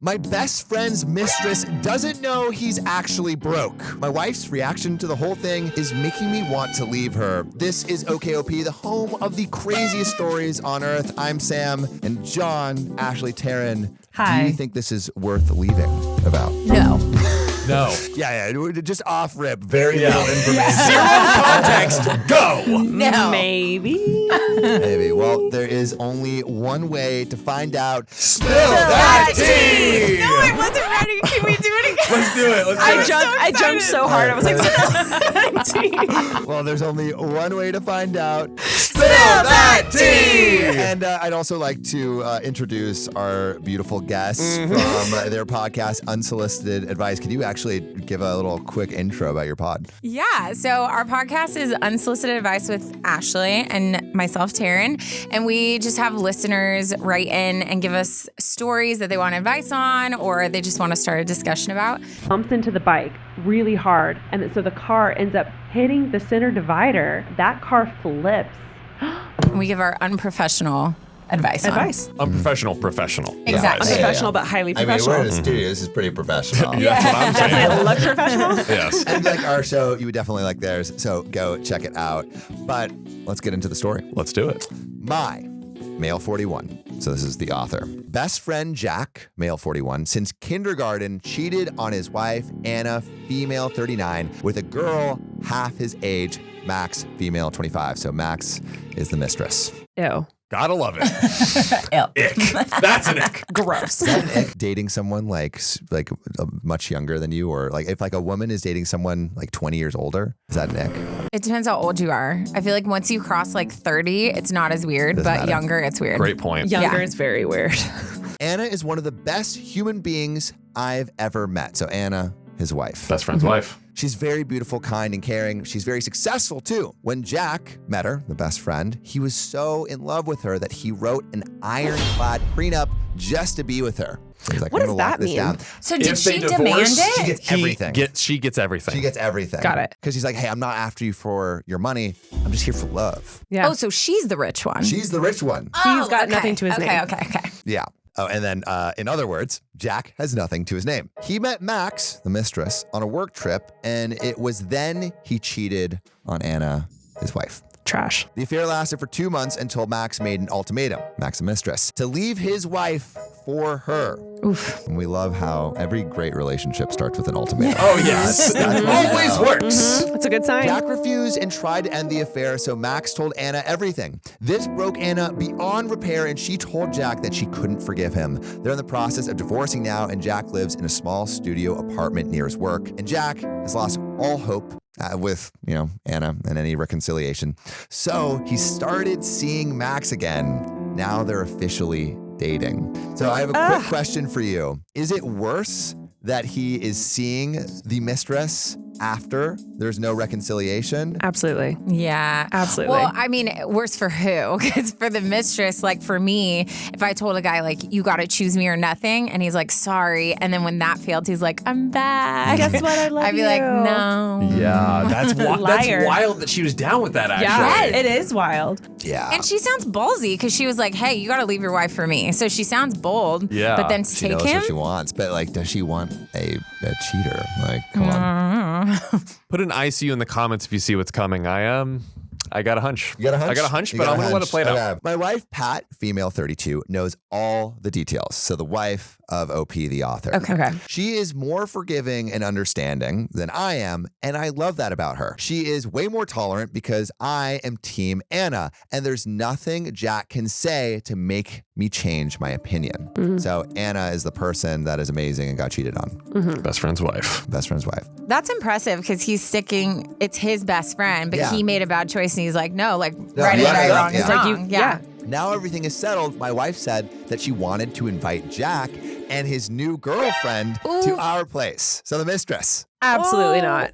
My best friend's mistress doesn't know he's actually broke. My wife's reaction to the whole thing is making me want to leave her. This is OKOP, the home of the craziest stories on earth. I'm Sam, and John, Ashley, Taryn. Hi. Do you think this is worth leaving about? No. No. Yeah, just off rip. Very little information. Zero context. Go. No. Maybe. Maybe. Well, there is only one way to find out. Spill that tea! No, I wasn't ready. Can we do it again? Let's do it. I jumped so hard. I was like, Well, there's only one way to find out. Spill that tea! And I'd also like to introduce our beautiful guests from their podcast, Unsolicited Advice. Can you actually give a little quick intro about your pod? Yeah, so our podcast is Unsolicited Advice with Ashley and myself, Taryn, and we just have listeners write in and give us stories that they want advice on or they just want to start a discussion about. Bumps into the bike really hard, and so the car ends up hitting the center divider. That car flips. And we give our unprofessional advice. Unprofessional, professional. Exactly. Unprofessional, but highly professional. I mean, we're in a studio. This is pretty professional. That's what I'm saying. I look professional. Yes. And like our show, you would definitely like theirs. So go check it out. But let's get into the story. Let's do it. My male 41. So this is the author. Best friend Jack, male 41, since kindergarten cheated on his wife, Anna, female 39, with a girl half his age, Max, female 25. So Max is the mistress. Ew. Gotta love it. Ew. Ick. That's an ick. Gross. Is that an ick, dating someone like much younger than you, or like if like a woman is dating someone like 20 years older, is that an ick? It depends how old you are. I feel like once you cross like 30, it's not as weird, Doesn't but matter. younger, it's weird. Great point. Younger Yeah. is very weird. Anna is one of the best human beings I've ever met. So Anna, his wife. Best friend's wife. She's very beautiful, kind, and caring. She's very successful, too. When Jack met her, the best friend, he was so in love with her that he wrote an ironclad prenup just to be with her. So he's like, What I'm does gonna lock that this mean? down. So did If they she divorce, demand She it? gets everything. She gets everything. She gets everything. Got it. Because he's like, hey, I'm not after you for your money. I'm just here for love. Yeah. Oh, so she's the rich one. She's the rich one. He's got nothing to his name. Okay. Yeah. Oh, and then in other words, Jack has nothing to his name. He met Max, the mistress, on a work trip, and it was then he cheated on Anna, his wife. Trash. The affair lasted for 2 months until Max made an ultimatum, Max the mistress, to leave his wife for her. Oof. And we love how every great relationship starts with an ultimatum. Oh, yes. That's what we Always know. works. That's a good sign. Jack refused and tried to end the affair, so Max told Anna everything. This broke Anna beyond repair, and she told Jack that she couldn't forgive him. They're in the process of divorcing now, and Jack lives in a small studio apartment near his work. And Jack has lost all hope with, Anna and any reconciliation. So he started seeing Max again. Now they're officially dating. So I have a quick question for you. Is it worse that he is seeing the mistress after there's no reconciliation? Absolutely. Yeah. Absolutely. Well, I mean, worse for who? Because for the mistress, like for me, if I told a guy like, you got to choose me or nothing, and he's like, sorry. And then when that failed, he's like, I'm back. Guess what? I love I'd be you. like, no. Yeah, that's Liar. wild that she was down with that, actually. Yeah, it is wild. Yeah. And she sounds ballsy because she was like, hey, you got to leave your wife for me. So she sounds bold. Yeah. But then She take knows him. what she wants, but like, does she want a cheater? Like, come on. Put an ICU in the comments if you see what's coming. I got a hunch. You got a hunch? I got a hunch, You but got I'm a going to let it hunch. play out. Okay. My wife, Pat, female 32, knows all the details. So the wife of OP, the author. Okay. She is more forgiving and understanding than I am, and I love that about her. She is way more tolerant because I am Team Anna, and there's nothing Jack can say to make me change my opinion. So Anna is the person that is amazing and got cheated on. Best friend's wife. Best friend's wife. That's impressive because he's sticking, it's his best friend, but Yeah. he made a bad choice and he's like, no, like No, right is yeah, right, yeah, wrong is yeah. wrong. Yeah. Now everything is settled. My wife said that she wanted to invite Jack and his new girlfriend to our place. So the mistress. Absolutely not.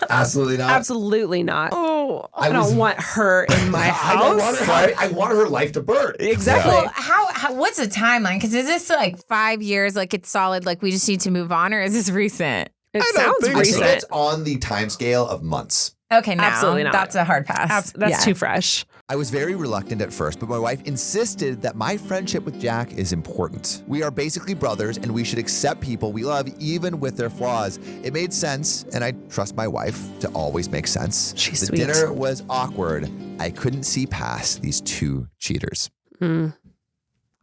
Absolutely not. Absolutely not. Oh. I don't want her in my I don't want house. her. I want her life to burn. Exactly. Well, how what's the timeline? Because is this like 5 years, like it's solid, like we just need to move on, or is this recent? It I don't sounds think I so. think recent. it's on the time scale of months. Okay, no, Absolutely not. that's a hard pass. That's too fresh. I was very reluctant at first, but my wife insisted that my friendship with Jack is important. We are basically brothers, and we should accept people we love even with their flaws. It made sense, and I trust my wife to always make sense. She's the sweet. dinner was awkward. I couldn't see past these two cheaters.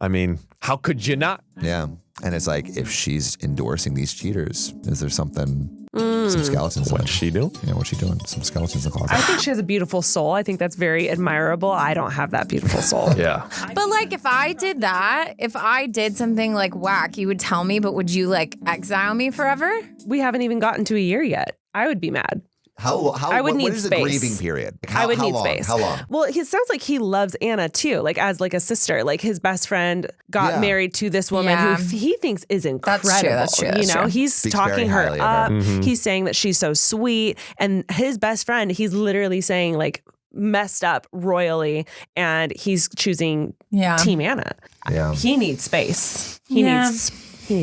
I mean, how could you not? Yeah. And it's like, if she's endorsing these cheaters, is there something, some skeletons? What's she doing? Yeah, what's she doing? Some skeletons in the closet. I think she has a beautiful soul. I think that's very admirable. I don't have that beautiful soul. Yeah. But like, if I did that, if I did something like whack, you would tell me, but would you like exile me forever? We haven't even gotten to a year yet. I would be mad. I would need what is the space. grieving period? Like, I would how need long? space. How long? Well, it sounds like he loves Anna too, like as like a sister. Like his best friend got Yeah. married to this woman Yeah. who he thinks is incredible. That's true, that's You know, true. he's Speaks very talking her highly of up. her. He's saying that she's so sweet, and his best friend, he's literally saying like messed up royally, and he's choosing Yeah. Team Anna. Yeah. He needs space. He needs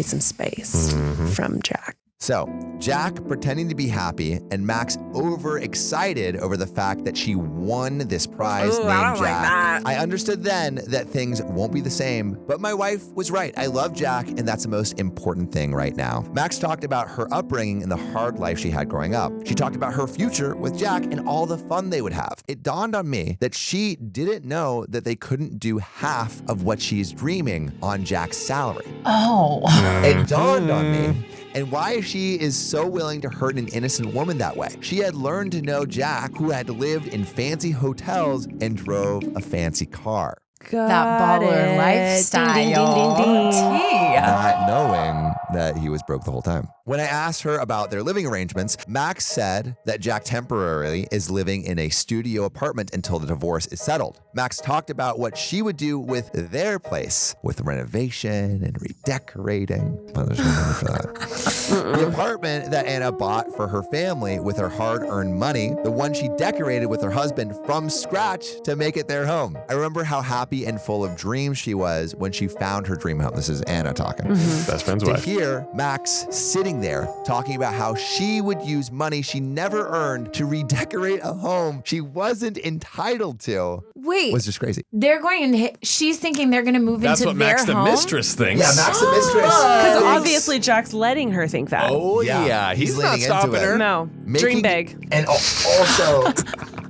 some space from Jack. So, Jack pretending to be happy and Max overexcited over the fact that she won this prize Ooh, named I don't like Jack. that. I understood then that things won't be the same, but my wife was right. I love Jack, and that's the most important thing right now. Max talked about her upbringing and the hard life she had growing up. She talked about her future with Jack and all the fun they would have. It dawned on me that she didn't know that they couldn't do half of what she's dreaming on Jack's salary. Oh. It dawned on me. And why she is so willing to hurt an innocent woman that way. She had learned to know Jack, who had lived in fancy hotels and drove a fancy car. That baller lifestyle. Ding, ding, ding, ding, ding. Tea. Not knowing that he was broke the whole time. When I asked her about their living arrangements, Max said that Jack temporarily is living in a studio apartment until the divorce is settled. Max talked about what she would do with their place, with renovation and redecorating. Well, there's no money for that. The apartment that Anna bought for her family with her hard-earned money, the one she decorated with her husband from scratch to make it their home. I remember how happy and full of dreams she was when she found her dream home. This is Anna talking. Best friend's To wife. hear Max sitting there talking about how she would use money she never earned to redecorate a home she wasn't entitled to Wait, was just crazy. they're going and she's thinking they're going to move That's into what their Max the home? mistress thinks. Yeah, Max the mistress. Because thinks- obviously Jack's letting her think that. Oh, Yeah, yeah. he's He's not leaning into stopping it. her. No, dream big. And also,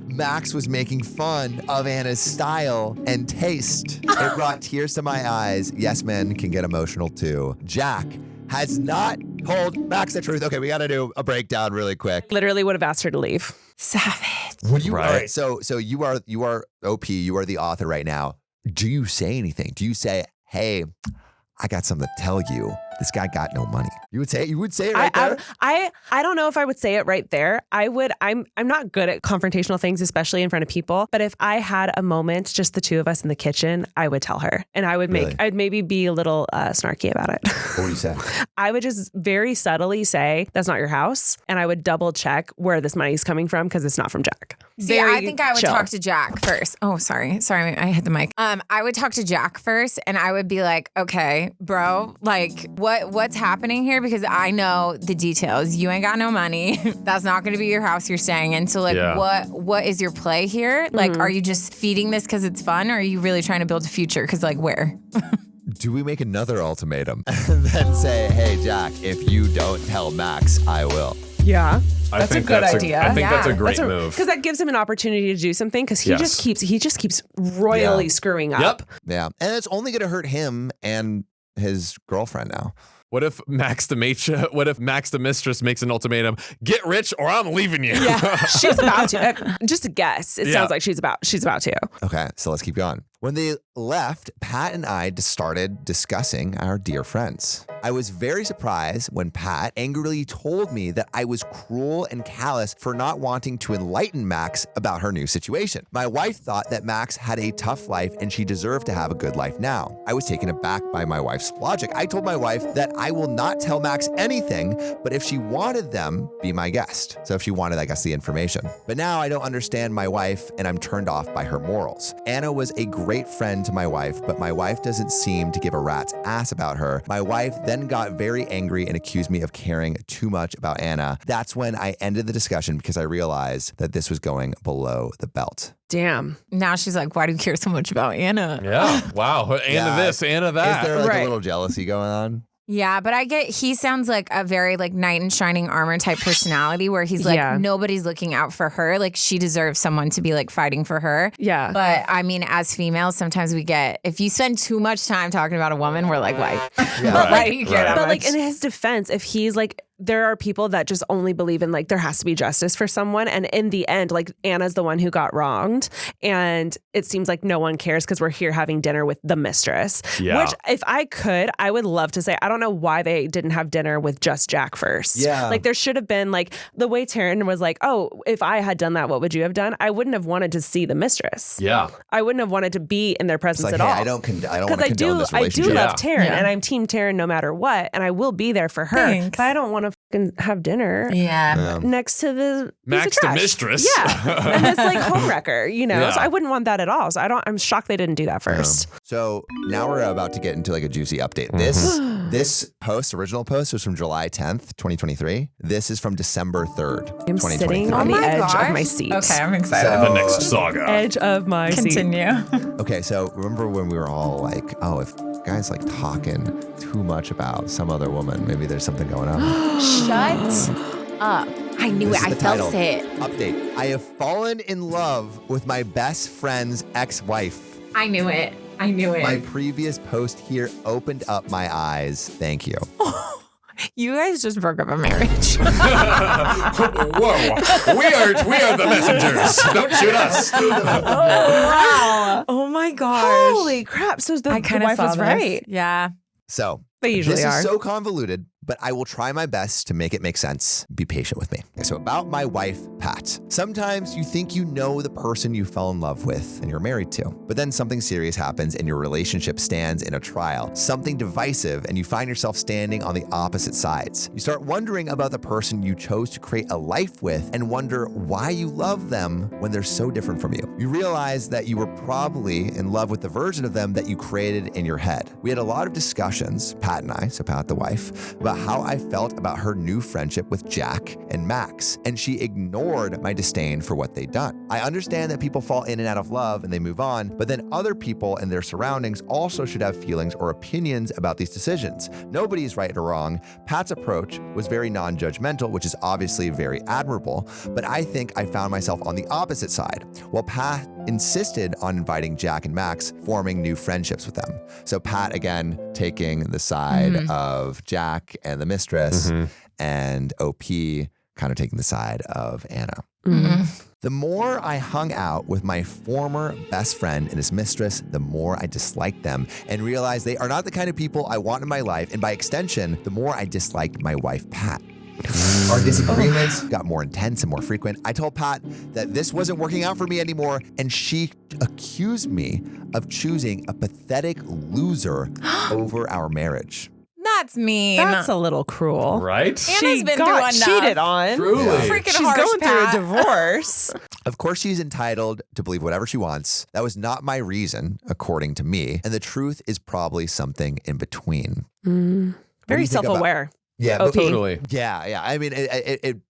Max was making fun of Anna's style and taste. It brought tears to my eyes. Yes, men can get emotional too. Jack has not told Max the truth. Okay, we got to do a breakdown really quick. Literally would have asked her to leave. Savage. Would you? Right. All right. So you are OP. You are the author right now. Do you say anything? Do you say, "Hey, I got something to tell you. This guy got no money." You would say it right there. I don't know if I would say it right there. I'm not good at confrontational things, especially in front of people. But if I had a moment, just the two of us in the kitchen, I would tell her, and I would Really? I'd maybe be a little snarky about it. What would you say? I would just very subtly say, "That's not your house," and I would double check where this money is coming from because it's not from Jack. See, Very I think I would chill. talk to Jack first. Oh, sorry, I hit the mic. I would talk to Jack first, and I would be like, "Okay, bro, like, what's happening here? Because I know the details. You ain't got no money. That's not going to be your house you're staying in. So, like, Yeah. what is your play here? Like, are you just feeding this because it's fun, or are you really trying to build a future? Because, like, where?" Do we make another ultimatum and then say, "Hey, Jack, if you don't tell Max, I will"? Yeah. I That's a think good that's idea. I think that's a Yeah. great move. Because that gives him an opportunity to do something. Because he Yes. just keeps royally Yeah. screwing up. Yep. Yeah, and it's only going to hurt him and his girlfriend now. What if Max the mistress makes an ultimatum? Get rich or I'm leaving you. Yeah, she's about to. Just a guess. It Yeah. sounds like she's about to. Okay, so let's keep going. When they left, Pat and I started discussing our dear friends. I was very surprised when Pat angrily told me that I was cruel and callous for not wanting to enlighten Max about her new situation. My wife thought that Max had a tough life and she deserved to have a good life now. I was taken aback by my wife's logic. I told my wife that I will not tell Max anything, but if she wanted them, be my guest. So if she wanted, I guess, the information. But now I don't understand my wife and I'm turned off by her morals. Anna was a great great friend to my wife, but my wife doesn't seem to give a rat's ass about her. My wife then got very angry and accused me of caring too much about Anna. That's when I ended the discussion because I realized that this was going below the belt. Damn. Now she's like, why do you care so much about Anna? Yeah. Wow. Anna this, Anna that. Is there like Right. a little jealousy going on? Yeah, but he sounds like a very like knight in shining armor type personality where he's like, Yeah. nobody's looking out for her. Like she deserves someone to be like fighting for her. Yeah. But I mean, as females, sometimes we get, if you spend too much time talking about a woman, we're like, why? Yeah. Why do you care that But much? like in his defense, if he's like, there are people that just only believe in like there has to be justice for someone, and in the end, like Anna's the one who got wronged, and it seems like no one cares because we're here having dinner with the mistress. Yeah. Which, if I could, I would love to say I don't know why they didn't have dinner with just Jack first. Yeah. like there should have been like the way Taryn was like, oh, if I had done that, what would you have done? I wouldn't have wanted to see the mistress. Yeah. I wouldn't have wanted to be in their It's presence like, at hey, all. I don't want to Because condone this I relationship. do love Yeah. Taryn, Yeah. and I'm team Taryn no matter what, and I will be there for her. Thanks. But I don't want to fucking have dinner yeah. next to the Max piece of the trash. mistress. Yeah, and it's like homewrecker, you know. Yeah. So I wouldn't want that at all. So I'm shocked they didn't do that first. So now we're about to get into like a juicy update. This original post was from July 10th, 2023. This is from December 3rd, I'm 2023. sitting on the edge of my seat. Okay, I'm excited. So- The next saga. Edge of my seat. Continue. Okay, so remember when we were all like, oh, if guys like talking too much about some other woman, maybe there's something going on. Shut up. I knew This it. is I the felt title. it. Update. I have fallen in love with my best friend's ex-wife. I knew it. I knew it. My previous post here opened up my eyes. Thank you. You guys just broke up a marriage. Whoa. We are the messengers. Don't shoot us. Wow. Oh my gosh! Holy crap! So the I kind of wife saw was this. right. Yeah. So They usually this are. is so convoluted, but I will try my best to make it make sense. Be patient with me. Okay, so about my wife, Pat. Sometimes you think you know the person you fell in love with and you're married to, but then something serious happens and your relationship stands in a trial, something divisive, and you find yourself standing on the opposite sides. You start wondering about the person you chose to create a life with and wonder why you love them when they're so different from you. You realize that you were probably in love with the version of them that you created in your head. We had a lot of discussions, Pat and I, so Pat the wife, about how I felt about her new friendship with Jack and Max, and she ignored my disdain for what they'd done. I understand that people fall in and out of love and they move on, but then other people and their surroundings also should have feelings or opinions about these decisions. Nobody is right or wrong. Pat's approach was very non-judgmental, which is obviously very admirable, but I think I found myself on the opposite side, while Pat insisted on inviting Jack and Max, forming new friendships with them. So Pat, again, taking the side of Jack and the mistress, and OP kind of taking the side of Anna. The more I hung out with my former best friend and his mistress, the more I disliked them and realized they are not the kind of people I want in my life. And by extension, the more I disliked my wife, Pat. Our disagreements got more intense and more frequent. I told Pat that this wasn't working out for me anymore, and she accused me of choosing a pathetic loser over our marriage. That's mean. That's a little cruel. Right? Anna's been got through enough. cheated on. Truly. Freaking She's harsh, going through a Pat. divorce. Of course, she's entitled to believe whatever she wants. That was not my reason, according to me. And the truth is probably something in between. Very think about- self-aware. Yeah, OP. Totally. Yeah. I mean,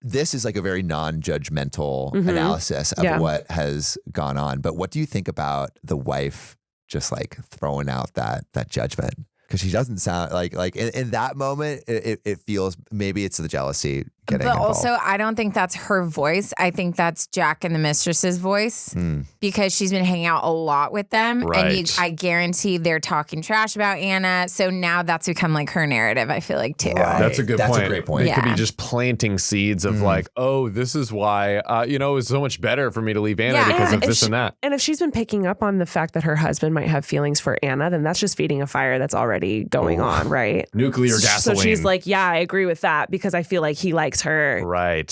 this is like a very non-judgmental analysis of Yeah. what has gone on. But what do you think about the wife just like throwing out that judgment? Because she doesn't sound like in that moment, it feels maybe it's the jealousy getting But involved. also, I don't think that's her voice. I think that's Jack and the mistress's voice because she's been hanging out a lot with them. And Right. I guarantee they're talking trash about Anna. So now that's become like her narrative, I feel like, too. Right. That's a good That's a point. great point. It could be Yeah. just planting seeds of like, oh, this is why, it was so much better for me to leave Anna Yeah. because of If this she- and that. And if she's been picking up on the fact that her husband might have feelings for Anna, then that's just feeding a fire that's already going on, right? Nuclear gasoline. So she's like, yeah, I agree with that because I feel like he likes her. right.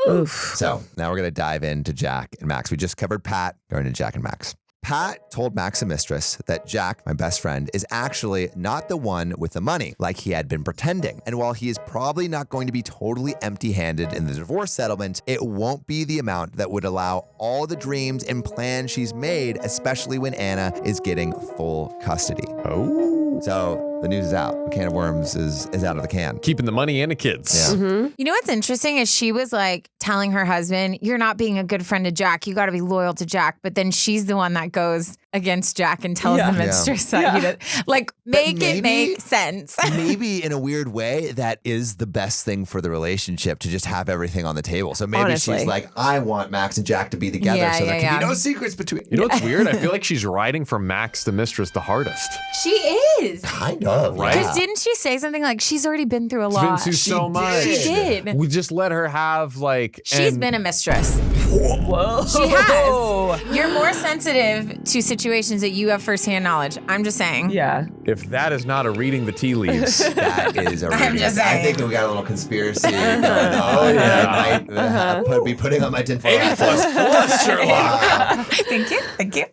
Oof. So now we're going to dive into Jack and Max. We just covered Pat, going to Jack and Max. Pat told Max and Mistress that Jack, my best friend, is actually not the one with the money, like he had been pretending. And while he is probably not going to be totally empty-handed in the divorce settlement, it won't be the amount that would allow all the dreams and plans she's made, especially when Anna is getting full custody. Oh. So the news is out. The can of worms is out of the can. Keeping the money and the kids. Yeah. You know what's interesting is she was like telling her husband, you're not being a good friend to Jack. You got to be loyal to Jack. But then she's the one that goes against Jack and tells the mistress that he does. Like, make it make sense. Maybe in a weird way, that is the best thing for the relationship, to just have everything on the table. So maybe she's like, I want Max and Jack to be together so there can be no secrets between. You know what's weird? I feel like she's riding for Max the Mistress the hardest. She is. Kind of, right? Because didn't she say something like she's already been through a lot? Been through so much. She did. We just let her have like. She's been a mistress. Whoa. She has. You're more sensitive to situations that you have firsthand knowledge. I'm just saying. Yeah. If that is not a reading the tea leaves. That is a I'm just saying. I think we got a little conspiracy going on. Oh, yeah. I might be putting on my tinfoil hat. 8+4, Sherlock. Thank you.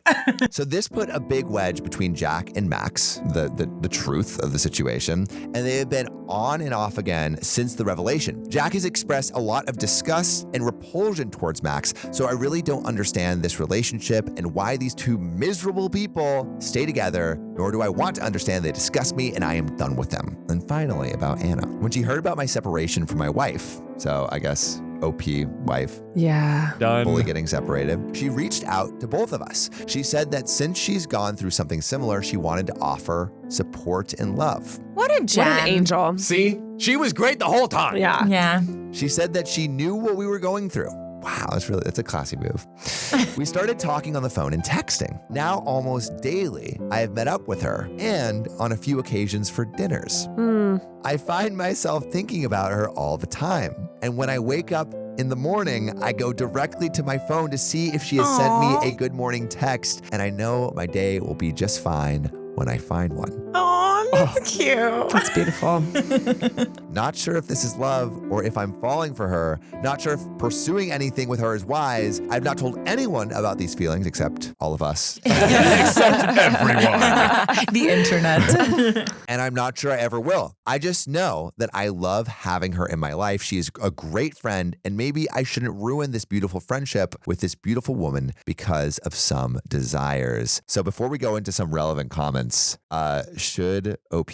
So this put a big wedge between Jack and Max, the truth of the situation, and they have been on and off again since the revelation. Jack has expressed a lot of disgust and repulsion towards Max, so I really don't understand this relationship and why these two miserable people stay together, nor do I want to understand they disgust me and I am done with them. And finally, about Anna. When she heard about my separation from my wife, so I guess OP wife, Yeah. Done. fully getting separated, she reached out to both of us. She said that since she's gone through something similar, she wanted to offer support and love. What a gem. What an angel. See? She was great the whole time. Yeah. Yeah. She said that she knew what we were going through. Wow, that's a classy move. We started talking on the phone and texting. Now almost daily, I have met up with her and on a few occasions for dinners. I find myself thinking about her all the time. And when I wake up in the morning, I go directly to my phone to see if she has sent me a good morning text. And I know my day will be just fine when I find one. Oh, that's cute. That's beautiful. Not sure if this is love or if I'm falling for her. Not sure if pursuing anything with her is wise. I've not told anyone about these feelings except all of us. Except everyone. The internet. And I'm not sure I ever will. I just know that I love having her in my life. She is a great friend, and maybe I shouldn't ruin this beautiful friendship with this beautiful woman because of some desires. So before we go into some relevant comments, should OP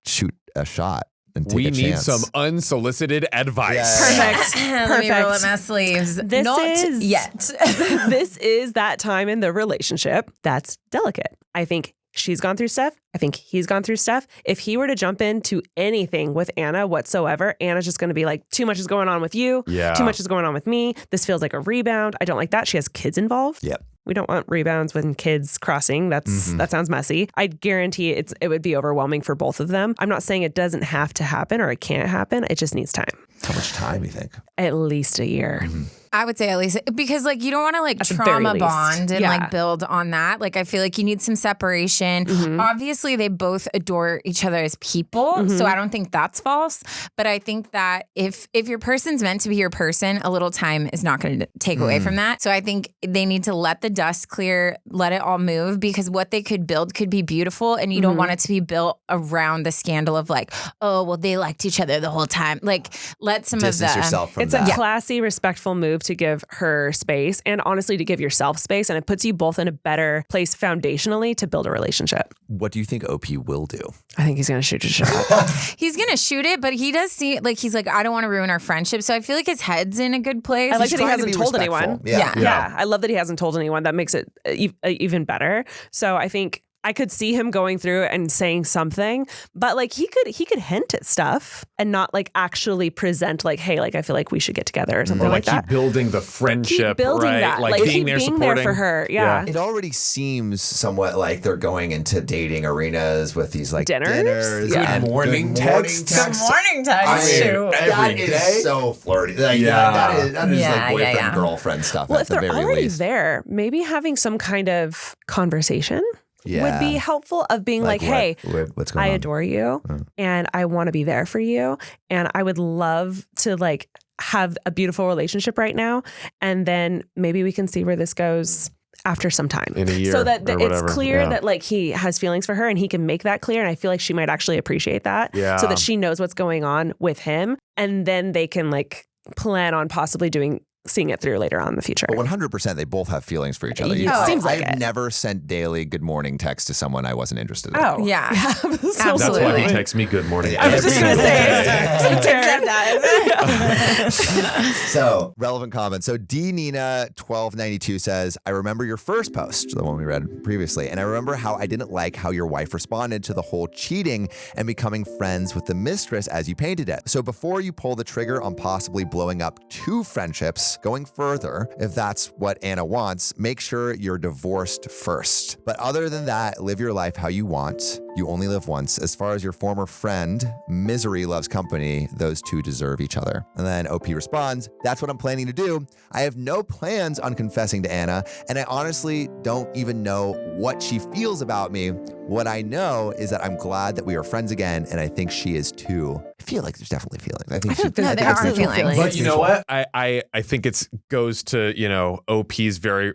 shoot a shot and take We a need chance? some unsolicited advice. Yeah. Perfect. Let me roll up my sleeves. This Not is- yet. This is that time in the relationship that's delicate. I think she's gone through stuff. I think he's gone through stuff. If he were to jump into anything with Anna whatsoever, Anna's just going to be like, too much is going on with you. Yeah. Too much is going on with me. This feels like a rebound. I don't like that. She has kids involved. Yep. We don't want rebounds when kids crossing. That sounds messy. I guarantee it would be overwhelming for both of them. I'm not saying it doesn't have to happen or it can't happen. It just needs time. How much time, you think? At least a year. I would say at least because like you don't want to like At the very trauma least. bond and Yeah. like build on that. Like I feel like you need some separation. Obviously they both adore each other as people. So I don't think that's false. But I think that if your person's meant to be your person, a little time is not going to take away from that. So I think they need to let the dust clear, let it all move, because what they could build could be beautiful. And you don't want it to be built around the scandal of like, oh, well, they liked each other the whole time. Like let some Distance of the yourself from It's that. a classy, respectful move to give her space and honestly to give yourself space. And it puts you both in a better place foundationally to build a relationship. What do you think OP will do? I think he's going to shoot a shot. He's going to shoot it, but he does see like he's like, I don't want to ruin our friendship. So I feel like his head's in a good place. I like He's that he trying to hasn't be told respectful. anyone. Yeah. Yeah. I love that he hasn't told anyone. That makes it even better. So I think I could see him going through and saying something, but like he could hint at stuff and not like actually present like, hey, like I feel like we should get together or something Or like like that. keep building the friendship, Keep building right? that. Like Like, being keep there being supporting. there for her. Yeah. It already seems somewhat like they're going into dating arenas with these like Dinners? Yeah. and Good morning texts. morning time. I mean, that Every is day? so flirty. Like, Yeah. that is Yeah, like yeah, boyfriend yeah. girlfriend stuff Well, at if the they're very already least. there, maybe having some kind of conversation would be helpful of being like, hey, what's going I on? adore you and I want to be there for you. And I would love to like have a beautiful relationship right now. And then maybe we can see where this goes after some time. In a year So that or it's whatever. clear Yeah. that like he has feelings for her and he can make that clear. And I feel like she might actually appreciate that. Yeah. So that she knows what's going on with him. And then they can like plan on possibly seeing it through later on in the future. But 100% they both have feelings for each other. It seems like I've it. never sent daily good morning text to someone I wasn't interested in. Oh. Yeah. Absolutely. That's why he texts me good morning. I was just going to say. So, relevant comment. So, D Nina 1292 says, I remember your first post, the one we read previously, and I remember how I didn't like how your wife responded to the whole cheating and becoming friends with the mistress as you painted it. So, before you pull the trigger on possibly blowing up 2 friendships, going further, if that's what Anna wants, make sure you're divorced first. But other than that, live your life how you want. You only live once. As far as your former friend, misery loves company. Those two deserve each other. And then OP responds, that's what I'm planning to do. I have no plans on confessing to Anna, and I honestly don't even know what she feels about me. What I know is that I'm glad that we are friends again, and I think she is too. I feel like there's definitely feelings. I think No, there are feelings. But you know what? I think it goes to, OP's very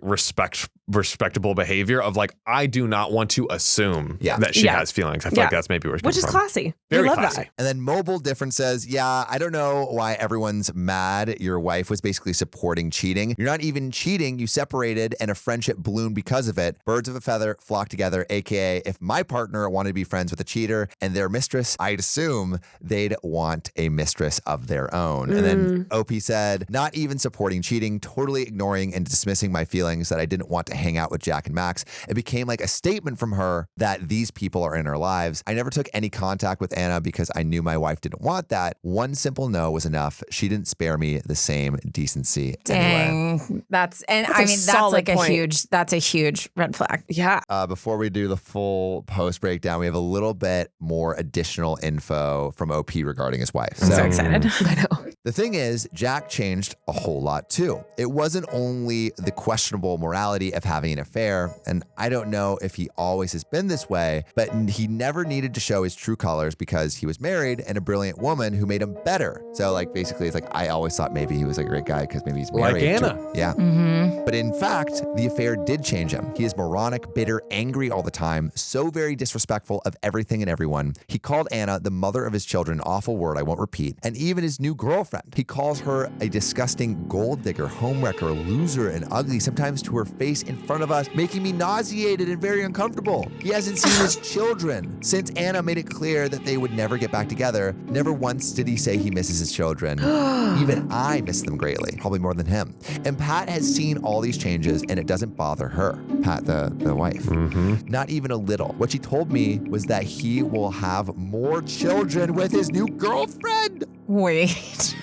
respectable behavior of like, I do not want to assume that she has feelings. I feel like that's maybe where it's Which is from. classy. Very I love classy. that. And then Mobile Different says, yeah, I don't know why everyone's mad. Your wife was basically supporting cheating. You're not even cheating. You separated and a friendship bloomed because of it. Birds of a feather flock together, AKA if my partner wanted to be friends with a cheater and their mistress, I'd assume they'd want a mistress of their own. And then OP said, not even supporting cheating, totally ignoring and dismissing my feelings that I didn't want to hang out with Jack and Max. It became like a statement from her that these people are in our lives. I never took any contact with Anna because I knew my wife didn't want that. One simple no was enough. She didn't spare me the same decency anyway. Dang. That's a that's solid like point. that's a huge red flag. Yeah. Before we do the full post breakdown, we have a little bit more additional info from OP regarding his wife. I'm so excited. I know. The thing is, Jack changed a whole lot too. It wasn't only the questionable morality of having an affair, and I don't know if he always has been this way, but he never needed to show his true colors because he was married and a brilliant woman who made him better. So like basically it's like, I always thought maybe he was a great guy because maybe he's married. Like Anna. Yeah. Mm-hmm. But in fact, the affair did change him. He is moronic, bitter, angry all the time, so very disrespectful of everything and everyone. He called Anna the mother of his children, awful word I won't repeat, and even his new girlfriend. He calls her a disgusting gold digger, homewrecker, loser, and ugly, sometimes to her face in front of us, making me nauseated and very uncomfortable. He hasn't seen his children since Anna made it clear that they would never get back together. Never once did he say he misses his children. Even I miss them greatly, probably more than him. And Pat has seen all these changes and it doesn't bother her. Pat, the wife. Not even a little. What she told me was that he will have more children with his new girlfriend. Wait.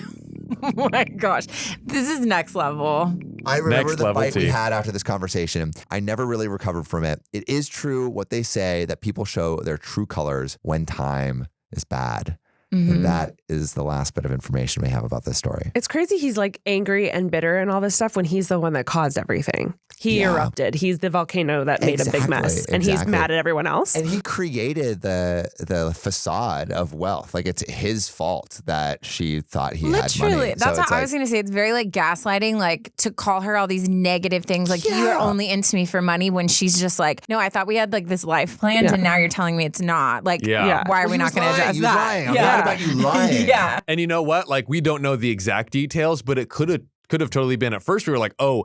Oh my gosh. This is next level. I remember Next the level fight we tea. had after this conversation. I never really recovered from it. It is true what they say that people show their true colors when time is bad. And that is the last bit of information we have about this story. It's crazy he's like angry and bitter and all this stuff when he's the one that caused everything. He erupted. He's the volcano that made a big mess. And he's mad at everyone else. And he created the facade of wealth. Like it's his fault that she thought he had money. Literally. That's So what it's I was going to say. It's very like gaslighting, like to call her all these negative things. Like you're only into me for money when she's just like, no, I thought we had like this life planned and now you're telling me it's not. Like, why are we not going to address He was that? lying. I'm mad about you lying. Yeah. And you know what? Like, we don't know the exact details, but it could have totally been. At first we were like, oh,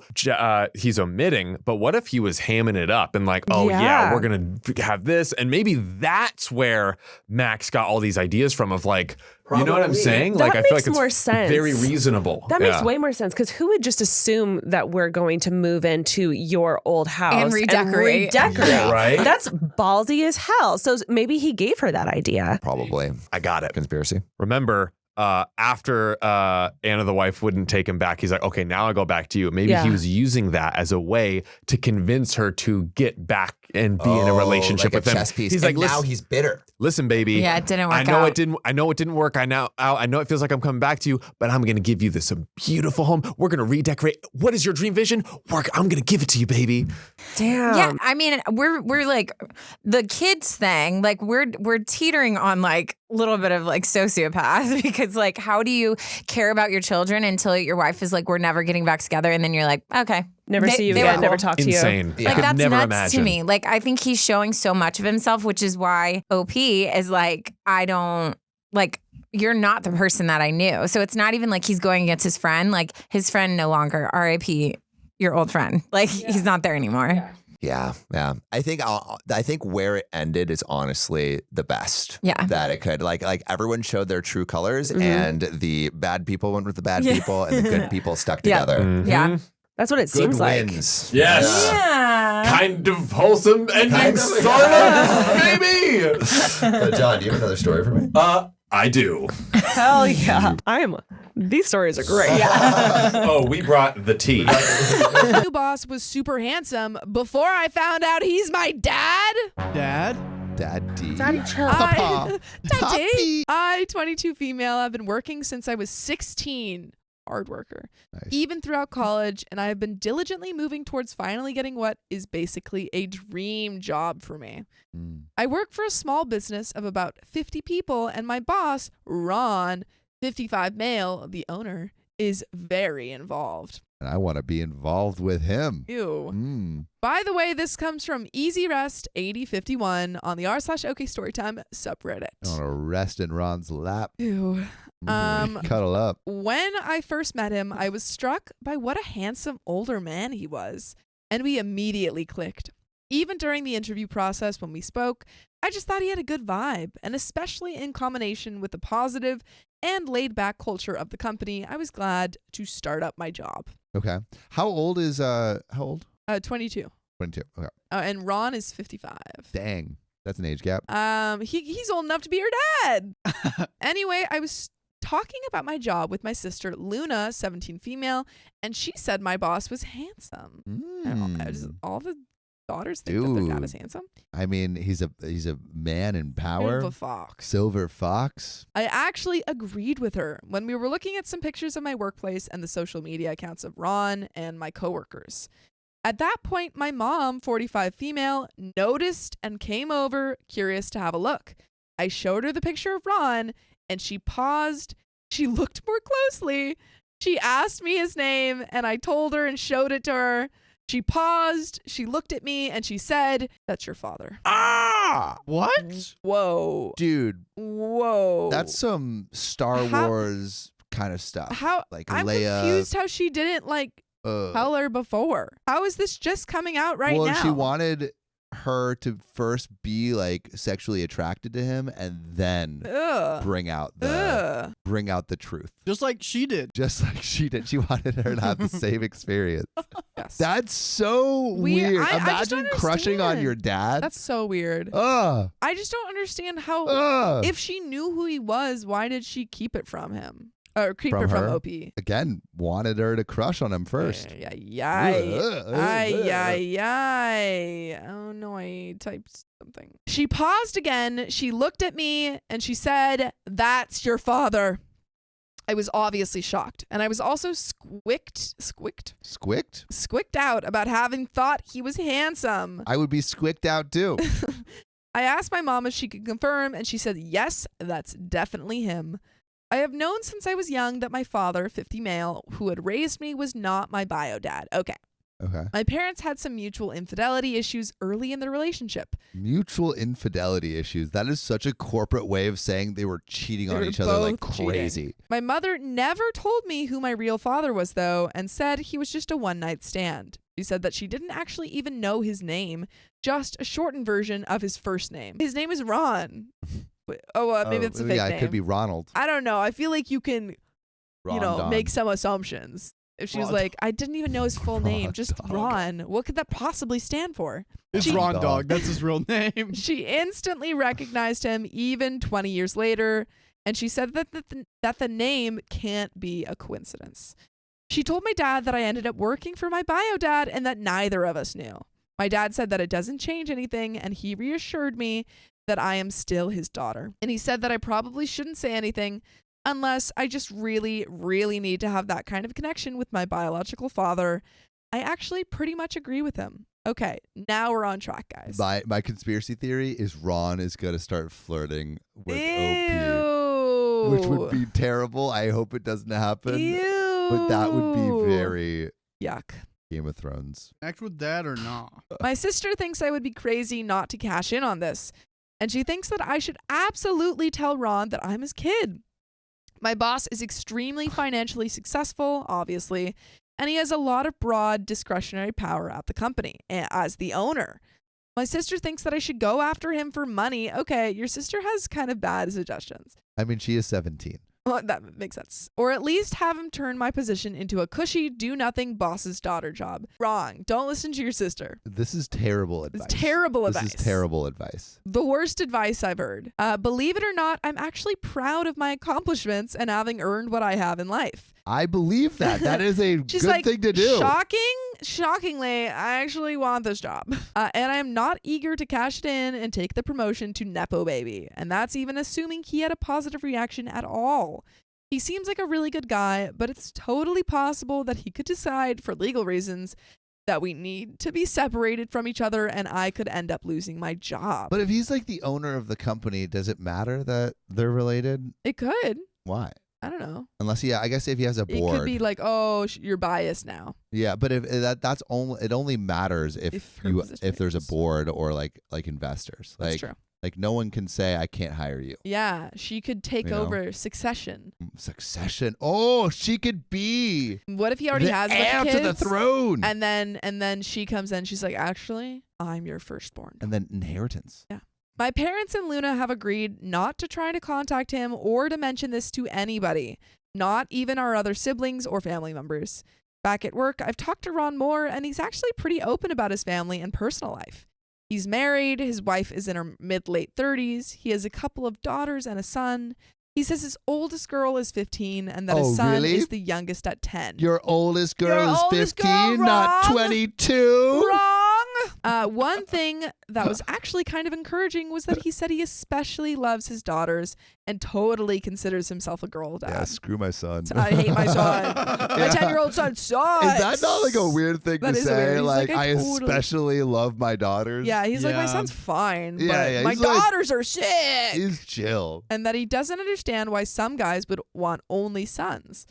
he's omitting, but what if he was hamming it up and like, oh yeah, we're gonna have this, and maybe that's where Max got all these ideas from of like, you know what I'm saying? That Like, I feel makes like it's more sense. very reasonable. That makes way more sense because who would just assume that we're going to move into your old house And redecorate. Yeah, right? That's ballsy as hell. So maybe he gave her that idea. Probably. I got it. Conspiracy. Remember, after Anna the wife wouldn't take him back, he's like, okay, now I go back to you. Maybe he was using that as a way to convince her to get back and be in a relationship like with him. chess piece. He's And like, now he's bitter. listen, baby. Yeah, it didn't work I know out. it didn't. I know it didn't work. I know it feels like I'm coming back to you, but I'm gonna give you this beautiful home. We're gonna redecorate. What is your dream vision? I'm gonna give it to you, baby. Damn. Yeah, I mean, we're like the kids thing. Like we're teetering on like a little bit of like sociopath because like how do you care about your children until your wife is like we're never getting back together and then you're like okay never see you they again, were never cool. talk to you. Insane. Yeah. I could That's never nuts imagine. to me. Like, I think he's showing so much of himself, which is why OP is like, I don't, like, you're not the person that I knew. So it's not even like he's going against his friend. Like, his friend no longer, RIP, your old friend. Like, he's not there anymore. Yeah. I think where it ended is honestly the best. Yeah. That it could like everyone showed their true colors, and the bad people went with the bad people, and the good people stuck Yeah. together. Yeah. That's what it Good seems like. wins. Yes. Yeah. Kind of wholesome ending, Kind of, sort of, maybe. John, do you have another story for me? I do. Hell yeah. These stories are great. Oh, we brought the tea. New boss was super handsome before I found out he's my dad. Dad? Daddy. Papa. Papi. I, 22 female, have been working since I was 16. Hard worker. Nice. Even throughout college, and I have been diligently moving towards finally getting what is basically a dream job for me. I work for a small business of about 50 people, and my boss, Ron, 55 male, the owner, is very involved. And I want to be involved with him. Ew. By the way, this comes from Easy Rest 8051 on the r/OK Storytime subreddit. I want to rest in Ron's lap. Ew. Cuddle up. When I first met him, I was struck by what a handsome older man he was, and we immediately clicked. Even during the interview process when we spoke, I just thought he had a good vibe, and especially in combination with the positive and laid-back culture of the company, I was glad to start up my job. Okay. How old is, how old? 22. 22. Okay. And Ron is 55. Dang. That's an age gap. He's old enough to be your dad. Anyway, I was talking about my job with my sister Luna, 17 female, and she said my boss was handsome. All the daughters think that their dad is handsome. I mean, he's a man in power. Silver fox. Silver fox. I actually agreed with her when we were looking at some pictures of my workplace and the social media accounts of Ron and my coworkers. At that point, my mom, 45 female, noticed and came over, curious to have a look. I showed her the picture of Ron, and she paused. She looked more closely. She asked me his name, and I told her and showed it to her. She paused. She looked at me, and she said, "That's your father." What? Whoa. Dude, Whoa. that's some Star Wars kind of stuff. How? Like I'm Leia. confused how she didn't, tell her before. How is this just coming out right now? Well, she wanted her to first be like sexually attracted to him and then Ugh. bring out Ugh. the truth. Just like she did. Just like she did. She wanted her to have the same experience. Yes. That's so Weird. weird. I just don't Imagine crushing on understand. your dad. That's so weird. I just don't understand how, if she knew who he was, why did she keep it from him? Or keep From it from her? OP? Again, wanted her to crush on him first. Oh no, I typed something. She paused again. She looked at me and she said, "That's your father." I was obviously shocked, and I was also squicked out about having thought he was handsome. I would be squicked out too. I asked my mom if she could confirm, and she said, "Yes, that's definitely him." I have known since I was young that my father, 50 male, who had raised me, was not my bio dad. Okay. My parents had some mutual infidelity issues early in their relationship. Mutual infidelity issues. That is such a corporate way of saying they were cheating on each other like crazy. Cheating. My mother never told me who my real father was, though, and said he was just a one-night stand. She said that she didn't actually even know his name, just a shortened version of his first name. His name is Ron. Maybe it's a fake name. Yeah, it could be Ronald. I don't know. I feel like you can, Rondon. make some assumptions. If she was like, I didn't even know his full name, just Ron. What could that possibly stand for? It's Ron Dog. That's his real name. She instantly recognized him even 20 years later, and she said that the name can't be a coincidence. She told my dad that I ended up working for my bio dad and that neither of us knew. My dad said that it doesn't change anything, and he reassured me that I am still his daughter. And he said that I probably shouldn't say anything unless I just really, really need to have that kind of connection with my biological father. I actually pretty much agree with him. Okay, now we're on track, guys. My conspiracy theory is Ron is going to start flirting with OP, Ew. which would be terrible. I hope it doesn't happen. Ew. But that would be very yuck. Game of Thrones. Act with dad or not? My sister thinks I would be crazy not to cash in on this, and she thinks that I should absolutely tell Ron that I'm his kid. My boss is extremely financially successful, obviously, and he has a lot of broad discretionary power at the company as the owner. My sister thinks that I should go after him for money. Okay, your sister has kind of bad suggestions. I mean, she is 17. Well, that makes sense. Or at least have him turn my position into a cushy, do-nothing boss's daughter job. Wrong. Don't listen to your sister. This is terrible advice. It's terrible advice. This is terrible advice. The worst advice I've heard. Believe it or not, I'm actually proud of my accomplishments and having earned what I have in life. I believe that. That is a She's good like, thing to do. Shockingly, I actually want this job. And I'm not eager to cash it in and take the promotion to Nepo Baby. And that's even assuming he had a positive reaction at all. He seems like a really good guy, but it's totally possible that he could decide for legal reasons that we need to be separated from each other and I could end up losing my job. But if he's like the owner of the company, does it matter that they're related? It could. Why? I don't know. Unless I guess if he has a board. It could be like, oh, you're biased now. Yeah, but if that's only, it only matters if there's a board or like investors. That's like, true. Like no one can say I can't hire you. Yeah, she could take over Succession. Succession. Oh, she could be. What if he already has heir kids? to the throne? And then she comes in. She's like, actually, I'm your firstborn. And then inheritance. Yeah. My parents and Luna have agreed not to try to contact him or to mention this to anybody, not even our other siblings or family members. Back at work, I've talked to Ron more, and he's actually pretty open about his family and personal life. He's married, his wife is in her mid-late 30s, he has a couple of daughters and a son. He says his oldest girl is 15 and that his son is the youngest at 10. Your oldest girl is 15, not 22? Wrong! One thing that was actually kind of encouraging was that he said he especially loves his daughters and totally considers himself a girl dad. Yeah, screw my son. I hate my son. My 10-year-old son sucks. Is that not like a weird thing to say? Like, I totally especially love my daughters. Yeah, he's like, my son's fine, but Yeah, my he's like- daughters are sick. He's chill. And that he doesn't understand why some guys would want only sons.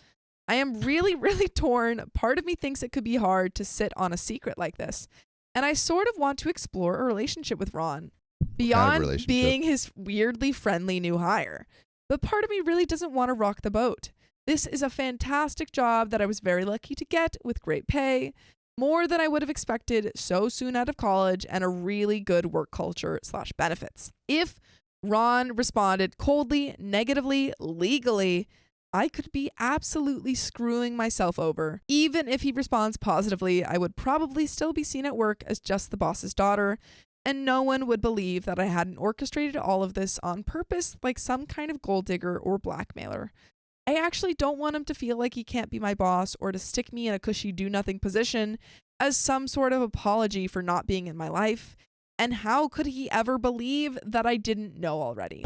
I am really, really torn. Part of me thinks it could be hard to sit on a secret like this. And I sort of want to explore a relationship with Ron beyond being his weirdly friendly new hire. But part of me really doesn't want to rock the boat. This is a fantastic job that I was very lucky to get with great pay, more than I would have expected so soon out of college, and a really good work culture / benefits. If Ron responded coldly, negatively, legally, I could be absolutely screwing myself over. Even if he responds positively, I would probably still be seen at work as just the boss's daughter, and no one would believe that I hadn't orchestrated all of this on purpose like some kind of gold digger or blackmailer. I actually don't want him to feel like he can't be my boss or to stick me in a cushy do-nothing position as some sort of apology for not being in my life. And how could he ever believe that I didn't know already?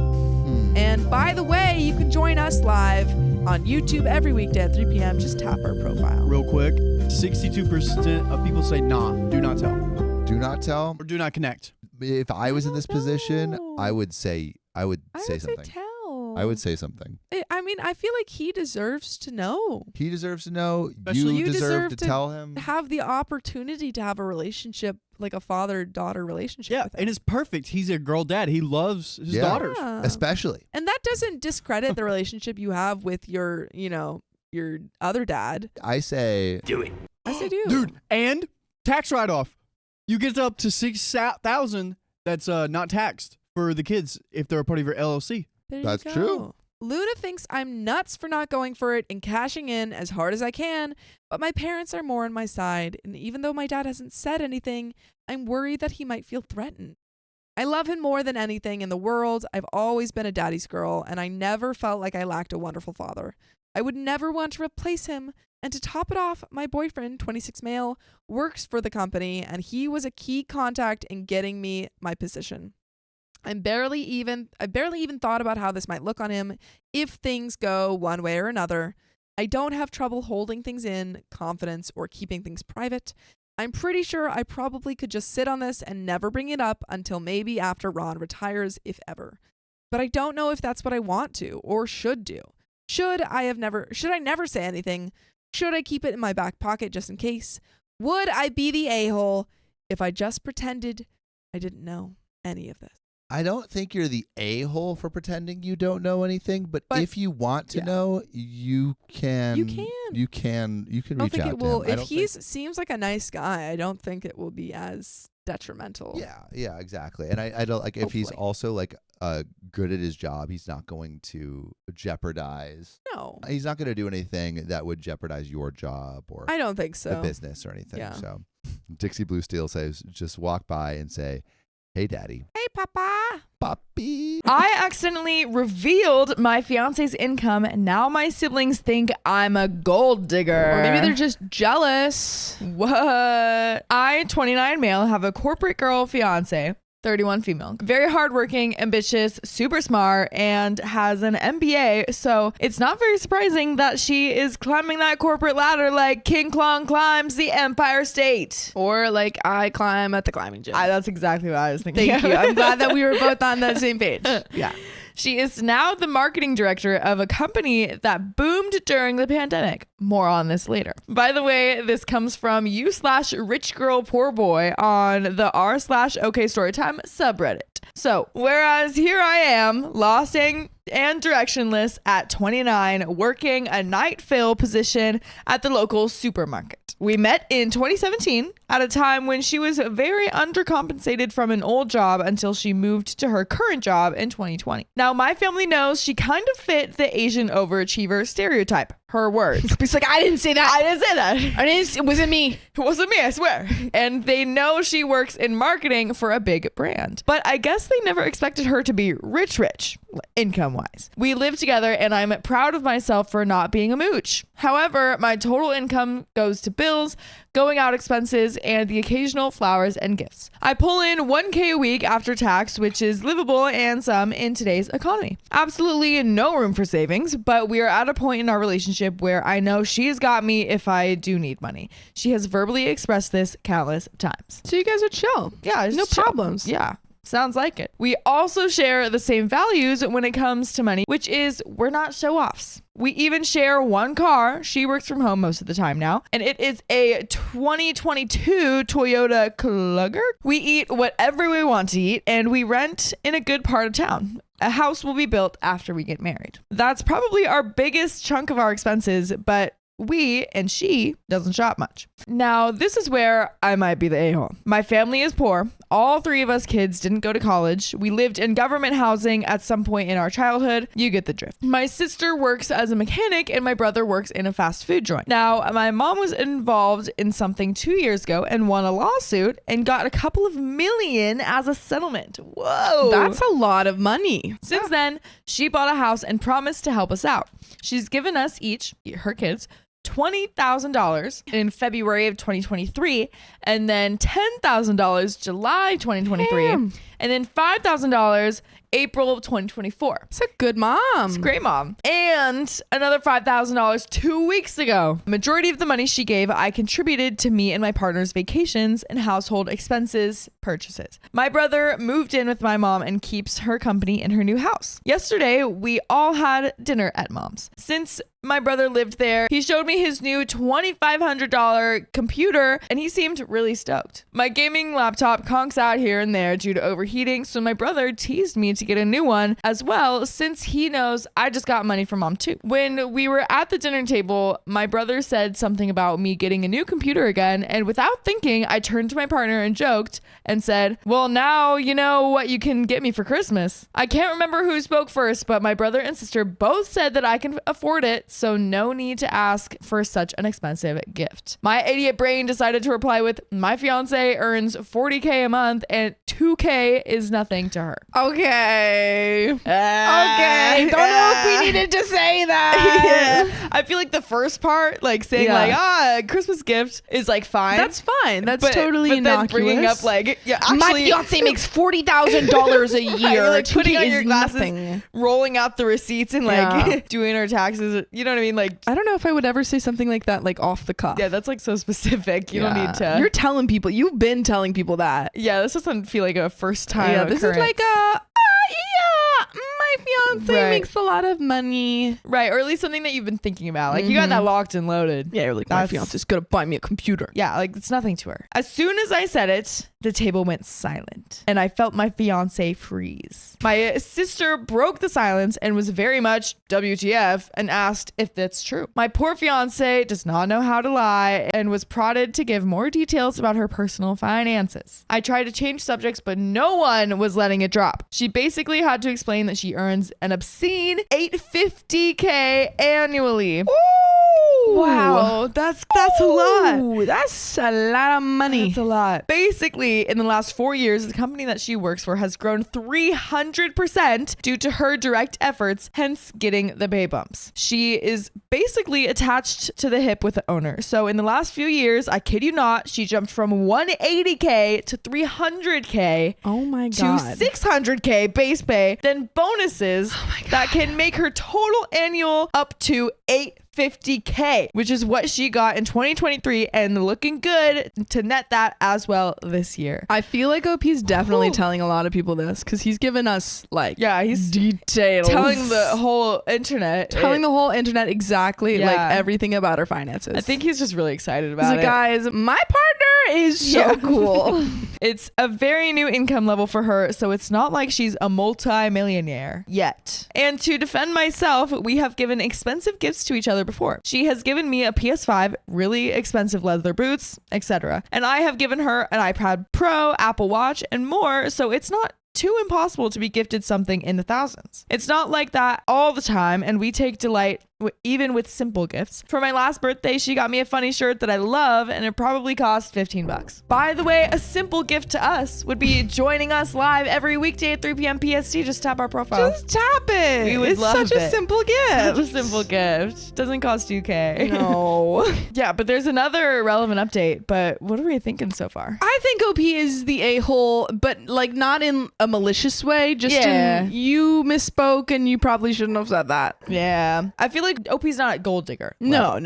And by the way, you can join us live on YouTube every weekday at 3 p.m. Just tap our profile. Real quick, 62% of people say nah, do not tell. Do not tell? Or do not connect. If I was in this position, I would say something. Say tell. I would say something. I mean, I feel like he deserves to know. He deserves to know. Especially you deserve to tell him. Have the opportunity to have a relationship, like a father-daughter relationship. Yeah, with him. and it's perfect. He's a girl dad. He loves his daughters. Especially. And that doesn't discredit the relationship you have with your other dad. I say do it. I say do. Dude, and tax write-off. You get up to $6,000 that's not taxed for the kids if they're a part of your LLC. That's true. Luna thinks I'm nuts for not going for it and cashing in as hard as I can, but my parents are more on my side, and even though my dad hasn't said anything, I'm worried that he might feel threatened. I love him more than anything in the world. I've always been a daddy's girl, and I never felt like I lacked a wonderful father. I would never want to replace him, and to top it off, my boyfriend, 26 male, works for the company, and he was a key contact in getting me my position. I barely even thought about how this might look on him if things go one way or another. I don't have trouble holding things in, confidence, or keeping things private. I'm pretty sure I probably could just sit on this and never bring it up until maybe after Ron retires, if ever. But I don't know if that's what I want to or should do. Should I never say anything? Should I keep it in my back pocket just in case? Would I be the a-hole if I just pretended I didn't know any of this? I don't think you're the a-hole for pretending you don't know anything, but if you want to know, you can. You can I don't reach think out it will. to him. If he seems like a nice guy, I don't think it will be as detrimental. Yeah, exactly. And I don't like if he's Hopefully. also like good at his job, he's not going to jeopardize. No, He's not going to do anything that would jeopardize your job or I don't think so. the business or anything. Yeah. So Dixie Blue Steel says, just walk by and say, "Hey, Daddy." Hey, Papa. Puppy. I accidentally revealed my fiance's income, and now my siblings think I'm a gold digger. Or maybe they're just jealous. What? I, 29 male, have a corporate girl fiance, 31 female. Very hardworking, ambitious, super smart, and has an MBA. So it's not very surprising that she is climbing that corporate ladder like King Kong climbs the Empire State. Or like I climb at the climbing gym. That's exactly what I was thinking. Thank you. I'm glad that we were both on the same page. Yeah. She is now the marketing director of a company that boomed during the pandemic. More on this later. By the way, this comes from u/rich girl poor boy on the r/OK Storytime subreddit. So, whereas here I am, lost and directionless at 29, working a night fill position at the local supermarket. We met in 2017 at a time when she was very undercompensated from an old job until she moved to her current job in 2020. Now, my family knows she kind of fit the Asian overachiever stereotype. Her words. It's like, I didn't say that. I didn't say that. It wasn't me. It wasn't me, I swear. And they know she works in marketing for a big brand. But I guess they never expected her to be rich, income-wise. We live together, and I'm proud of myself for not being a mooch. However, my total income goes to bills, going out expenses, and the occasional flowers and gifts. I pull in $1,000 a week after tax, which is livable and some in today's economy. Absolutely no room for savings, but we are at a point in our relationship where I know she's got me if I do need money. She has verbally expressed this countless times. So you guys are chill. Yeah, No problems. Yeah. Sounds like it. We also share the same values when it comes to money, which is we're not show-offs. We even share one car. She works from home most of the time now, and it is a 2022 Toyota Klugger. We eat whatever we want to eat, and we rent in a good part of town. A house will be built after we get married. That's probably our biggest chunk of our expenses, but we and she doesn't shop much. Now, this is where I might be the a-hole. My family is poor. All three of us kids didn't go to college. We lived in government housing at some point in our childhood. You get the drift. My sister works as a mechanic and my brother works in a fast food joint. Now, my mom was involved in something 2 years ago and won a lawsuit and got a couple of million as a settlement. Whoa. That's a lot of money. Since then, she bought a house and promised to help us out. She's given us each, her kids, $20,000 in February of 2023, and then $10,000 July 2023, Damn. and then $5,000 April of 2024. It's a good mom. It's a great mom. And another $5,000 2 weeks ago. Majority of the money she gave, I contributed to me and my partner's vacations and household expenses purchases. My brother moved in with my mom and keeps her company in her new house. Yesterday, we all had dinner at mom's. Since my brother lived there, he showed me his new $2,500 computer and he seemed really stoked. My gaming laptop conks out here and there due to overheating, so my brother teased me to get a new one as well, since he knows I just got money from mom too. When we were at the dinner table, my brother said something about me getting a new computer again, and without thinking, I turned to my partner and joked and said, well, now you know what you can get me for Christmas. I can't remember who spoke first, but my brother and sister both said that I can afford it, so no need to ask for such an expensive gift. My idiot brain decided to reply with, my fiance earns $40K a month and $2K is nothing to her. Okay. Okay. Don't know if we needed to say that. Yeah. I feel like the first part, like saying Christmas gift is like fine. That's fine. That's but, totally but innocuous. Then bringing up like, yeah, actually, my fiance makes $40,000 a year. like putting on your glasses, nothing. rolling out the receipts and like doing our taxes. You know what I mean? Like, I don't know if I would ever say something like that, like off the cuff. Yeah, that's like so specific. You don't need to. You're telling people. You've been telling people that. Yeah, this doesn't feel like a first time. Yeah, this is like a. Yeah, my fiance makes a lot of money. Right, or at least something that you've been thinking about. Like, you got that locked and loaded. Yeah, you're like, my fiance's gonna buy me a computer. Yeah, like, it's nothing to her. As soon as I said it, the table went silent, and I felt my fiance freeze. My sister broke the silence and was very much WTF and asked if that's true. My poor fiance does not know how to lie and was prodded to give more details about her personal finances. I tried to change subjects, but no one was letting it drop. She basically had to explain that she earns an obscene $850K annually. Ooh, wow, that's a lot. That's a lot of money. That's a lot. Basically, in the last 4 years, the company that she works for has grown 300% due to her direct efforts, hence getting the pay bumps. She is basically attached to the hip with the owner. So in the last few years, I kid you not, she jumped from 180K to 300K. Oh my To God. 600K base pay, then bonuses that can make her total annual up to $850K, which is what she got in 2023 and looking good to net that as well this year. I feel like OP's definitely telling a lot of people this because he's given us like he's details. telling the whole internet. The whole internet exactly like everything about her finances. I think he's just really excited about he's like, guys, my partner is so cool. It's a very new income level for her, so it's not like she's a multi-millionaire yet. And to defend myself, we have given expensive gifts to each other before. She has given me a PS5, really expensive leather boots, etc. And I have given her an iPad Pro, Apple Watch, and more, so it's not too impossible to be gifted something in the thousands. It's not like that all the time, and we take delight even with simple gifts. For my last birthday, she got me a funny shirt that I love, and it probably cost $15. By the way, a simple gift to us would be joining us live every weekday at 3 p.m. PST. Just tap our profile. Just tap it. We would it's love such a simple gift. Such a simple gift. Doesn't cost $2K. No. Yeah, but there's another relevant update. But what are we thinking so far? I think OP is the a-hole, but like not in a malicious way. Just in you misspoke and you probably shouldn't have said that. Yeah. I feel like OP's not a gold digger. No.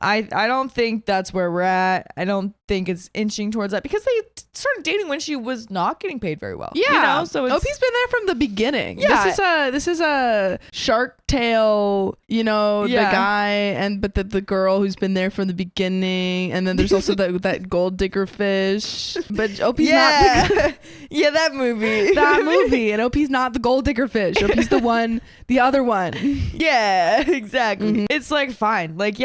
I don't think that's where we're at. I don't think it's inching towards that because they started dating when she was not getting paid very well. Yeah. You know? So OP's been there from the beginning. Yeah. This is a Shark Tale, the guy but the girl who's been there from the beginning, and then there's also that gold digger fish. But OP's not that movie. That movie. And OP's not the gold digger fish. OP's the other one. Yeah, exactly. Mm-hmm. It's like fine. Like,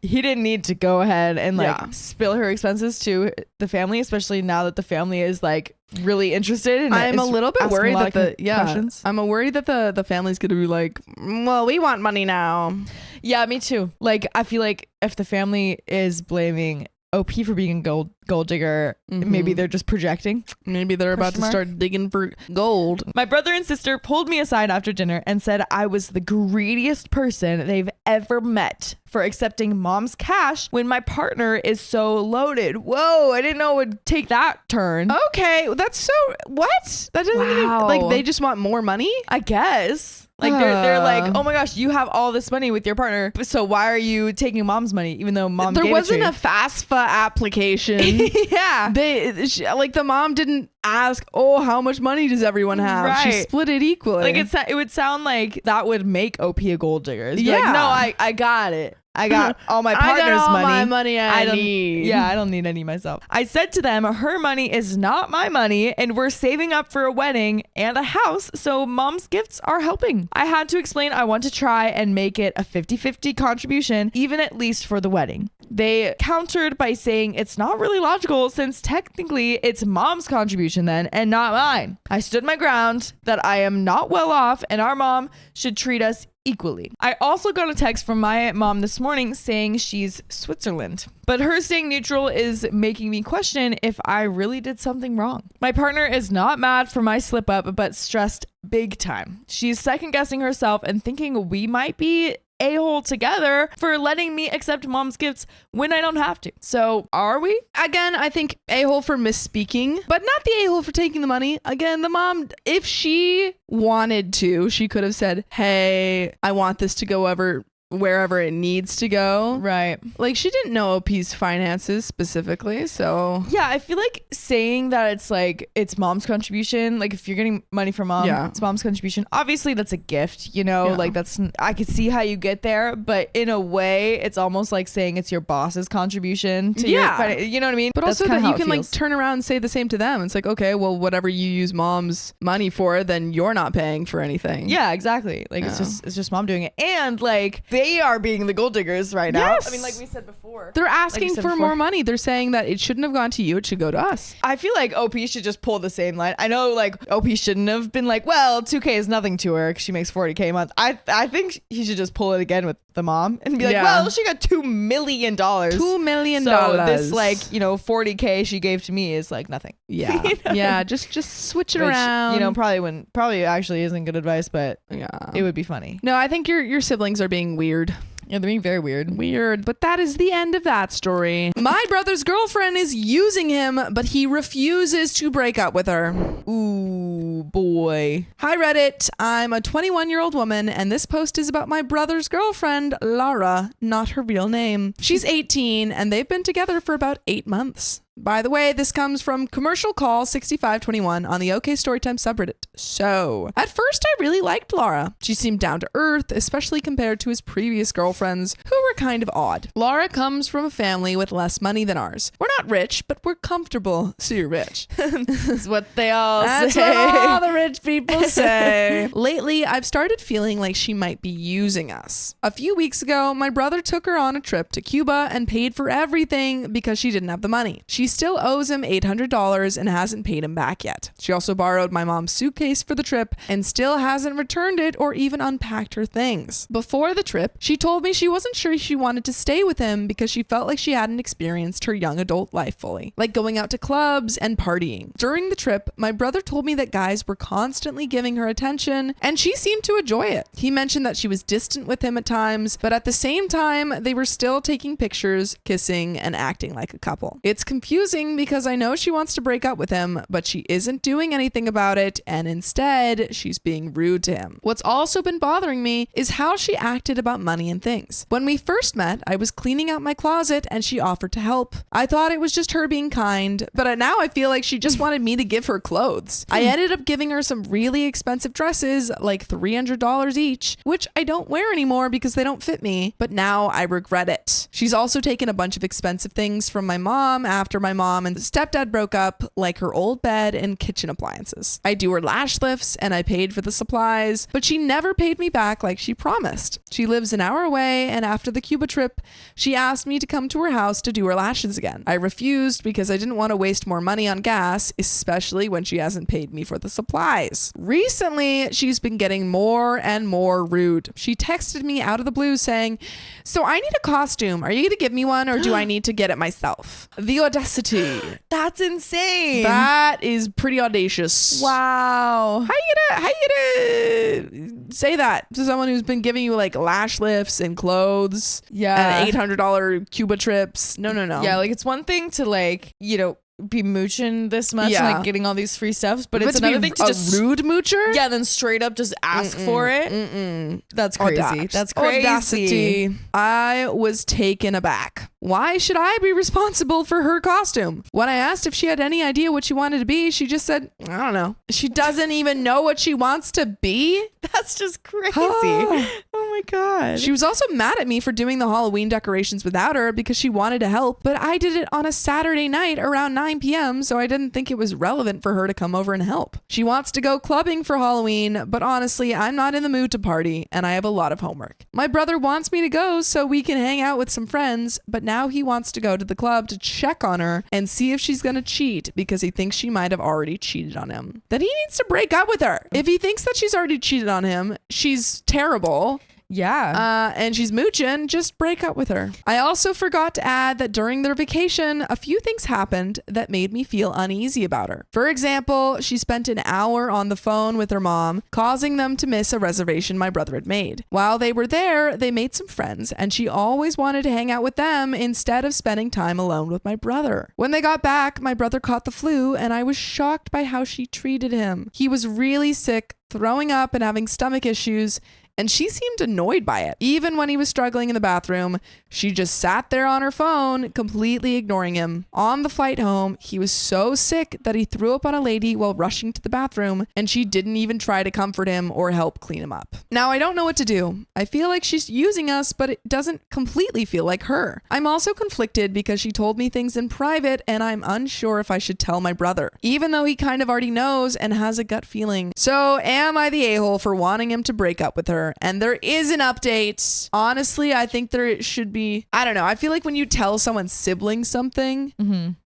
he didn't need to go ahead and spill her expenses to the family, especially now that the family is like really interested in it. I'm a little bit worried questions. I'm worried that the family's gonna be like, well, we want money now. Yeah, me too. Like, I feel like if the family is blaming OP for being a gold digger, maybe they're just projecting. Maybe they're about to start digging for gold. My brother and sister pulled me aside after dinner and said I was the greediest person they've ever met for accepting mom's cash when my partner is so loaded. Whoa, I didn't know it would take that turn. Okay, that's so... What? That doesn't even... Like, they just want more money? I guess. Like, they're like, oh my gosh, you have all this money with your partner, so why are you taking mom's money even though mom gave it to you? There wasn't a FAFSA application. Yeah. The mom didn't ask, oh, how much money does everyone have? Right. She split it equally. Like, it would sound like that would make OP a gold digger. It's yeah. Like, no, I got it. I got all my partner's I got all money. my money I need. Yeah, I don't need any myself. I said to them, her money is not my money, and we're saving up for a wedding and a house, so mom's gifts are helping. I had to explain I want to try and make it a 50-50 contribution, even at least for the wedding. They countered by saying it's not really logical since technically it's mom's contribution then and not mine. I stood my ground that I am not well off and our mom should treat us equally. I also got a text from my mom this morning saying she's Switzerland, but her staying neutral is making me question if I really did something wrong. My partner is not mad for my slip up, but stressed big time. She's second guessing herself and thinking we might be a-hole together for letting me accept mom's gifts when I don't have to. So are we? Again, I think a-hole for misspeaking, but not the a-hole for taking the money. Again, the mom, if she wanted to, she could have said, hey, I want this to go over wherever it needs to go. Right. Like, she didn't know OP's finances specifically, so Yeah, I feel like saying that it's like it's mom's contribution, like if you're getting money from mom, it's mom's contribution. Obviously that's a gift, you know, like that's, I could see how you get there, but in a way it's almost like saying it's your boss's contribution to your, you know what I mean? But That's also that kinda you how it can like feels. turn around and say the same to them. It's like, okay, well, whatever you use mom's money for, then you're not paying for anything. Yeah, exactly. Like it's just mom doing it. And like they are being the gold diggers right now. Yes. I mean, like we said before. They're asking for more money. They're saying that it shouldn't have gone to you. It should go to us. I feel like OP should just pull the same line. I know like OP shouldn't have been like, well, 2K is nothing to her because she makes 40K a month. I think he should just pull it again with the mom and be like, well, she got $2 million. $2 million. So this like, you know, 40K she gave to me is like nothing. Yeah. You know? Yeah. Just switch it Which, around. You know, probably actually isn't good advice, but it would be funny. No, I think your siblings are being weird. Yeah, they're being very weird. Weird. But that is the end of that story. My brother's girlfriend is using him, but he refuses to break up with her. Ooh, boy. Hi, Reddit. I'm a 21-year-old woman, and this post is about my brother's girlfriend, Lara, not her real name. She's 18, and they've been together for about 8 months. By the way, this comes from Commercial Call 6521 on the OK Storytime subreddit. So, at first I really liked Laura. She seemed down to earth, especially compared to his previous girlfriends, who were kind of odd. Laura comes from a family with less money than ours. We're not rich, but we're comfortable, so you're rich. That's what they all That's say. what all the rich people say. Lately, I've started feeling like she might be using us. A few weeks ago, my brother took her on a trip to Cuba and paid for everything because she didn't have the money. She still owes him $800 and hasn't paid him back yet. She also borrowed my mom's suitcase for the trip and still hasn't returned it or even unpacked her things. Before the trip, she told me she wasn't sure she wanted to stay with him because she felt like she hadn't experienced her young adult life fully, like going out to clubs and partying. During the trip, my brother told me that guys were constantly giving her attention and she seemed to enjoy it. He mentioned that she was distant with him at times, but at the same time, they were still taking pictures, kissing, and acting like a couple. It's confusing because I know she wants to break up with him, but she isn't doing anything about it, and instead, she's being rude to him. What's also been bothering me is how she acted about money and things. When we first met, I was cleaning out my closet and she offered to help. I thought it was just her being kind, but now I feel like she just wanted me to give her clothes. I ended up giving her some really expensive dresses, like $300 each, which I don't wear anymore because they don't fit me, but now I regret it. She's also taken a bunch of expensive things from my mom after my mom and stepdad broke up, like her old bed and kitchen appliances. I do her lash lifts and I paid for the supplies, but she never paid me back like she promised. She lives an hour away, and after the Cuba trip, she asked me to come to her house to do her lashes again. I refused because I didn't want to waste more money on gas, especially when she hasn't paid me for the supplies. Recently, she's been getting more and more rude. She texted me out of the blue saying, "So I need a costume. Are you going to give me one or do I need to get it myself?" The audacity. That's insane. That is pretty audacious. Wow. How you gonna say that to someone who's been giving you like lash lifts and clothes? Yeah. And $800 Cuba trips. No. Yeah, like it's one thing to like, you know, be mooching this much and like getting all these free stuffs, but it's another thing to just rude moocher. Yeah, then straight up just ask for it. That's crazy. That's crazy. Audacity. I was taken aback. Why should I be responsible for her costume? When I asked if she had any idea what she wanted to be, she just said, I don't know. She doesn't even know what she wants to be. That's just crazy. Oh my God. She was also mad at me for doing the Halloween decorations without her because she wanted to help, but I did it on a Saturday night around 9 p.m., so I didn't think it was relevant for her to come over and help. She wants to go clubbing for Halloween, but honestly, I'm not in the mood to party, and I have a lot of homework. My brother wants me to go so we can hang out with some friends, but now he wants to go to the club to check on her and see if she's gonna cheat because he thinks she might have already cheated on him. Then he needs to break up with her. If he thinks that she's already cheated on him, she's terrible. Yeah. And she's mooching, just break up with her. I also forgot to add that during their vacation, a few things happened that made me feel uneasy about her. For example, she spent an hour on the phone with her mom, causing them to miss a reservation my brother had made. While they were there, they made some friends, and she always wanted to hang out with them instead of spending time alone with my brother. When they got back, my brother caught the flu, and I was shocked by how she treated him. He was really sick, throwing up and having stomach issues, and she seemed annoyed by it. Even when he was struggling in the bathroom, she just sat there on her phone, completely ignoring him. On the flight home, he was so sick that he threw up on a lady while rushing to the bathroom, and she didn't even try to comfort him or help clean him up. Now, I don't know what to do. I feel like she's using us, but it doesn't completely feel like her. I'm also conflicted because she told me things in private, and I'm unsure if I should tell my brother, even though he kind of already knows and has a gut feeling. So, am I the a-hole for wanting him to break up with her? And there is an update. Honestly, I think there should be, I don't know. I feel like when you tell someone's sibling something,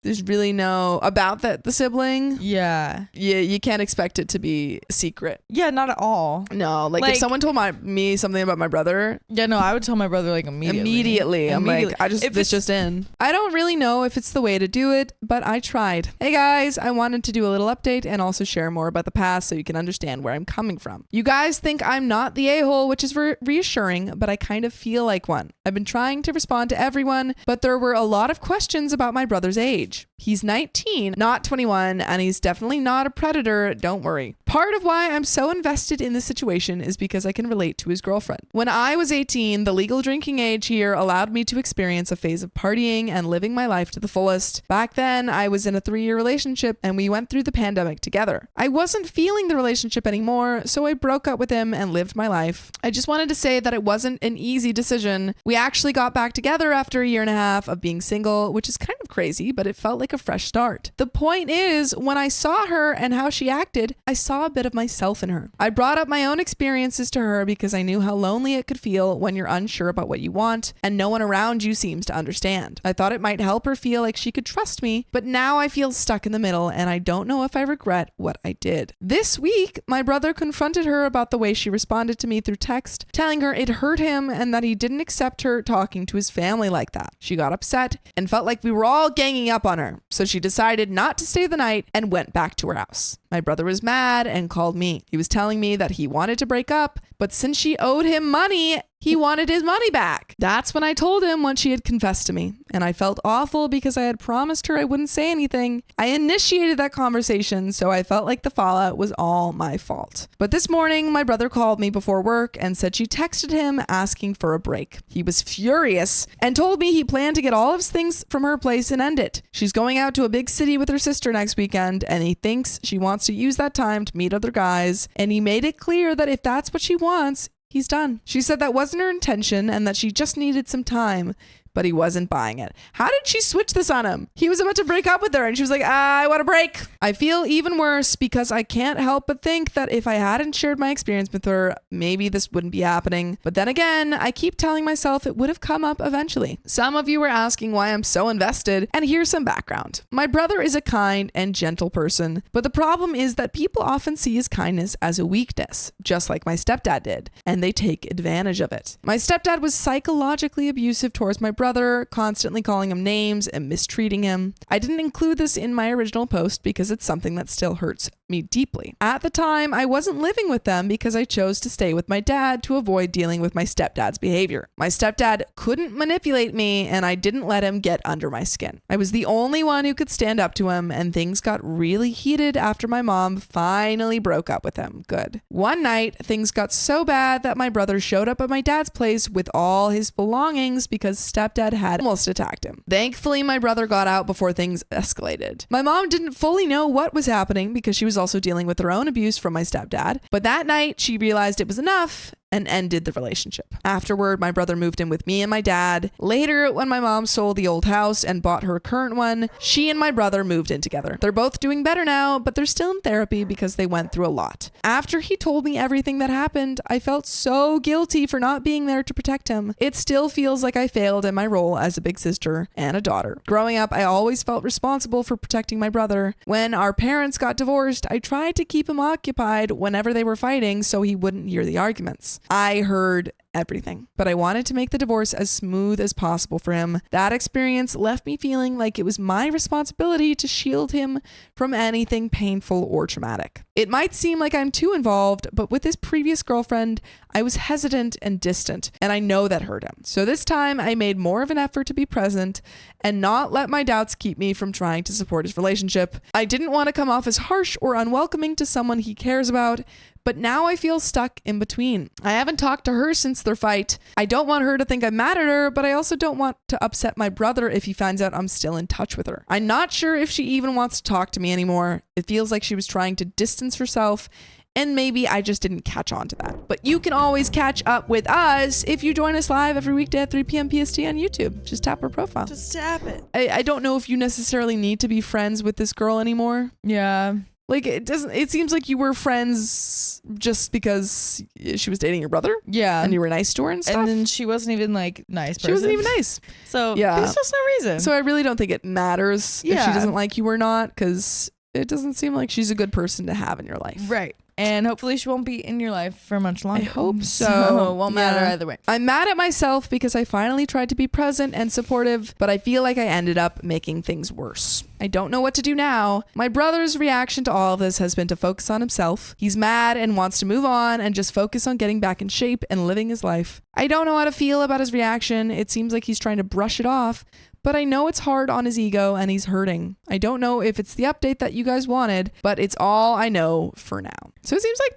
there's really no about the sibling. Yeah. You can't expect it to be secret. Yeah, not at all. No, like if someone told me something about my brother. Yeah, no, I would tell my brother like immediately. I'm like, this just in. I don't really know if it's the way to do it, but I tried. Hey guys, I wanted to do a little update and also share more about the past so you can understand where I'm coming from. You guys think I'm not the a-hole, which is reassuring, but I kind of feel like one. I've been trying to respond to everyone, but there were a lot of questions about my brother's age. He's 19, not 21, and he's definitely not a predator, don't worry. Part of why I'm so invested in this situation is because I can relate to his girlfriend. When I was 18, the legal drinking age here allowed me to experience a phase of partying and living my life to the fullest. Back then, I was in a 3-year relationship and we went through the pandemic together. I wasn't feeling the relationship anymore, so I broke up with him and lived my life. I just wanted to say that it wasn't an easy decision. We actually got back together after 1.5 years of being single, which is kind of crazy, but it felt like a fresh start. The point is, when I saw her and how she acted, I saw a bit of myself in her. I brought up my own experiences to her because I knew how lonely it could feel when you're unsure about what you want and no one around you seems to understand. I thought it might help her feel like she could trust me, but now I feel stuck in the middle and I don't know if I regret what I did. This week, my brother confronted her about the way she responded to me through text, telling her it hurt him and that he didn't accept her talking to his family like that. She got upset and felt like we were all ganging up on her, so she decided not to stay the night and went back to her house. My brother was mad and called me. He was telling me that he wanted to break up, but since she owed him money, he wanted his money back. That's when I told him when she had confessed to me, and I felt awful because I had promised her I wouldn't say anything. I initiated that conversation, so I felt like the fallout was all my fault. But this morning, my brother called me before work and said she texted him asking for a break. He was furious and told me he planned to get all of his things from her place and end it. She's going out to a big city with her sister next weekend, and he thinks she wants to use that time to meet other guys, and he made it clear that if that's what she wants, he's done. She said that wasn't her intention and that she just needed some time, but he wasn't buying it. How did she switch this on him? He was about to break up with her and she was like, I want a break. I feel even worse because I can't help but think that if I hadn't shared my experience with her, maybe this wouldn't be happening. But then again, I keep telling myself it would have come up eventually. Some of you were asking why I'm so invested, and here's some background. My brother is a kind and gentle person, but the problem is that people often see his kindness as a weakness, just like my stepdad did, and they take advantage of it. My stepdad was psychologically abusive towards my brother, constantly calling him names and mistreating him. I didn't include this in my original post because it's something that still hurts me deeply. At the time, I wasn't living with them because I chose to stay with my dad to avoid dealing with my stepdad's behavior. My stepdad couldn't manipulate me and I didn't let him get under my skin. I was the only one who could stand up to him, and things got really heated after my mom finally broke up with him. Good. One night, things got so bad that my brother showed up at my dad's place with all his belongings because stepdad had almost attacked him. Thankfully, my brother got out before things escalated. My mom didn't fully know what was happening because she was also dealing with her own abuse from my stepdad, but that night she realized it was enough and ended the relationship. Afterward, my brother moved in with me and my dad. Later, when my mom sold the old house and bought her current one, she and my brother moved in together. They're both doing better now, but they're still in therapy because they went through a lot. After he told me everything that happened, I felt so guilty for not being there to protect him. It still feels like I failed in my role as a big sister and a daughter. Growing up, I always felt responsible for protecting my brother. When our parents got divorced, I tried to keep him occupied whenever they were fighting so he wouldn't hear the arguments. I heard everything, but I wanted to make the divorce as smooth as possible for him. That experience left me feeling like it was my responsibility to shield him from anything painful or traumatic. It might seem like I'm too involved, but with his previous girlfriend, I was hesitant and distant, and I know that hurt him. So this time I made more of an effort to be present and not let my doubts keep me from trying to support his relationship. I didn't want to come off as harsh or unwelcoming to someone he cares about, But now I feel stuck in between. I haven't talked to her since their fight. I don't want her to think I'm mad at her, but I also don't want to upset my brother if he finds out I'm still in touch with her. I'm not sure if she even wants to talk to me anymore. It feels like she was trying to distance herself, and maybe I just didn't catch on to that. But you can always catch up with us if you join us live every weekday at 3 p.m. PST on YouTube. Just tap our profile. Just tap it. I don't know if you necessarily need to be friends with this girl anymore. Yeah. Like, it seems like you were friends just because she was dating your brother. Yeah. And you were nice to her and stuff. And then she wasn't even like nice person. She wasn't even nice. So yeah, there's just no reason. So I really don't think it matters if she doesn't like you or not, because it doesn't seem like she's a good person to have in your life. Right. And hopefully she won't be in your life for much longer. I hope so. So it won't matter either way. I'm mad at myself because I finally tried to be present and supportive, but I feel like I ended up making things worse. I don't know what to do now. My brother's reaction to all of this has been to focus on himself. He's mad and wants to move on and just focus on getting back in shape and living his life. I don't know how to feel about his reaction. It seems like he's trying to brush it off, but I know it's hard on his ego and he's hurting. I don't know if it's the update that you guys wanted, but it's all I know for now. So it seems like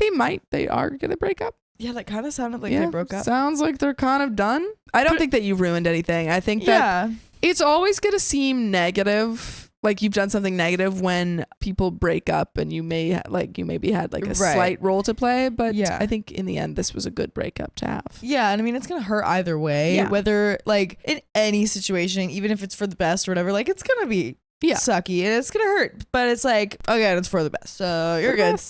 they are going to break up. Yeah, that kind of sounded like they broke up. Sounds like they're kind of done. I don't think that you've ruined anything. I think that it's always going to seem negative. Like you've done something negative when people break up and you maybe had like a slight role to play, but I think in the end this was a good breakup to have. Yeah, and I mean it's gonna hurt either way, whether like in any situation, even if it's for the best or whatever, like it's gonna be sucky and it's gonna hurt, but it's like, again, it's for the best, so you're good.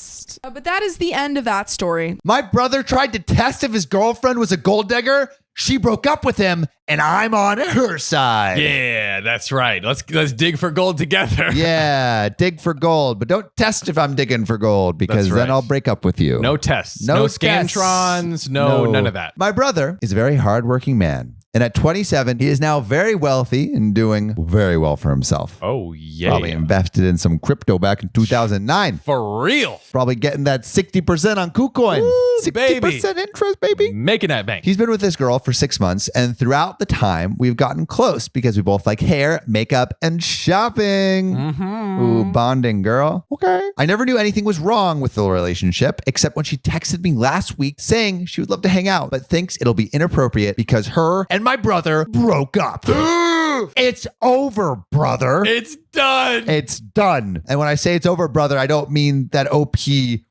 But that is the end of that story. My brother tried to test if his girlfriend was a gold digger. She broke up with him, and I'm on her side. Yeah, that's right. Let's dig for gold together. Yeah, dig for gold, but don't test if I'm digging for gold, because then I'll break up with you. No tests. No scantrons. No, none of that. My brother is a very hardworking man. And at 27, he is now very wealthy and doing very well for himself. Oh, yeah. Probably invested in some crypto back in 2009. For real. Probably getting that 60% on KuCoin. Ooh, 60% baby. interest, baby. Making that bank. He's been with this girl for 6 months, and throughout the time, we've gotten close because we both like hair, makeup, and shopping. Mm-hmm. Ooh, bonding, girl. Okay. I never knew anything was wrong with the relationship, except when she texted me last week saying she would love to hang out, but thinks it'll be inappropriate because her and my brother broke up. It's over, brother. It's done. It's done. And when I say it's over, brother, I don't mean that OP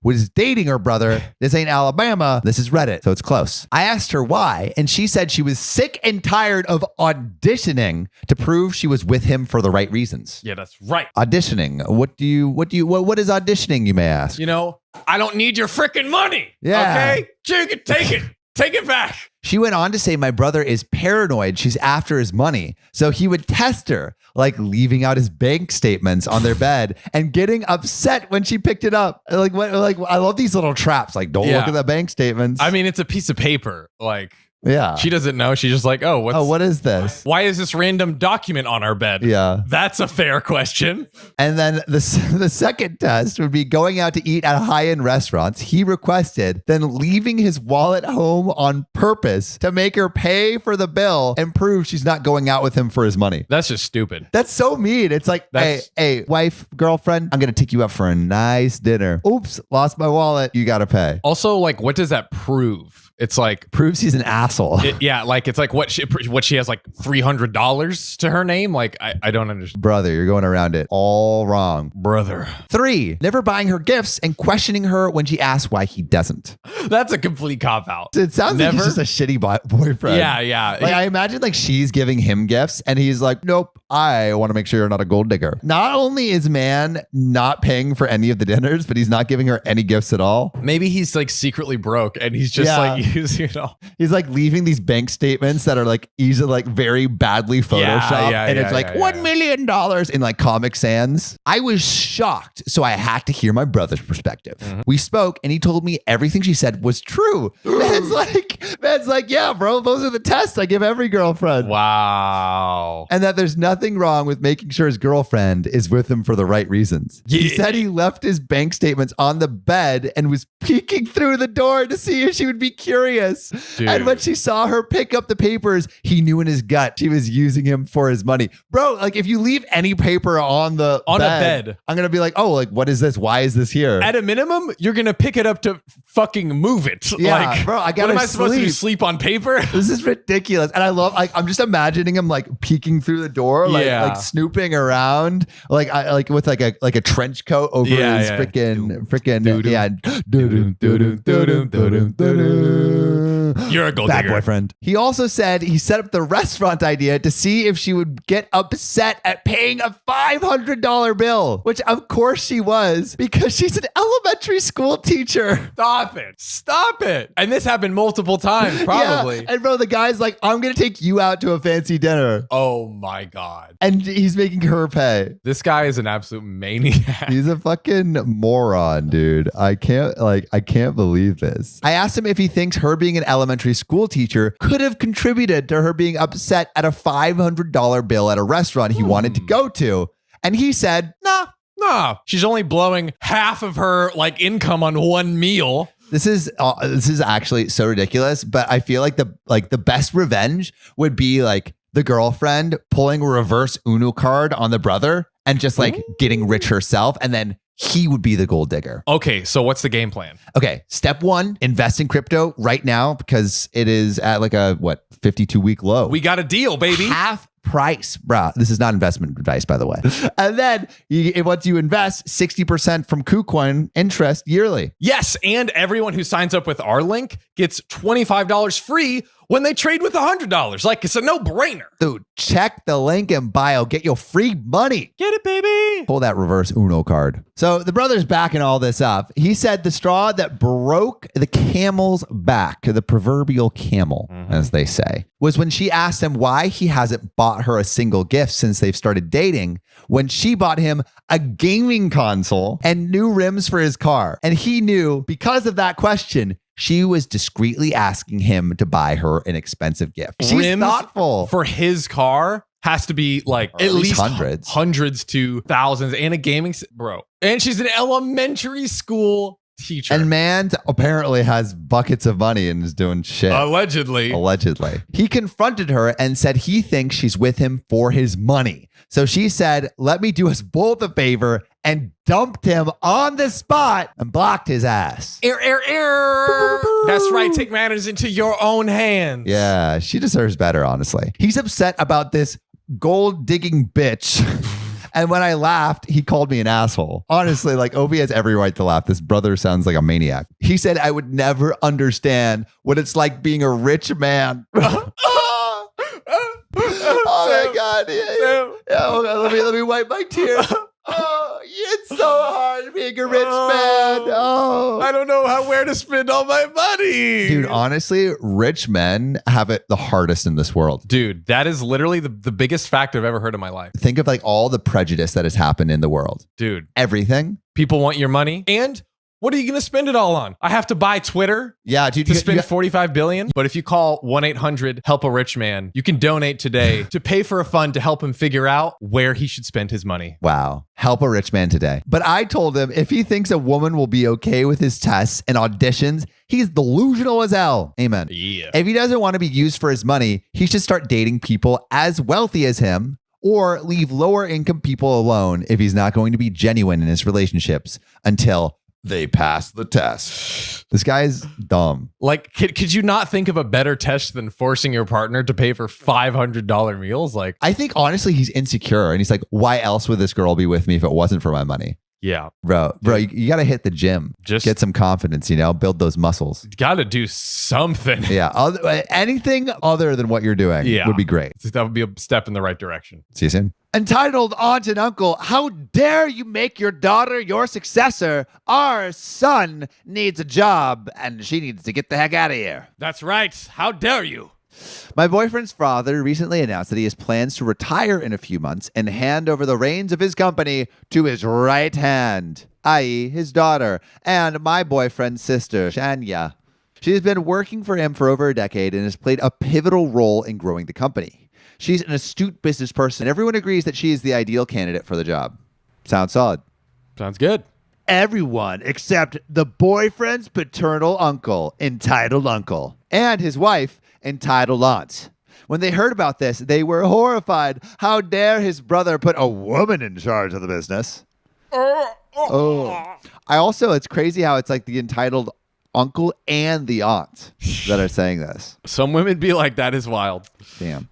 was dating her brother. This ain't Alabama. This is Reddit. So it's close. I asked her why, and she said she was sick and tired of auditioning to prove she was with him for the right reasons. Yeah, that's right. Auditioning. What is auditioning, you may ask? You know, I don't need your freaking money. Yeah. Okay? Take it. Take it back. She went on to say my brother is paranoid. She's after his money. So he would test her, like leaving out his bank statements on their bed and getting upset when she picked it up. Like I love these little traps. Like, don't look at the bank statements. I mean, it's a piece of paper. Like, yeah. She doesn't know. She's just like, what is this? Why is this random document on our bed? Yeah. That's a fair question. And then the second test would be going out to eat at high-end restaurants he requested, then leaving his wallet home on purpose to make her pay for the bill and prove she's not going out with him for his money. That's just stupid. That's so mean. It's like, hey, wife, girlfriend, I'm going to take you out for a nice dinner. Oops, lost my wallet. You got to pay. Also, like, what does that prove? It's like proves he's an asshole. Like it's like what she has like $300 to her name. Like I don't understand. Brother, you're going around it all wrong. Brother. 3, never buying her gifts and questioning her when she asks why he doesn't. That's a complete cop out. It sounds like he's just a shitty boyfriend. Yeah. Like I imagine like she's giving him gifts and he's like, nope, I want to make sure you're not a gold digger. Not only is man not paying for any of the dinners, but he's not giving her any gifts at all. Maybe he's like secretly broke and he's just like, he's like leaving these bank statements that are like easily like very badly photoshopped and it's like $1 million in like Comic Sans. I was shocked, so I had to hear my brother's perspective. Mm-hmm. We spoke and he told me everything she said was true. Man's like, yeah, bro, those are the tests I give every girlfriend. Wow. And that there's nothing nothing wrong with making sure his girlfriend is with him for the right reasons. He said he left his bank statements on the bed and was peeking through the door to see if she would be curious. Dude. And when she saw her pick up the papers, he knew in his gut she was using him for his money. Bro, like if you leave any paper on a bed, I'm going to be like, oh, like what is this? Why is this here? At a minimum, you're going to pick it up to fucking move it. Yeah, like, bro, I gotta what am I supposed to do? sleep. Sleep on paper? This is ridiculous. And I love, like, I'm just imagining him like peeking through the door, like snooping around, like with like a trench coat over his freaking, You're a gold bad digger. boyfriend. He also said he set up the restaurant idea to see if she would get upset at paying a $500 bill, which of course she was because she's an elementary school teacher. Stop it. And this happened multiple times, probably. Yeah. And bro, the guy's like, I'm going to take you out to a fancy dinner. Oh my God. And he's making her pay. This guy is an absolute maniac. He's a fucking moron, dude. I can't believe this. I asked him if he thinks her being an elementary school teacher could have contributed to her being upset at a $500 bill at a restaurant he wanted to go to. And he said, nah. She's only blowing half of her like income on one meal. This is actually so ridiculous, but I feel like the best revenge would be like the girlfriend pulling a reverse Uno card on the brother and just like getting rich herself, and then he would be the gold digger. Okay, so what's the game plan? Okay, step 1, invest in crypto right now because it is at like a 52-week low. We got a deal, baby. Half price, bruh. This is not investment advice, by the way. And then once you invest, 60% from KuCoin interest yearly. Yes, and everyone who signs up with our link gets $25 free when they trade with $100. Like, it's a no-brainer. Dude, check the link in bio. Get your free money. Get it, baby. Pull that reverse Uno card. So the brother's backing all this up. He said the straw that broke the camel's back, the proverbial camel, as they say, was when she asked him why he hasn't bought her a single gift since they've started dating, when she bought him a gaming console and new rims for his car. And he knew because of that question, she was discreetly asking him to buy her an expensive gift. She's Rims thoughtful. for his car has to be like at least hundreds to thousands, and a gaming bro. And she's an elementary school teacher. And man apparently has buckets of money and is doing shit. Allegedly. He confronted her and said he thinks she's with him for his money. So she said, let me do us both a favor, and dumped him on the spot and blocked his ass. Err. That's right. Take matters into your own hands. Yeah, she deserves better, honestly. He's upset about this gold digging bitch. And when I laughed, he called me an asshole. Honestly, like Obi has every right to laugh. This brother sounds like a maniac. He said, I would never understand what it's like being a rich man. Oh my God. Let me wipe my tears. Oh, it's so hard being a rich man. Oh, I don't know where to spend all my money. Dude, honestly, rich men have it the hardest in this world. Dude, that is literally the biggest fact I've ever heard in my life. Think of like all the prejudice that has happened in the world. Dude. Everything. People want your money. And what are you going to spend it all on? I have to buy Twitter. Yeah, dude. To spend $45 billion. But if you call 1-800-HELP-A-RICH-MAN, you can donate today to pay for a fund to help him figure out where he should spend his money. Wow. Help a rich man today. But I told him if he thinks a woman will be okay with his tests and auditions, he's delusional as hell. Amen. Yeah. If he doesn't want to be used for his money, he should start dating people as wealthy as him, or leave lower income people alone if he's not going to be genuine in his relationships until they pass the test. This guy's dumb. Like, could you not think of a better test than forcing your partner to pay for $500 meals? Like, I think honestly he's insecure and he's like, why else would this girl be with me if it wasn't for my money? Yeah. Bro, you got to hit the gym. Just get some confidence, build those muscles. Got to do something. Yeah. Anything other than what you're doing would be great. That would be a step in the right direction. See you soon. Entitled Aunt and Uncle, how dare you make your daughter your successor? Our son needs a job and she needs to get the heck out of here. That's right. How dare you? My boyfriend's father recently announced that he has plans to retire in a few months and hand over the reins of his company to his right hand, i.e. his daughter, and my boyfriend's sister, Shania. She has been working for him for over a decade and has played a pivotal role in growing the company. She's an astute business person. Everyone agrees that she is the ideal candidate for the job. Sounds solid. Sounds good. Everyone except the boyfriend's paternal uncle, entitled uncle, and his wife, entitled aunt. When they heard about this, they were horrified. How dare his brother put a woman in charge of the business? It's crazy how it's like the entitled uncle and the aunt that are saying this. Some women be like, that is wild. Damn.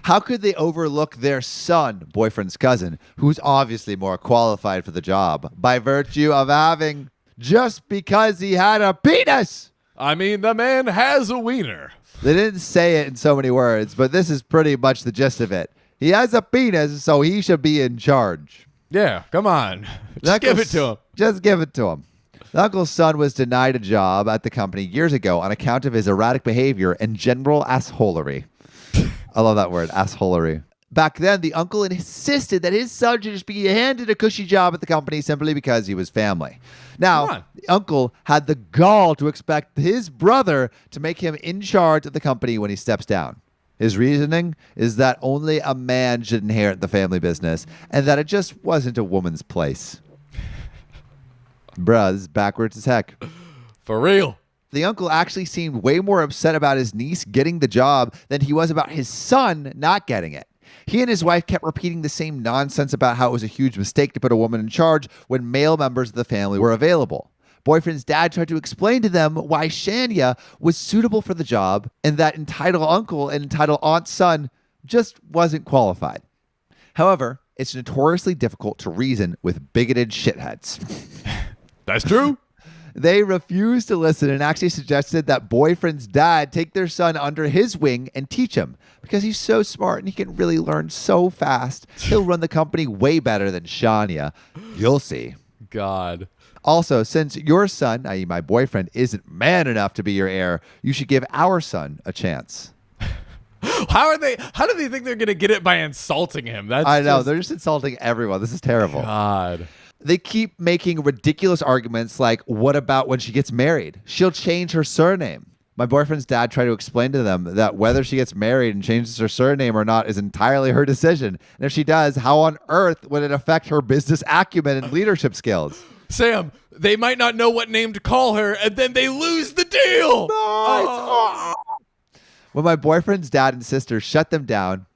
How could they overlook their son, boyfriend's cousin, who's obviously more qualified for the job by virtue of having just because he had a penis? I mean, the man has a wiener. They didn't say it in so many words, but this is pretty much the gist of it. He has a penis, so he should be in charge. Yeah, come on. Just give it to him. Just give it to him. The uncle's son was denied a job at the company years ago on account of his erratic behavior and general assholery. I love that word, assholery. Back then, the uncle insisted that his son should just be handed a cushy job at the company simply because he was family. Now, the uncle had the gall to expect his brother to make him in charge of the company when he steps down. His reasoning is that only a man should inherit the family business and that it just wasn't a woman's place. Bruh, this is backwards as heck. For real. The uncle actually seemed way more upset about his niece getting the job than he was about his son not getting it. He and his wife kept repeating the same nonsense about how it was a huge mistake to put a woman in charge when male members of the family were available. Boyfriend's dad tried to explain to them why Shania was suitable for the job and that entitled uncle and entitled aunt's son just wasn't qualified. However, it's notoriously difficult to reason with bigoted shitheads. That's true. They refused to listen and actually suggested that boyfriend's dad take their son under his wing and teach him because he's so smart and he can really learn so fast. He'll run the company way better than Shania. You'll see. God. Also, since your son, i.e. my boyfriend, isn't man enough to be your heir, you should give our son a chance. How do they think they're going to get it by insulting him? I know. They're just insulting everyone. This is terrible. God. They keep making ridiculous arguments like, what about when she gets married? She'll change her surname. My boyfriend's dad tried to explain to them that whether she gets married and changes her surname or not is entirely her decision. And if she does, how on earth would it affect her business acumen and leadership skills? Sam, they might not know what name to call her, and then they lose the deal. When my boyfriend's dad and sister shut them down,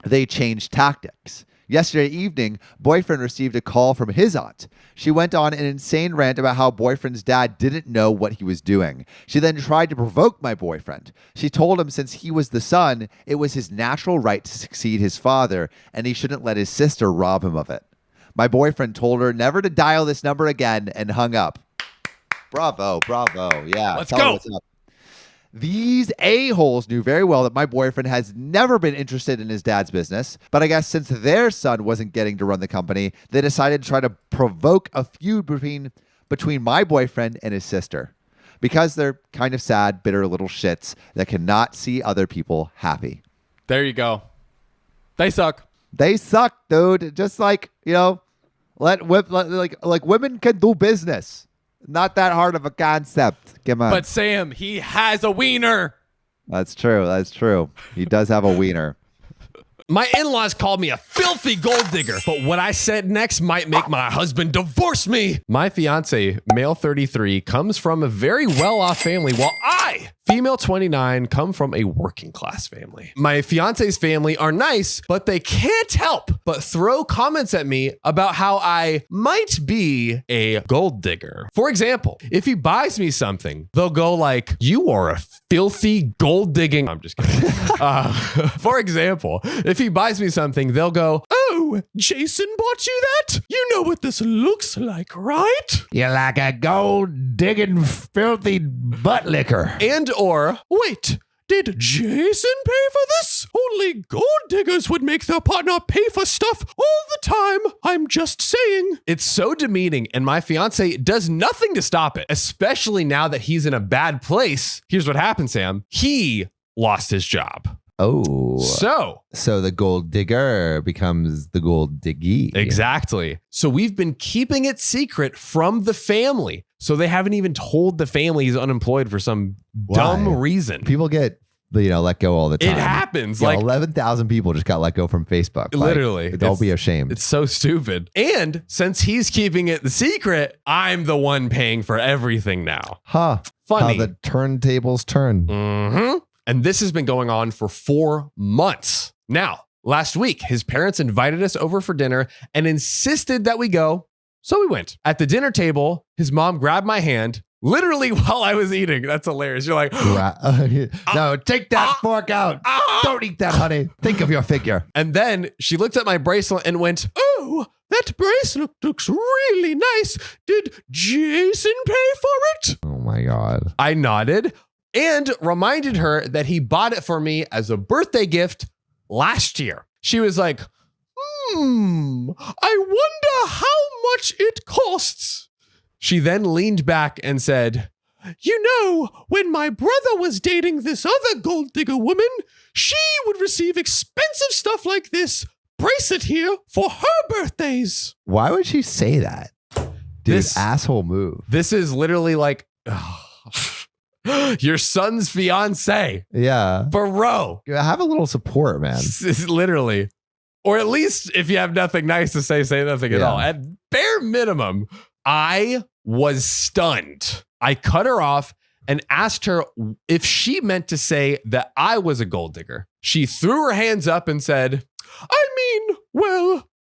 they changed tactics. Yesterday evening, boyfriend received a call from his aunt. She went on an insane rant about how boyfriend's dad didn't know what he was doing. She then tried to provoke my boyfriend. She told him since he was the son, it was his natural right to succeed his father, and he shouldn't let his sister rob him of it. My boyfriend told her never to dial this number again and hung up. Bravo, bravo. Yeah. Let's go. What's up. These a-holes knew very well that my boyfriend has never been interested in his dad's business, but I guess since their son wasn't getting to run the company, they decided to try to provoke a feud between my boyfriend and his sister. Because they're kind of sad, bitter little shits that cannot see other people happy. There you go. They suck. They suck, dude. Just like, like women can do business. Not that hard of a concept. Come on. But Sam, he has a wiener. That's true. That's true. He does have a wiener. My in-laws called me a filthy gold digger, but what I said next might make my husband divorce me. My fiance, male 33, comes from a very well-off family, while I, female 29, come from a working class family. My fiance's family are nice, but they can't help but throw comments at me about how I might be a gold digger. For example, if he buys me something, they'll go like, "You are a filthy gold digging." I'm just kidding. For example, if he buys me something, they'll go, "Oh, Jason bought you that? You know what this looks like, right? You're like a gold digging filthy butt licker." And or, "Wait, did Jason pay for this? Only gold diggers would make their partner pay for stuff all the time. I'm just saying." It's so demeaning, and my fiance does nothing to stop it, especially now that he's in a bad place. Here's what happened, Sam. He lost his job. Oh. So the gold digger becomes the gold diggy. Exactly. So we've been keeping it secret from the family. So they haven't even told the family he's unemployed for some dumb reason. People get let go all the time. It happens. Yeah, like 11,000 people just got let go from Facebook. Literally. Don't be ashamed. It's so stupid. And since he's keeping it the secret, I'm the one paying for everything now. Huh. Funny. How the turntables turn. Mm-hmm. And this has been going on for 4 months. Now, last week, his parents invited us over for dinner and insisted that we go. So we went. At the dinner table, his mom grabbed my hand, literally while I was eating. That's hilarious. You're like, no, take that fork out. Don't eat that, honey. Think of your figure. And then she looked at my bracelet and went, oh, that bracelet looks really nice. Did Jason pay for it? Oh my God. I nodded and reminded her that he bought it for me as a birthday gift last year. She was like, I wonder how much it costs. She then leaned back and said, when my brother was dating this other gold digger woman, she would receive expensive stuff like this bracelet here for her birthdays. Why would she say that? Dude, asshole move. This is literally like your son's fiance. Yeah. Bro. Have a little support, man. Literally. Or at least if you have nothing nice to say nothing at all. At bare minimum, I was stunned. I cut her off and asked her if she meant to say that I was a gold digger. She threw her hands up and said,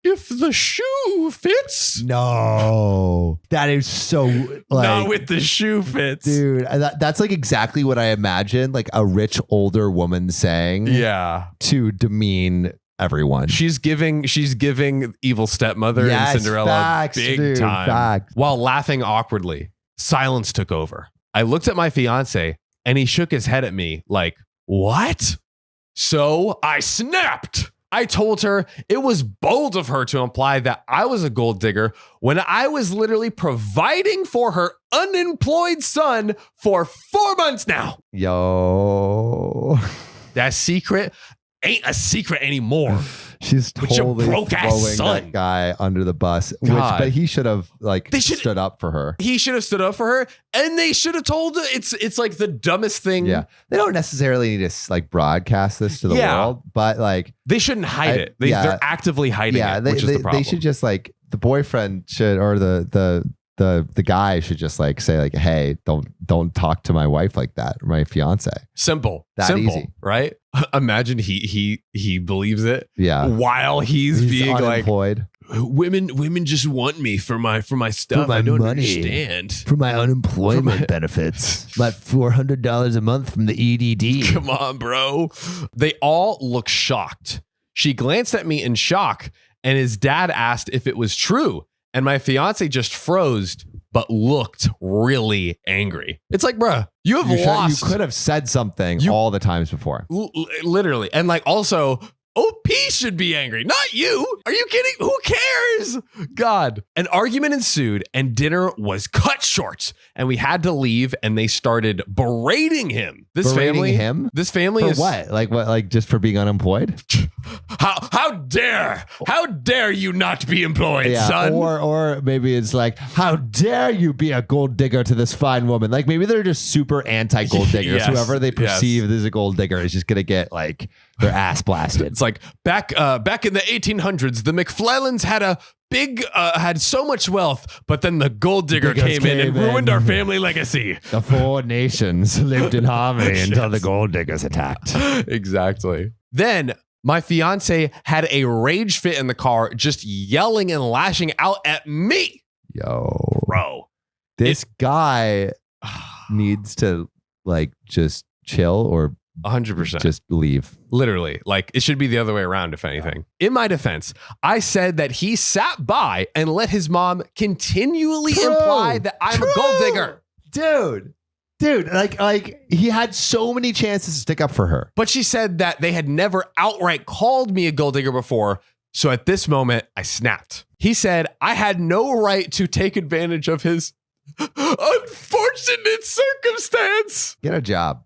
if the shoe fits. No, that is so not with the shoe fits. Dude, that's like exactly what I imagined like a rich older woman saying to demean everyone. She's giving evil stepmother and Cinderella facts, big dude, time. Facts. While laughing awkwardly, silence took over. I looked at my fiance and he shook his head at me like, what? So I snapped. I told her it was bold of her to imply that I was a gold digger when I was literally providing for her unemployed son for 4 months now. Yo. That secret ain't a secret anymore. She's totally throwing that guy under the bus. But he should have stood up for her. He should have stood up for her, and they should have told her it's like the dumbest thing. Yeah, they don't necessarily need to like broadcast this to the world, but like they shouldn't hide it. They're actively hiding it, which is the problem. They should just like the boyfriend should or the guy should just like say like, hey, don't talk to my wife like that, or my fiance. Simple, easy, right? Imagine he believes it. Yeah, while he's being unemployed. Like, women just want me for my stuff. For my I don't money, understand. For my unemployment benefits, my $400 a month from the EDD. Come on, bro. They all look shocked. She glanced at me in shock, and his dad asked if it was true. And my fiance just froze, but looked really angry. It's like, bruh, you have lost. You could have said something all the times before. Literally. And like also, OP should be angry, not you. Are you kidding? Who cares? God. An argument ensued and dinner was cut short. And we had to leave and they started berating him. This family is what? Like just for being unemployed? How dare you not be employed, son? Or maybe it's like, how dare you be a gold digger to this fine woman? Like maybe they're just super anti-gold diggers. Yes, whoever they perceive as a gold digger is just gonna get like their ass blasted. It's like back in the 1800s, the McFlellans had so much wealth, but then the gold digger came in and ruined our family legacy. The 4 nations lived in harmony until the gold diggers attacked. Exactly. Then my fiance had a rage fit in the car, just yelling and lashing out at me. Yo, bro, this guy needs to like just chill or 100%. Just leave. Literally. Like it should be the other way around, if anything. In my defense, I said that he sat by and let his mom continually imply that I'm a gold digger. Dude, like he had so many chances to stick up for her. But she said that they had never outright called me a gold digger before. So at this moment, I snapped. He said I had no right to take advantage of his unfortunate circumstance. Get a job.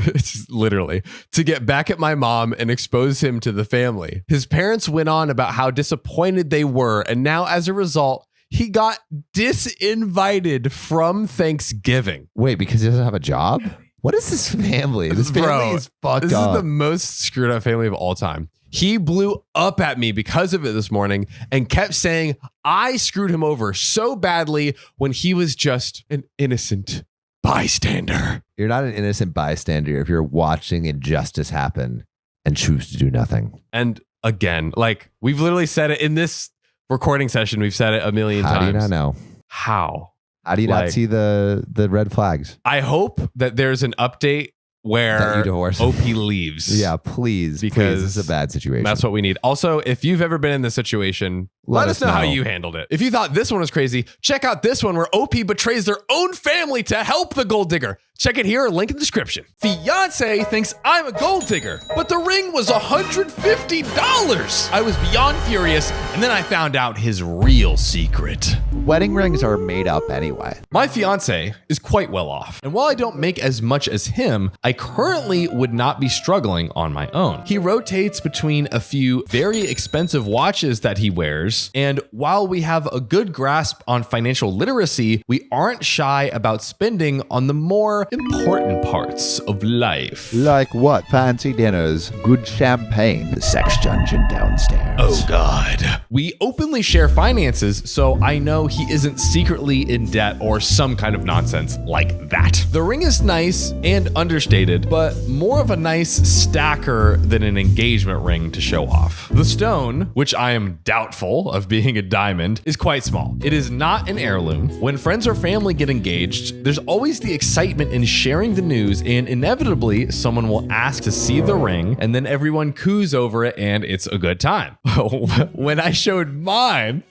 It's literally to get back at my mom and expose him to the family. His parents went on about how disappointed they were, and now as a result, he got disinvited from Thanksgiving. Wait, because he doesn't have a job? What is this family? This family is fucked This up. is the most screwed up family of all time. He blew up at me because of it this morning and kept saying I screwed him over so badly when he was just an innocent bystander. You're not an innocent bystander if you're watching injustice happen and choose to do nothing. And again, like we've literally said it in this recording session, we've said it a million times. How do you not know? How? How do you not see the red flags? I hope that there's an update That where you divorce. OP leaves. Yeah, please. Because Please, this is a bad situation. That's what we need. Also, if you've ever been in this situation, let us know how you handled it. If you thought this one was crazy, check out this one where OP betrays their own family to help the gold digger. Check it here, link in the description. Fiance thinks I'm a gold digger, but the ring was $150. I was beyond furious, and then I found out his real secret. Wedding rings are made up anyway. My fiance is quite well off, and while I don't make as much as him, I currently would not be struggling on my own. He rotates between a few very expensive watches that he wears, and while we have a good grasp on financial literacy, we aren't shy about spending on the more important parts of life. Like what? Fancy dinners, good champagne, the sex dungeon downstairs. Oh God. We openly share finances, so I know he isn't secretly in debt or some kind of nonsense like that. The ring is nice and understated, but more of a nice stacker than an engagement ring to show off. The stone, which I am doubtful of being a diamond, is quite small. It is not an heirloom. When friends or family get engaged, there's always the excitement in sharing the news, and inevitably someone will ask to see the ring, and then everyone coos over it and it's a good time. When I showed mine,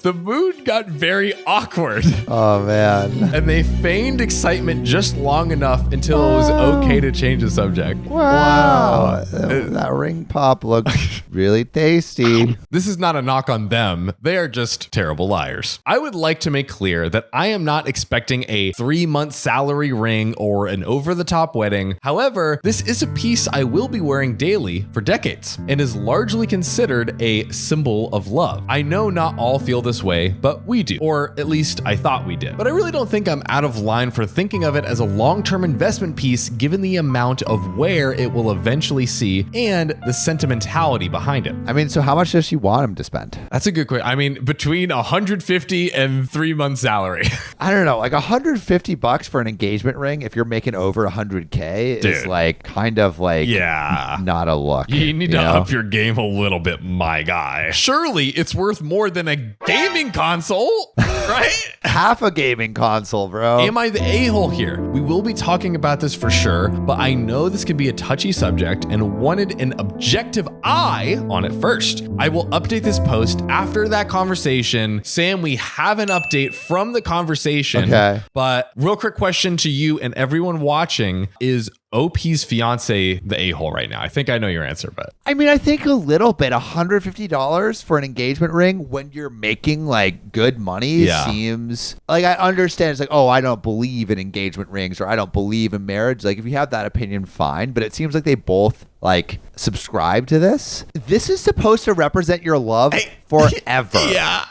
the mood got very awkward. Oh man. And they feigned excitement just long enough until it was okay to change the subject. Wow. That ring pop looks really tasty. This is not a knock on them. They are just terrible liars. I would like to make clear that I am not expecting a 3-month salary ring or an over-the-top wedding. However, this is a piece I will be wearing daily for decades and is largely considered a symbol of love. I know not all feel this way, but we do, or at least I thought we did. But I really don't think I'm out of line for thinking of it as a long-term investment piece given the amount of wear it will eventually see and the sentimentality behind it. I mean, so how much does she want him to spend? That's a good question. I mean, between 150 and 3 months salary. I don't know, like $150 for an engagement ring if you're making over 100K is like kind of like not a look. You need to up your game a little bit, my guy. Surely it's worth more than a gaming console, right? Half a gaming console, bro. Am I the a-hole here? We will be talking about this for sure, but I know this can be a touchy subject and wanted an objective eye on it first. I will update this post after that conversation. Sam, we have an update from the conversation. Okay. But real quick question to you and everyone watching, is OP's fiance the a-hole right now? I think I know your answer, but I mean, I think a little bit. $150 for an engagement ring when you're making like good money seems like, I understand it's like, oh, I don't believe in engagement rings or I don't believe in marriage. Like if you have that opinion, fine. But it seems like they both like subscribe to this. This is supposed to represent your love forever. Yeah.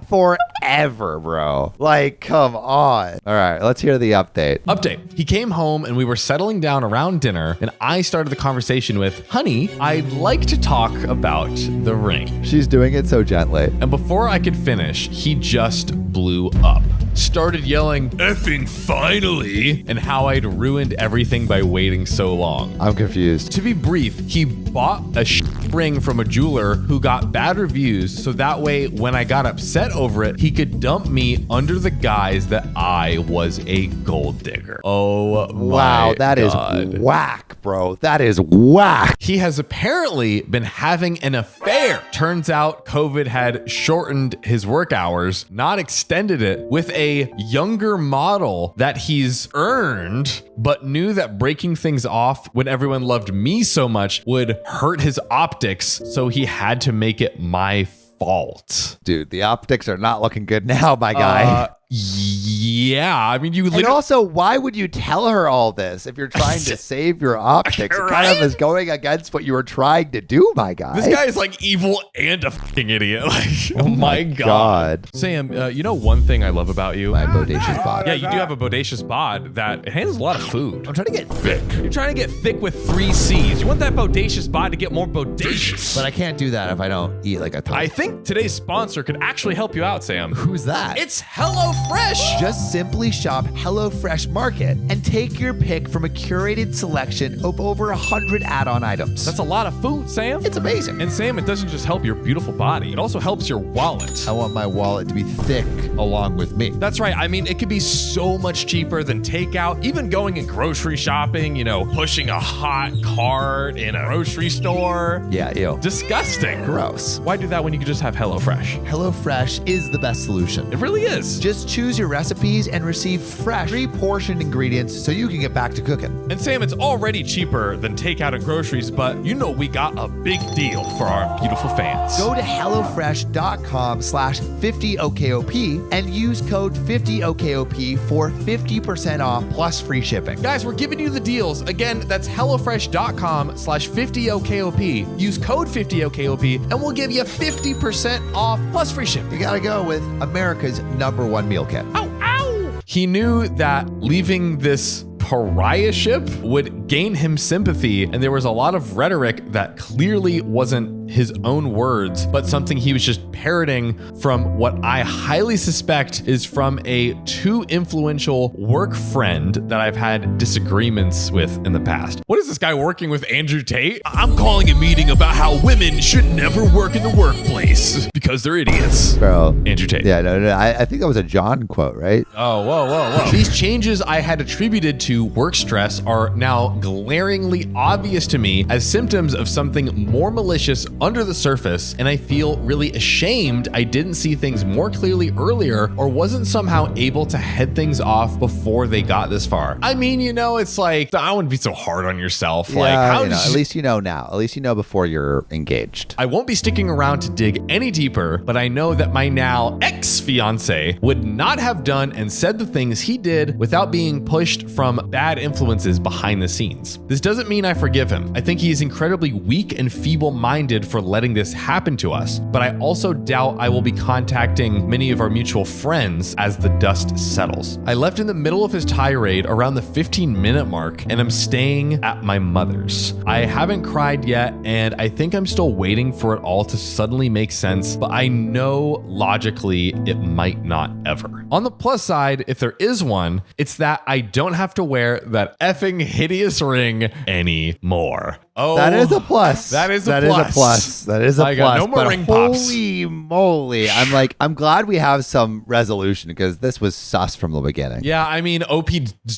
Forever, bro. Like, come on. All right, let's hear the update. Update. He came home and we were settling down around dinner and I started the conversation with, honey, I'd like to talk about the ring. She's doing it so gently. And before I could finish, he just blew up. Started yelling, effing finally, and how I'd ruined everything by waiting so long. I'm confused. To be brief, he bought a ring from a jeweler who got bad reviews, so that way when I got upset over it, he could dump me under the guise that I was a gold digger. Oh wow, that God. Is whack, bro. That is whack. He has apparently been having an affair. Turns out COVID had shortened his work hours, not extended it, with a younger model that he's earned, but knew that breaking things off when everyone loved me so much would hurt his optics, so he had to make it my fault. Dude, the optics are not looking good now, my guy. Yeah, I mean, you And literally. also, why would you tell her all this if you're trying to save your optics? It kind of is going against what you were trying to do, my guy. This guy is like evil and a fucking idiot. Like, oh my God. Sam, you know one thing I love about you? My bodacious bod. Yeah, you do have a bodacious bod that handles a lot of food. I'm trying to get thick. You're trying to get thick with 3 C's. You want that bodacious bod to get more bodacious. But I can't do that if I don't eat like a ton. I think today's sponsor could actually help you out, Sam. Who's that? It's HelloFresh. Just simply shop HelloFresh Market and take your pick from a curated selection of over 100 add-on items. That's a lot of food, Sam. It's amazing. And Sam, it doesn't just help your beautiful body. It also helps your wallet. I want my wallet to be thick along with me. That's right. I mean, it could be so much cheaper than takeout. Even going and grocery shopping, you know, pushing a hot cart in a grocery store. Yeah, ew. Disgusting. Gross. Why do that when you could just have HelloFresh? HelloFresh is the best solution. It really is. Just choose your recipes and receive fresh, pre-portioned ingredients so you can get back to cooking. And Sam, it's already cheaper than takeout and groceries, but you know we got a big deal for our beautiful fans. Go to HelloFresh.com/50OKOP and use code 50OKOP for 50% off plus free shipping. Guys, we're giving you the deals. Again, that's HelloFresh.com/50OKOP. Use code 50OKOP and we'll give you 50% off plus free shipping. You gotta go with America's #1 meal kit. Ow, ow! He knew that leaving this pariahship would gain him sympathy, and there was a lot of rhetoric that clearly wasn't his own words, but something he was just parroting from what I highly suspect is from a too influential work friend that I've had disagreements with in the past. What is this guy working with Andrew Tate? I'm calling a meeting about how women should never work in the workplace because they're idiots. Bro. Andrew Tate. Yeah, no. I think that was a John quote, right? Oh, whoa. These changes I had attributed to work stress are now glaringly obvious to me as symptoms of something more malicious under the surface, and I feel really ashamed I didn't see things more clearly earlier or wasn't somehow able to head things off before they got this far. I mean, you know, it's like, I wouldn't be so hard on yourself. Yeah, like, how at least you know now. At least you know before you're engaged. I won't be sticking around to dig any deeper, but I know that my now ex-fiance would not have done and said the things he did without being pushed from bad influences behind the scenes. This doesn't mean I forgive him. I think he is incredibly weak and feeble-minded for letting this happen to us, but I also doubt I will be contacting many of our mutual friends as the dust settles. I left in the middle of his tirade around the 15-minute mark, and I'm staying at my mother's. I haven't cried yet, and I think I'm still waiting for it all to suddenly make sense, but I know logically it might not ever. On the plus side, if there is one, it's that I don't have to wear that effing hideous ring anymore. Oh, that is a plus. That is a plus. That is a plus. No more but ring pops. Holy moly. I'm glad we have some resolution because this was sus from the beginning. Yeah, I mean, OP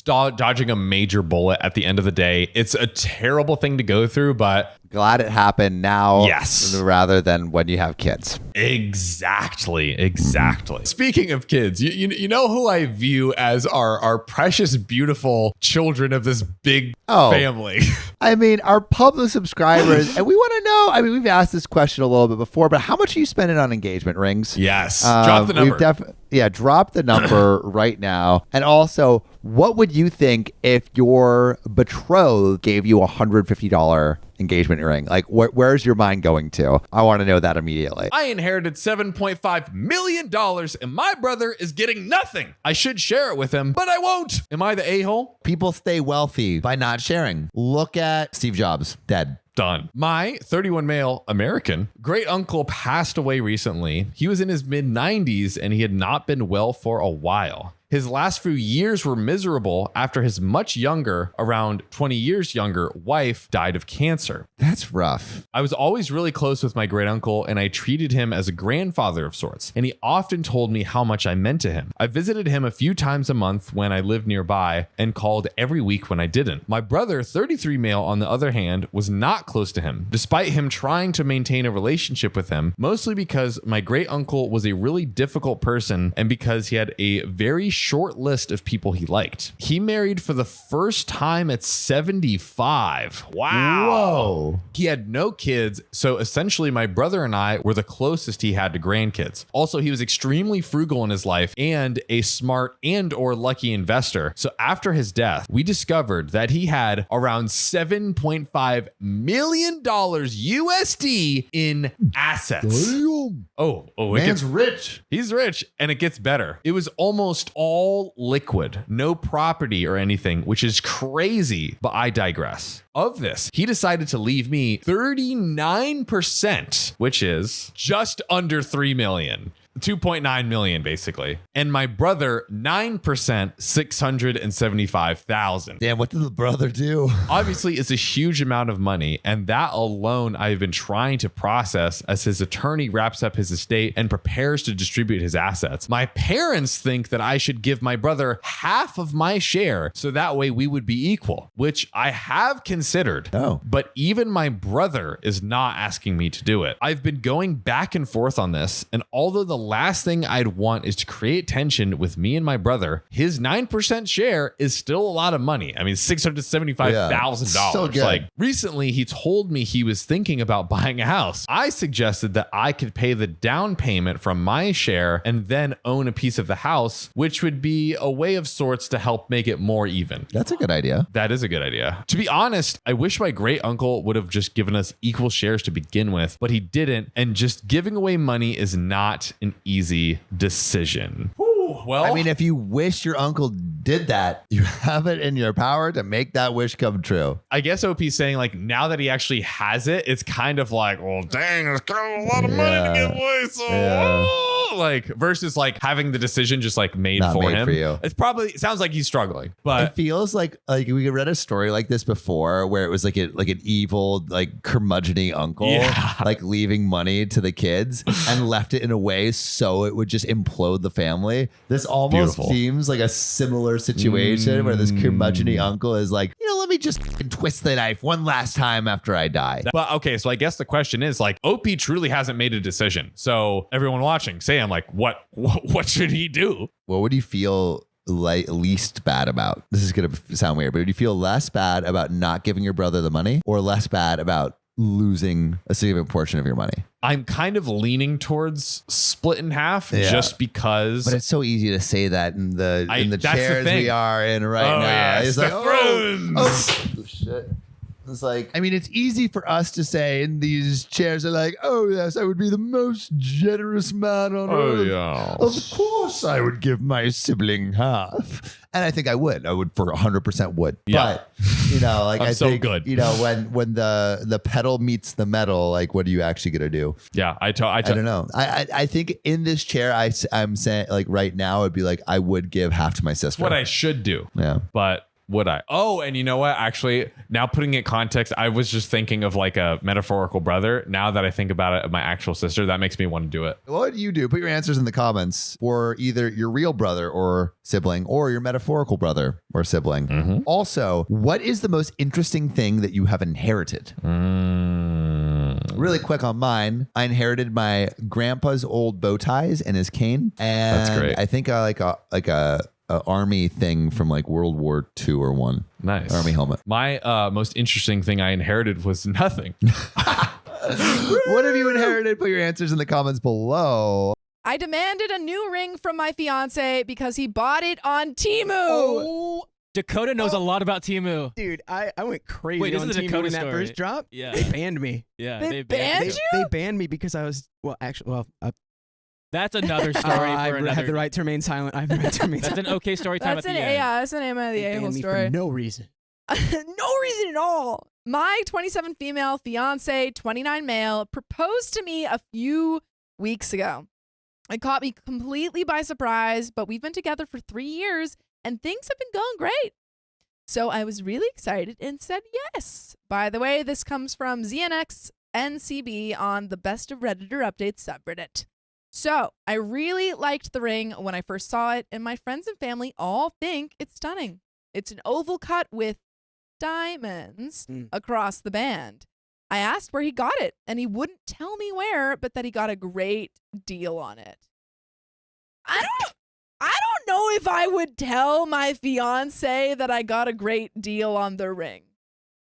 dodging a major bullet at the end of the day. It's a terrible thing to go through, but glad it happened now. Yes. Rather than when you have kids. Exactly. Speaking of kids, you know who I view as our precious, beautiful children of this big family? I mean, our public subscribers, and we want to know, I mean, we've asked this question a little bit before, but how much are you spending on engagement rings? Yes. Drop the number. Drop the number right now. And also, what would you think if your betrothed gave you $150 engagement ring? Like, where's your mind going to? I want to know that immediately. I inherited $7.5 million and my brother is getting nothing. I should share it with him, but I won't. Am I the a-hole? People stay wealthy by not sharing. Look at Steve Jobs, dead. Done. My 31 male American great uncle passed away recently. He was in his mid-90s and he had not been well for a while. His last few years were miserable after his much younger, around 20 years younger, wife died of cancer. That's rough. I was always really close with my great uncle and I treated him as a grandfather of sorts, and he often told me how much I meant to him. I visited him a few times a month when I lived nearby and called every week when I didn't. My brother, 33 male, on the other hand, was not close to him, despite him trying to maintain a relationship with him, mostly because my great uncle was a really difficult person and because he had a very short list of people he liked. He married for the first time at 75. Wow. Whoa. He had no kids, so essentially my brother and I were the closest he had to grandkids. Also, he was extremely frugal in his life and a smart and or lucky investor. So after his death, we discovered that he had around $7.5 million USD in assets. Damn. Man's rich. He's rich, and it gets better. It was almost all liquid, no property or anything, which is crazy, but I digress. Of this, he decided to leave me 39%, which is just under 3 million. 2.9 million basically, and my brother 9%, 675,000. Damn, what did the brother do? Obviously, it's a huge amount of money, and that alone I've been trying to process as his attorney wraps up his estate and prepares to distribute his assets. My parents think that I should give my brother half of my share so that way we would be equal, which I have considered. Oh. But even my brother is not asking me to do it. I've been going back and forth on this, and although the last thing I'd want is to create tension with me and my brother, his 9% share is still a lot of money. I mean, $675,000. So good. Like recently, he told me he was thinking about buying a house. I suggested that I could pay the down payment from my share and then own a piece of the house, which would be a way of sorts to help make it more even. That's a good idea. That is a good idea. To be honest, I wish my great uncle would have just given us equal shares to begin with, but he didn't. And just giving away money is not an easy decision. Well, I mean, if you wish your uncle did that, you have it in your power to make that wish come true. I guess OP's saying like now that he actually has it, it's kind of like, well, dang, it's kind of a lot of money to give away. So like versus like having the decision just like made Not for made him. for you. It sounds like he's struggling, but It feels like we read a story like this before where it was like an evil, like curmudgeon-y uncle, like leaving money to the kids and left it in a way so it would just implode the family. This almost Beautiful. seems like a similar situation where this curmudgeon-y uncle is like, let me just twist the knife one last time after I die. But okay, so I guess the question is like, OP truly hasn't made a decision. So everyone watching, Sam, like, what should he do? What would you feel like least bad about? This is going to sound weird, but would you feel less bad about not giving your brother the money or less bad about losing a significant portion of your money? I'm kind of leaning towards split in half just because. But it's so easy to say that in the that's chairs the thing. we are in right now. Yeah, It's like, friends. Shit. It's like, I mean, it's easy for us to say in these chairs are like, oh yes, I would be the most generous man on earth. Yeah. Of course I would give my sibling half. And I think I would for 100% would. Yeah. But, like I'm I so think, good. when the pedal meets the metal, like, what are you actually going to do? Yeah. I don't know. I think in this chair, I'm saying like right now, it'd be like, I would give half to my sister. what I should do. Yeah. But would I? Oh, and you know what? Actually, now putting it in context, I was just thinking of like a metaphorical brother. Now that I think about it, my actual sister, that makes me want to do it. What do you do? Put your answers in the comments for either your real brother or sibling or your metaphorical brother or sibling. Mm-hmm. Also, what is the most interesting thing that you have inherited? Really quick on mine. I inherited my grandpa's old bow ties and his cane. And That's great. I think I like a army thing from like World War II or one. Nice. Army helmet. My most interesting thing I inherited was nothing. What have you inherited? Put your answers in the comments below. I demanded a new ring from my fiance because he bought it on Temu. Oh, Dakota knows a lot about Temu. Dude, I went crazy Wait, this on is a Temu Dakota when that story. first dropped. Yeah. They banned me. Yeah, They banned you? They banned me because I was, that's another story I for another. have the right to remain silent. I have the right to remain That's silent. an okay story time That's at an the end. that's the name of the They a-hole banned me story. for no reason. No reason at all. My 27 female fiance, 29 male, proposed to me a few weeks ago. It caught me completely by surprise, but we've been together for 3 years and things have been going great. So I was really excited and said yes. By the way, this comes from ZNX NCB on the Best of Redditor Updates subreddit. So I really liked the ring when I first saw it, and my friends and family all think it's stunning. It's an oval cut with diamonds across the band. I asked where he got it, and he wouldn't tell me where, but that he got a great deal on it. I don't know if I would tell my fiance that I got a great deal on the ring.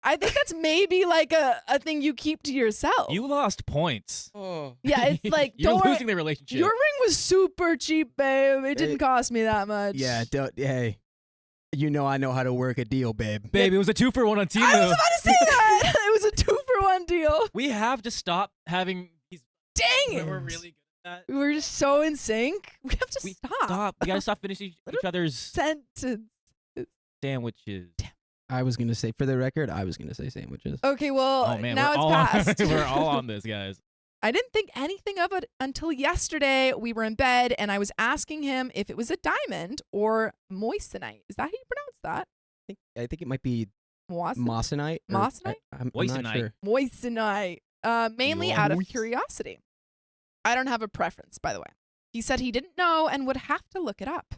I think that's maybe like a thing you keep to yourself. You lost points. Oh. Yeah, it's like, You're don't worry, losing the relationship. your ring was super cheap, babe. It didn't cost me that much. Yeah, hey. You know I know how to work a deal, babe. Babe, it was a 2-for-1 on Temu. I was about to say that. It was a 2-for-1 deal. We have to stop having these. Dang it. We're really good at that. We're just so in sync. We have to stop. Stop. We gotta stop finishing each other's Sentence. sandwiches. I was going to say, for the record, I was going to say sandwiches. Okay, well, Oh man, now we're it's all past. we're all on this, guys. I didn't think anything of it until yesterday. We were in bed and I was asking him if it was a diamond or moissanite. Is that how you pronounce that? I think it might be Moissanite? Moissanite. Moissanite? I'm not Moissanite. sure. Moissanite. Mainly out of curiosity. I don't have a preference, by the way. He said he didn't know and would have to look it up.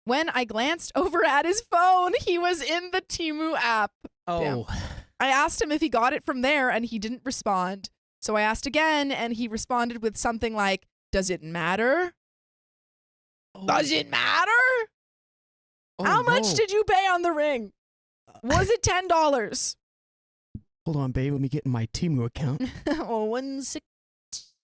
When I glanced over at his phone, he was in the Temu app. Oh. Damn. I asked him if he got it from there and he didn't respond. So I asked again and he responded with something like, "Does it matter? Does it matter? Oh, How much no. did you pay on the ring? Was it $10? Hold on, babe. Let me get in my Temu account. Or 160?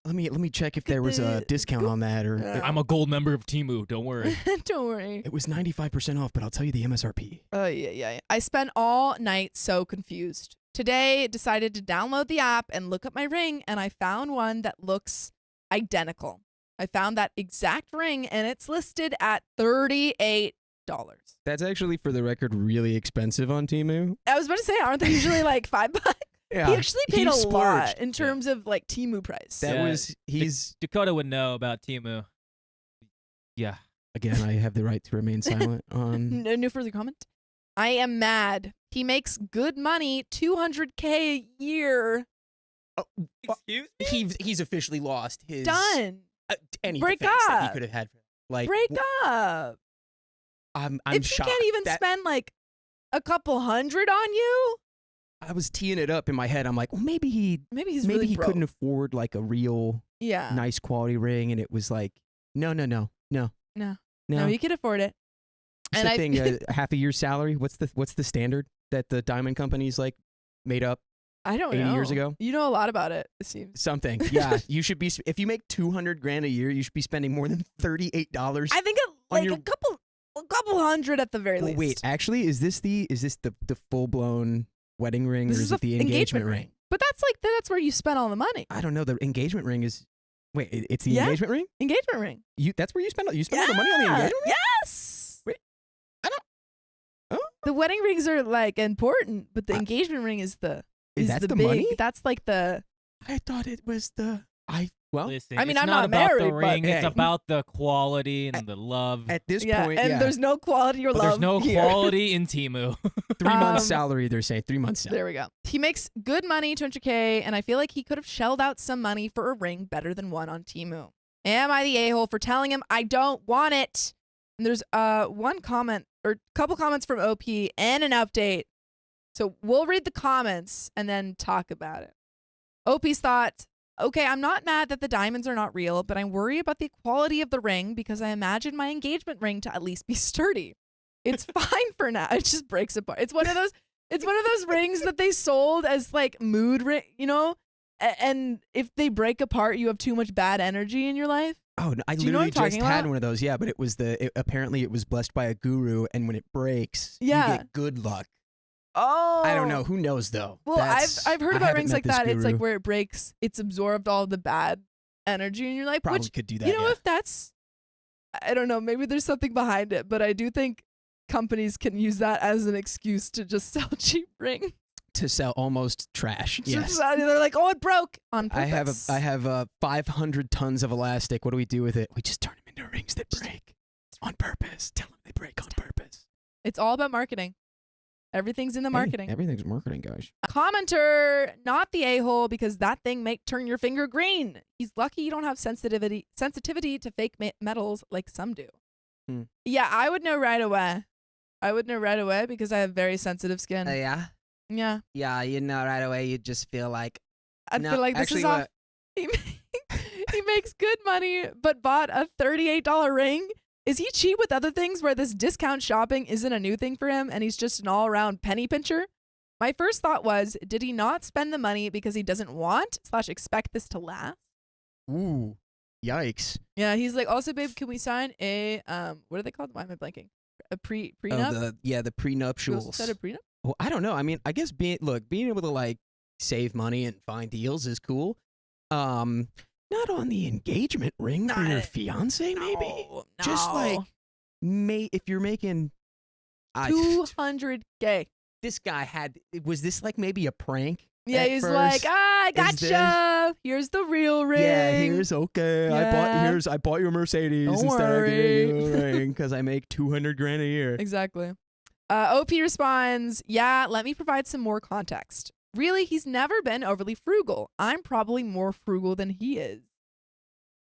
Let me check if there was a discount on that, or I'm a gold member of Temu. Don't worry. Don't worry. it was 95% off. But I'll tell you the MSRP. Yeah. I spent all night so confused. Today, decided to download the app and look up my ring, and I found one that looks identical. I found that exact ring, and it's listed at $38. That's actually, for the record, really expensive on Temu. I was about to say, aren't they usually like $5? Yeah, He actually paid a lot splurged. in terms of like Temu price. That Yeah. was he's Dakota would know about Temu. Yeah. again. I have the right to remain silent on. No further comment. I am mad. He makes good money, $200K a year. Excuse me? He's officially lost his Done. any Break defense that he up. could have had. Like Break up. I'm If shocked. he can't even that, spend like a couple hundred on you, I was teeing it up in my head. I'm like, well, maybe he maybe really he broke. couldn't afford like a real Yeah. nice quality ring, and it was like, no. No, he could afford it. It's And the I thing, half a year's salary. What's the standard that the diamond companies like made up? I don't 80 know. years ago? You know a lot about it, it seems. Something. Yeah, you should be. If you make $200,000 a year, you should be spending more than $38. I think On like your- a couple hundred at the very Well, least. wait, actually, is this the full blown wedding ring, This or is is it the engagement ring? But that's where you spend all the money. I don't know. The engagement ring is. Wait, it's the Yeah. engagement ring. Engagement ring. That's where you spend all the money on the engagement ring. Yes. Wait, I don't. Oh, The wedding rings are like important, but the engagement ring is the that's the the big. money? That's like the. I thought it was the. Listen, I mean, it's I'm not not about married, the but ring. It's hey. about the quality and the love. At this Yeah, point, and yeah. there's no quality or But love. there's no here. quality in Temu. 3 months Um, salary. They're saying 3 months salary. There we go. He makes good money, 200K, and I feel like he could have shelled out some money for a ring better than one on Temu. Am I the a-hole for telling him I don't want it? And there's one comment or couple comments from OP and an update. So we'll read the comments and then talk about it. OP's thought, okay, I'm not mad that the diamonds are not real, but I worry about the quality of the ring because I imagine my engagement ring to at least be sturdy. It's fine for now. It just breaks apart. It's one of those rings that they sold as like mood ring, you know? And if they break apart, you have too much bad energy in your life. Oh, no, I Do you know what literally I'm just talking had about? one of those. Yeah, but apparently it was blessed by a guru, and when it breaks, Yeah. you get good luck. Oh. I don't know. Who knows though? Well, I've heard I about haven't rings met like this that. It's like guru. where it breaks, it's absorbed all the bad energy in your life. Probably Which, could do that. you know, yeah. if that's, I don't know, maybe there's something behind it, but I do think companies can use that as an excuse to just sell cheap rings. To sell almost trash. Yes. They're like, oh, it broke on purpose. I have 500 tons of elastic. What do we do with it? We just turn them into rings that break on purpose. Tell them they break on purpose. It's all about marketing. Everything's in the marketing. Hey, everything's marketing, guys. Commenter, not the a-hole because that thing may turn your finger green. He's lucky you don't have sensitivity to fake metals like some do. Yeah, I would know right away. Because I have very sensitive skin. Yeah. Yeah. Yeah, you know right away. You just feel like. I No, feel like this actually, is off. He makes good money, but bought a $38 ring Is he cheap with other things where this discount shopping isn't a new thing for him and he's just an all-around penny pincher? My first thought was, did he not spend the money because he doesn't want/expect this to last? Ooh, yikes. Yeah, he's like, also, babe, can we sign a, what are they called? Why am I blanking? A prenup? The prenuptials. Said a prenup? Well, I don't know. I mean, I guess being able to like save money and find deals is cool. Not on the engagement ring for your fiance, maybe. No. Just like, if you're making $200K. This guy was this like maybe a prank? Yeah, he's like, I gotcha. Here's the real ring. Yeah, okay. Yeah. I bought you a Mercedes Don't instead worry. of giving you a ring because I make $200,000 a year. Exactly. OP responds, yeah, let me provide some more context. Really, he's never been overly frugal. I'm probably more frugal than he is.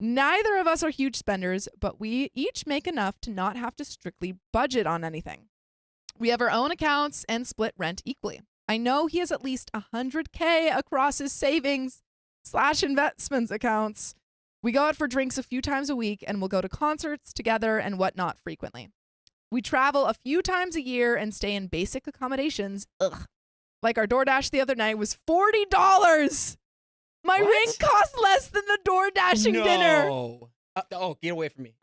Neither of us are huge spenders, but we each make enough to not have to strictly budget on anything. We have our own accounts and split rent equally. I know he has at least $100K across his savings/investments accounts. We go out for drinks a few times a week and we'll go to concerts together and whatnot frequently. We travel a few times a year and stay in basic accommodations. Ugh. Like our DoorDash the other night was $40. My ring cost less than the DoorDashing dinner. Get away from me.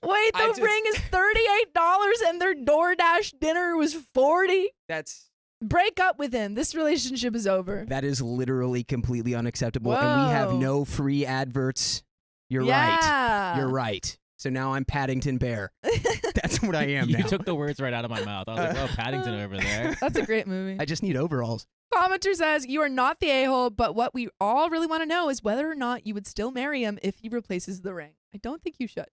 Wait, the ring is $38 and their DoorDash dinner was $40? Break up with him. This relationship is over. That is literally completely unacceptable. And we have no free adverts. You're right. You're right. So now I'm Paddington Bear. That's what I am now. You took the words right out of my mouth. I was like, oh, Paddington over there. That's a great movie. I just need overalls. Commenter says, you are not the a-hole, but what we all really want to know is whether or not you would still marry him if he replaces the ring. I don't think you should.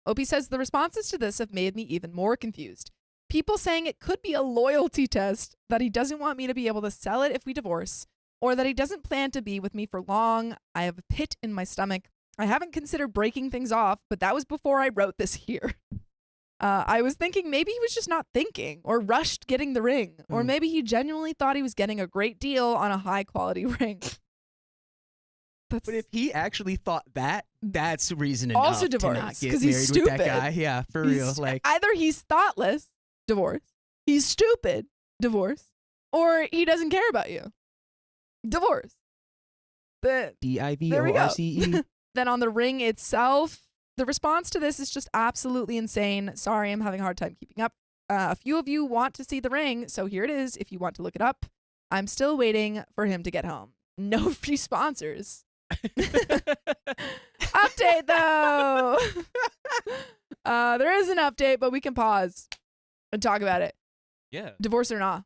Opie says, the responses to this have made me even more confused. People saying it could be a loyalty test, that he doesn't want me to be able to sell it if we divorce, or that he doesn't plan to be with me for long. I have a pit in my stomach. I haven't considered breaking things off, but that was before I wrote this here. I was thinking maybe he was just not thinking or rushed getting the ring, or maybe he genuinely thought he was getting a great deal on a high quality ring. But if he actually thought that, that's reason enough also to divorce, not get 'cause married he's with that stupid. guy. Yeah, for real. Like either he's thoughtless, divorce. He's stupid, divorce, or he doesn't care about you, divorce. There we go. DIVORCE. Then on the ring itself, the response to this is just absolutely insane. Sorry, I'm having a hard time keeping up. A few of you want to see the ring, so here it is if you want to look it up. I'm still waiting for him to get home. No free sponsors. Update, though. There is an update, but we can pause and talk about it. Yeah. Divorce or not.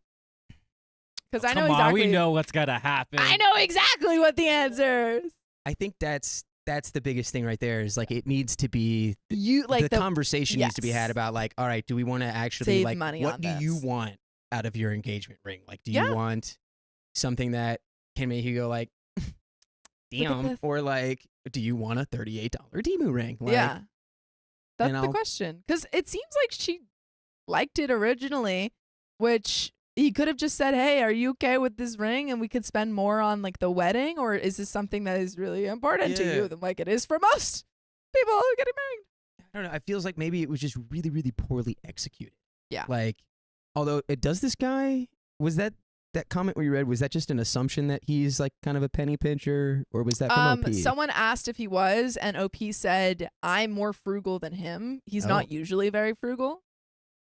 Because I know Come on, exactly. we know what's gonna happen. I know exactly what the answer is. I think that's the biggest thing right there is like it needs to be the conversation needs to be had about like, all right, do we want to actually save like money what on do this. you want out of your engagement ring? Like do you want something that can make you go like damn, or like do you want a $38 Temu ring? Like, yeah. That's the question. Because it seems like she liked it originally, which he could have just said, hey, are you okay with this ring? And we could spend more on like the wedding. Or is this something that is really important to you like it is for most people who are getting married? I don't know. It feels like maybe it was just really, really poorly executed. Yeah. Like, although this guy, was that comment where you read, was that just an assumption that he's like kind of a penny pincher, or was that from OP? Someone asked if he was, and OP said, I'm more frugal than him. He's not usually very frugal.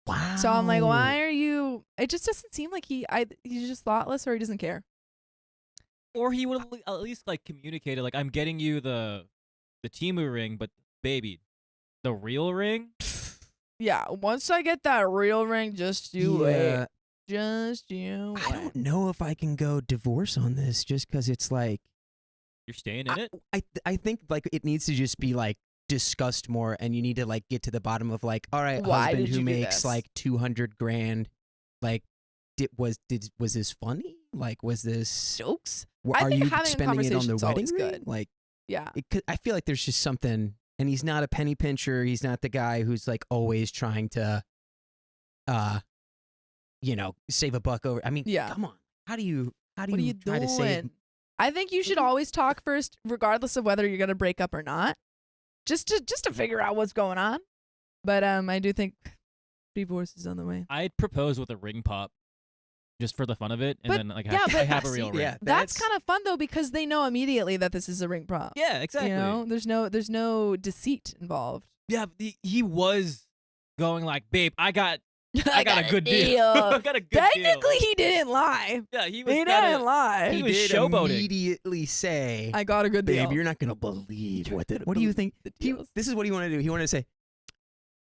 Wow. So I'm like, why are you? It just doesn't seem like he's just thoughtless or he doesn't care. Or he would at least like communicated, like, I'm getting you the Temu ring, but baby, the real ring? Yeah, once I get that real ring, just do it. Just you wait. I don't know if I can go divorce on this just because it's like you're staying in it. I think like it needs to just be like discussed more, and you need to like get to the bottom of like, all right, why husband did who you do makes this? like $200,000, like was this funny? Like was this jokes? Are you having a spending it on the conversation's wedding always ring? good. Like yeah, I feel like there's just something, and he's not a penny pincher. He's not the guy who's like always trying to, save a buck over. I mean, come on. How do you what are you try doing? to save? I think you should always talk first, regardless of whether you're going to break up or not. just to figure out what's going on. But I do think divorce is on the way. I'd propose with a ring pop, just for the fun of it, and But- then like yeah, I have a real ring. Yeah, That's kind of fun though because they know immediately that this is a ring prop. Yeah, exactly. You know, there's no deceit involved. Yeah, but he was going like, babe, I got a good deal. I got a good Technically, deal. he didn't lie. Yeah, he was. He didn't lie. He was did showboating. immediately say, I got a good deal. babe, you're not going to believe what do you think? This is what he wanted to do. He wanted to say,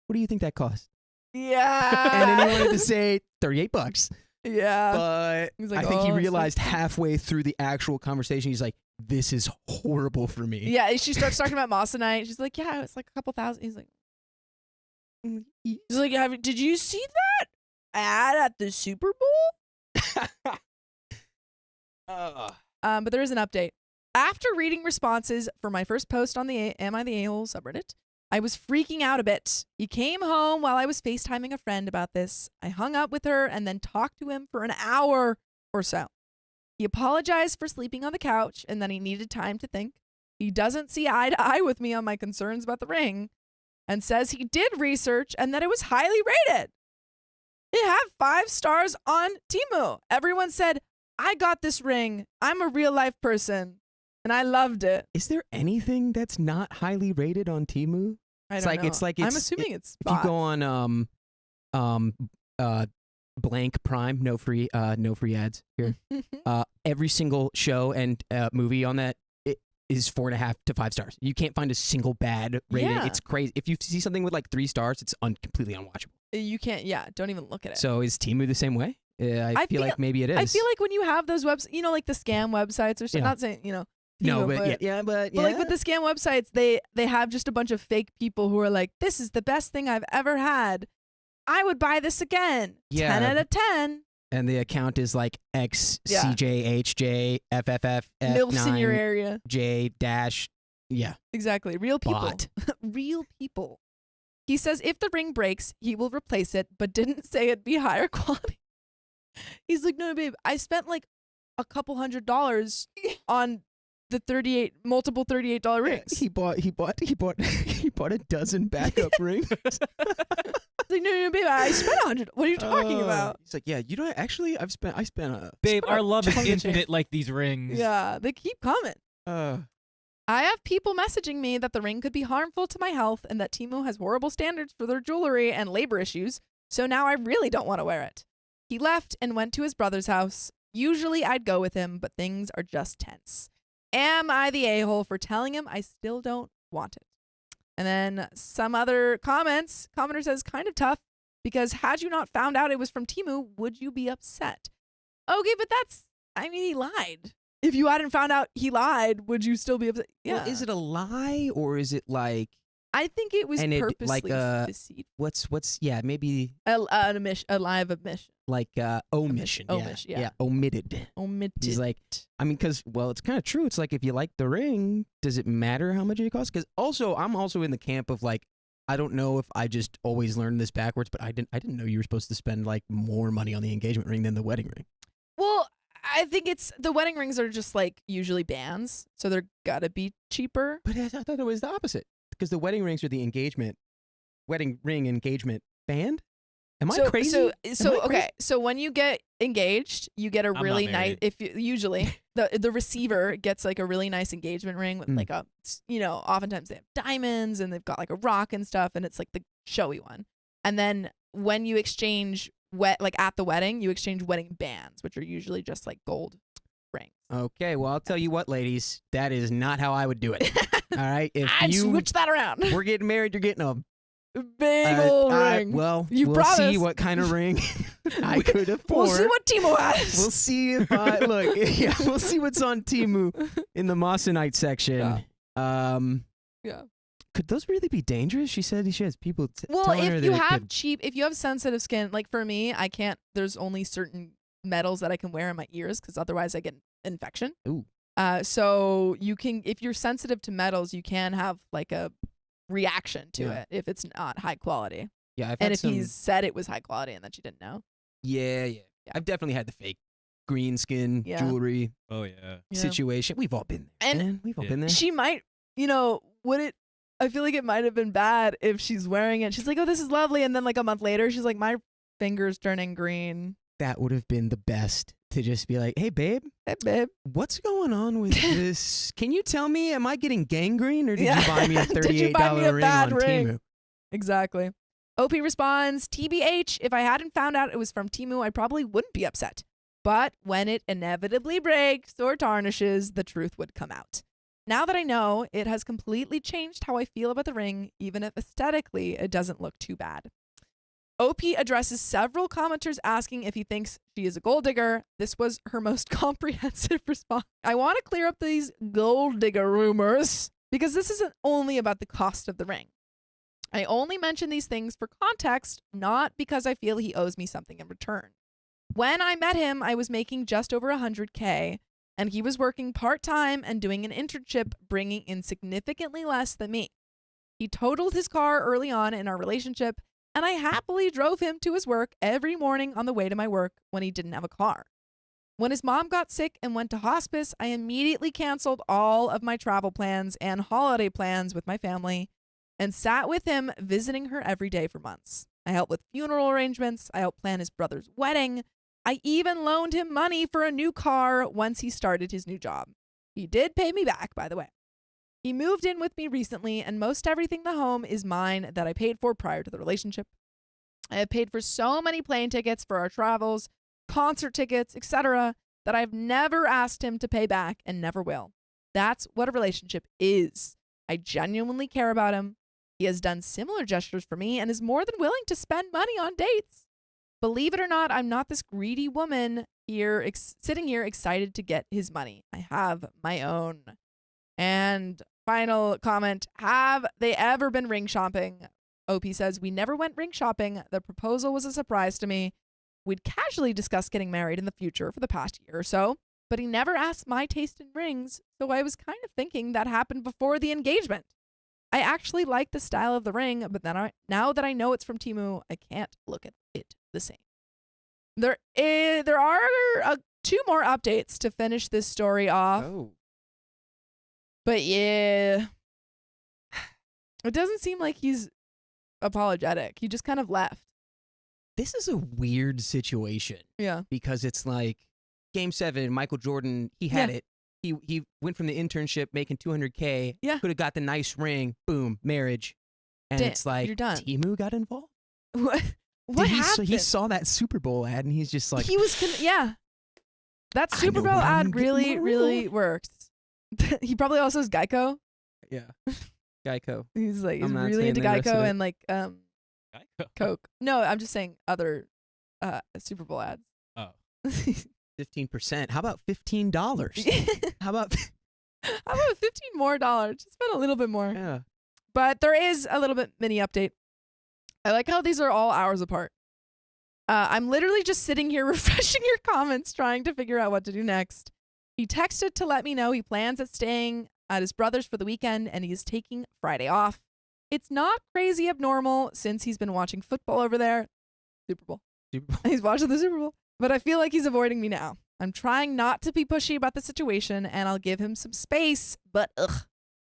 what do you think that cost? Yeah. And then he wanted to say $38. Yeah. But He's like, I think he "Oh, it's realized like-" halfway through the actual conversation, he's like, this is horrible for me. Yeah, she starts talking about Mossonite. She's like, yeah, it's like a couple thousand. He's like, did you see that ad at the Super Bowl? But there is an update. After reading responses for my first post on the Am I the A-hole subreddit, I was freaking out a bit. He came home while I was FaceTiming a friend about this. I hung up with her and then talked to him for an hour or so. He apologized for sleeping on the couch and then he needed time to think. He doesn't see eye to eye with me on my concerns about the ring and says he did research and that it was highly rated. It had 5 stars on Temu. Everyone said, I got this ring. I'm a real life person. And I loved it. Is there anything that's not highly rated on Temu? I It's don't like know. it's like I'm assuming it's if you go on blank Prime, no free ads here. Every single show and movie on that is 4.5 to 5 stars. You can't find a single bad rating. Yeah. It's crazy. If you see something with like 3 stars, it's completely unwatchable. You can't, don't even look at it. So is Temu the same way? I feel like maybe it is. I feel like when you have those websites, like the scam websites or something, Yeah. not saying, Temu, no, but but like with the scam websites, they have just a bunch of fake people who are like, this is the best thing I've ever had. I would buy this again. Yeah. 10 out of 10. And the account is like X Yeah. CJHJ FFF MILFs in your F9 area. J dash. Yeah. Exactly. Real people. Bot. Real people. He says if the ring breaks, he will replace it, but didn't say it'd be higher quality. He's like, no, babe, I spent like a couple $100 on the multiple $38 rings. He bought a dozen backup rings. Like, no, babe, I spent $100. What are you talking about? He's like, yeah, you know, actually, I spent a Babe, our love is chunk of infinite like these rings. Yeah, they keep coming. change. I have people messaging me that the ring could be harmful to my health and that Temu has horrible standards for their jewelry and labor issues, so now I really don't want to wear it. He left and went to his brother's house. Usually I'd go with him, but things are just tense. Am I the a-hole for telling him I still don't want it? And then some other comments. Commenter says, kind of tough, because had you not found out it was from Temu, would you be upset? Okay, but he lied. If you hadn't found out he lied, would you still be upset? Yeah. Well, is it a lie or is it like I think it was and it, purposely like, deceitful. what's maybe A lie of omission. like omission. Omission, yeah. Omitted. Omitted. He's like, because it's kind of true. It's like if you like the ring, does it matter how much it costs? Because I'm also in the camp of like, I don't know if I just always learned this backwards, but I didn't know you were supposed to spend like more money on the engagement ring than the wedding ring. Well, I think it's the wedding rings are just like usually bands, so they're gotta be cheaper. But I thought it was the opposite because the wedding rings are the wedding ring engagement band. Am I crazy? So when you get engaged, you get a I'm really not nice. married. Usually the receiver gets like a really nice engagement ring with like a, oftentimes they have diamonds and they've got like a rock and stuff, and it's like the showy one. And then when you exchange at the wedding, you exchange wedding bands, which are usually just like gold rings. Okay, well, I'll tell you what, ladies, that is not how I would do it. All right, if I'd switch that around. we're getting married, you're getting a Big old ring. Well, You we'll promised. see what kind of ring I could afford. We'll see what Temu has. We'll see if I look. Yeah, we'll see what's on Temu in the Mossonite section. Yeah. Could those really be dangerous? She said she has people Well, telling her if that you it have could- if you have sensitive skin, like for me, I can't. There's only certain metals that I can wear in my ears because otherwise I get infection. Ooh. So you can, if you're sensitive to metals, you can have like a reaction to Yeah. it if it's not high quality. Yeah, I've And had if some, he said it was high quality and that she didn't know. yeah. I've definitely had the fake green skin Yeah. Oh yeah. Yeah. situation. We've all been there. And man. We've all Yeah. been there. She might, would it, I feel like it might have been bad if she's wearing it. She's like, oh, this is lovely. And then like a month later, she's like, my finger's turning green. That would have been the best to just be like, hey, babe. Hey, babe. What's going on with this? Can you tell me, am I getting gangrene or did you buy me a $38 Did you buy me a ring bad on ring? Temu? Exactly. OP responds, TBH, if I hadn't found out it was from Temu, I probably wouldn't be upset. But when it inevitably breaks or tarnishes, the truth would come out. Now that I know, it has completely changed how I feel about the ring, even if aesthetically it doesn't look too bad. OP addresses several commenters asking if he thinks she is a gold digger. This was her most comprehensive response. I want to clear up these gold digger rumors because this isn't only about the cost of the ring. I only mention these things for context, not because I feel he owes me something in return. When I met him, I was making just over $100K, and he was working part-time and doing an internship, bringing in significantly less than me. He totaled his car early on in our relationship, and I happily drove him to his work every morning on the way to my work when he didn't have a car. When his mom got sick and went to hospice, I immediately canceled all of my travel plans and holiday plans with my family and sat with him visiting her every day for months. I helped with funeral arrangements. I helped plan his brother's wedding. I even loaned him money for a new car once he started his new job. He did pay me back, by the way. He moved in with me recently, and most everything in the home is mine that I paid for prior to the relationship. I have paid for so many plane tickets for our travels, concert tickets, etc., that I've never asked him to pay back and never will. That's what a relationship is. I genuinely care about him. He has done similar gestures for me and is more than willing to spend money on dates. Believe it or not, I'm not this greedy woman here sitting here excited to get his money. I have my own. And final comment, have they ever been ring shopping? OP says, we never went ring shopping. The proposal was a surprise to me. We'd casually discussed getting married in the future for the past year or so, but he never asked my taste in rings, so I was kind of thinking that happened before the engagement. I actually like the style of the ring, but then now that I know it's from Temu, I can't look at it the same. There are 2 more updates to finish this story off. Oh. But yeah, it doesn't seem like he's apologetic. He just kind of left. This is a weird situation. Yeah. Because it's like Game 7, Michael Jordan, he had it. He went from the internship making $200K. Yeah. Could have got the nice ring. Boom, marriage. And it's like, you're done. Temu got involved? What happened? He saw that Super Bowl ad and he's just like, he was, that Super Bowl ad really works. He probably also has Geico. Yeah. Geico. He's like, he's I'm not really saying into the rest of Geico it. and like, Geico. Coke. No, I'm just saying other Super Bowl ads. Oh. 15%. How about $15? How about $15 more? Just spend a little bit more. Yeah. But there is a little bit mini update. I like how these are all hours apart. I'm literally just sitting here refreshing your comments, trying to figure out what to do next. He texted to let me know he plans at staying at his brother's for the weekend and he is taking Friday off. It's not crazy abnormal since he's been watching football over there. Super Bowl. He's watching the Super Bowl. But I feel like he's avoiding me now. I'm trying not to be pushy about the situation and I'll give him some space, but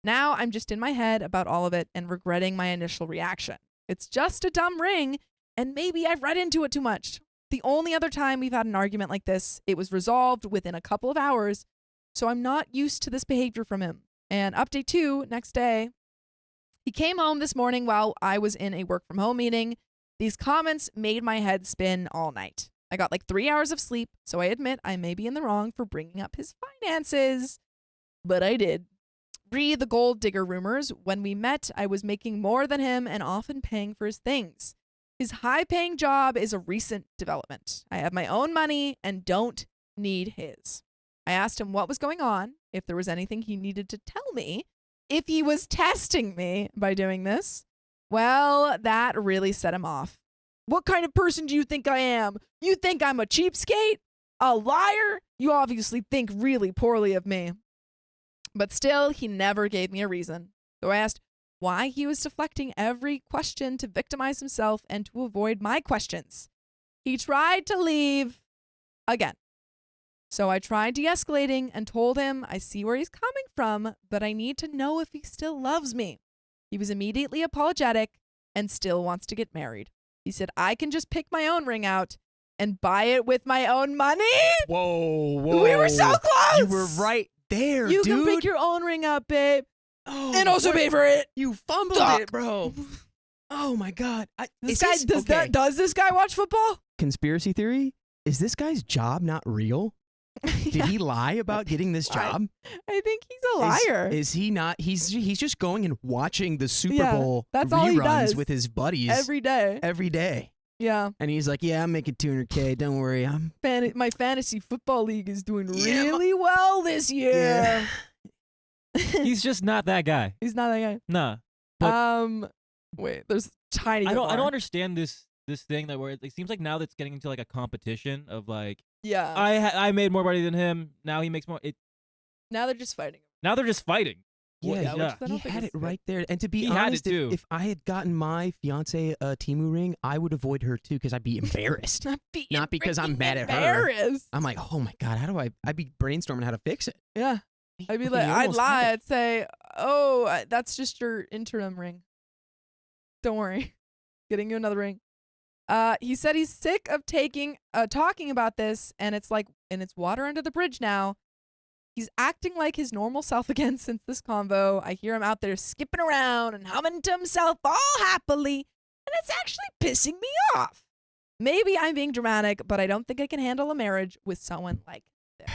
now I'm just in my head about all of it and regretting my initial reaction. It's just a dumb ring and maybe I've read into it too much. The only other time we've had an argument like this, it was resolved within a couple of hours, so I'm not used to this behavior from him. And update 2, next day, he came home this morning while I was in a work from home meeting. These comments made my head spin all night. I got like 3 hours of sleep, so I admit I may be in the wrong for bringing up his finances, but I did. Read the gold digger rumors. When we met, I was making more than him and often paying for his things. His high-paying job is a recent development. I have my own money and don't need his. I asked him what was going on, if there was anything he needed to tell me, if he was testing me by doing this. Well, that really set him off. What kind of person do you think I am? You think I'm a cheapskate? A liar? You obviously think really poorly of me. But still, he never gave me a reason. So I asked why he was deflecting every question to victimize himself and to avoid my questions. He tried to leave again. So I tried de-escalating and told him I see where he's coming from, but I need to know if he still loves me. He was immediately apologetic and still wants to get married. He said, I can just pick my own ring out and buy it with my own money. Whoa. We were so close. You were right there, You dude. can pick your own ring up, babe. Oh, And also pay for it. You fumbled Duck. it, bro. Oh my God. Does this guy watch football? Conspiracy theory? Is this guy's job not real? Did he lie about getting this job? I think he's a liar. Is he not? He's just going and watching the Super Yeah, Bowl that's all he reruns does. with his buddies Every day. every day. Yeah. And he's like, yeah, I'm making $200K. Don't worry. My fantasy football league is doing Yeah, really well this year. He's just not that guy. He's not that guy. Nah. Wait, there's tiny. I don't more. understand this thing that where it seems like now that's getting into like a competition of like Yeah. I made more money than him. Now he makes more. Now they're just fighting. Now they're just fighting. Yeah, which I he don't think had is it right there. And to be He had honest, it too. if I had gotten my fiance a Temu ring, I would avoid her too because I'd be embarrassed. Not because I'm mad at her. Embarrassed. I'm like, oh my God, I'd be brainstorming how to fix it. Yeah. I'd be Okay, like, you I'd almost lie. had it. I'd say, oh, that's just your interim ring. Don't worry. Getting you another ring. He said he's sick of talking about this, and it's water under the bridge now. He's acting like his normal self again since this convo. I hear him out there skipping around and humming to himself all happily, and it's actually pissing me off. Maybe I'm being dramatic, but I don't think I can handle a marriage with someone like this.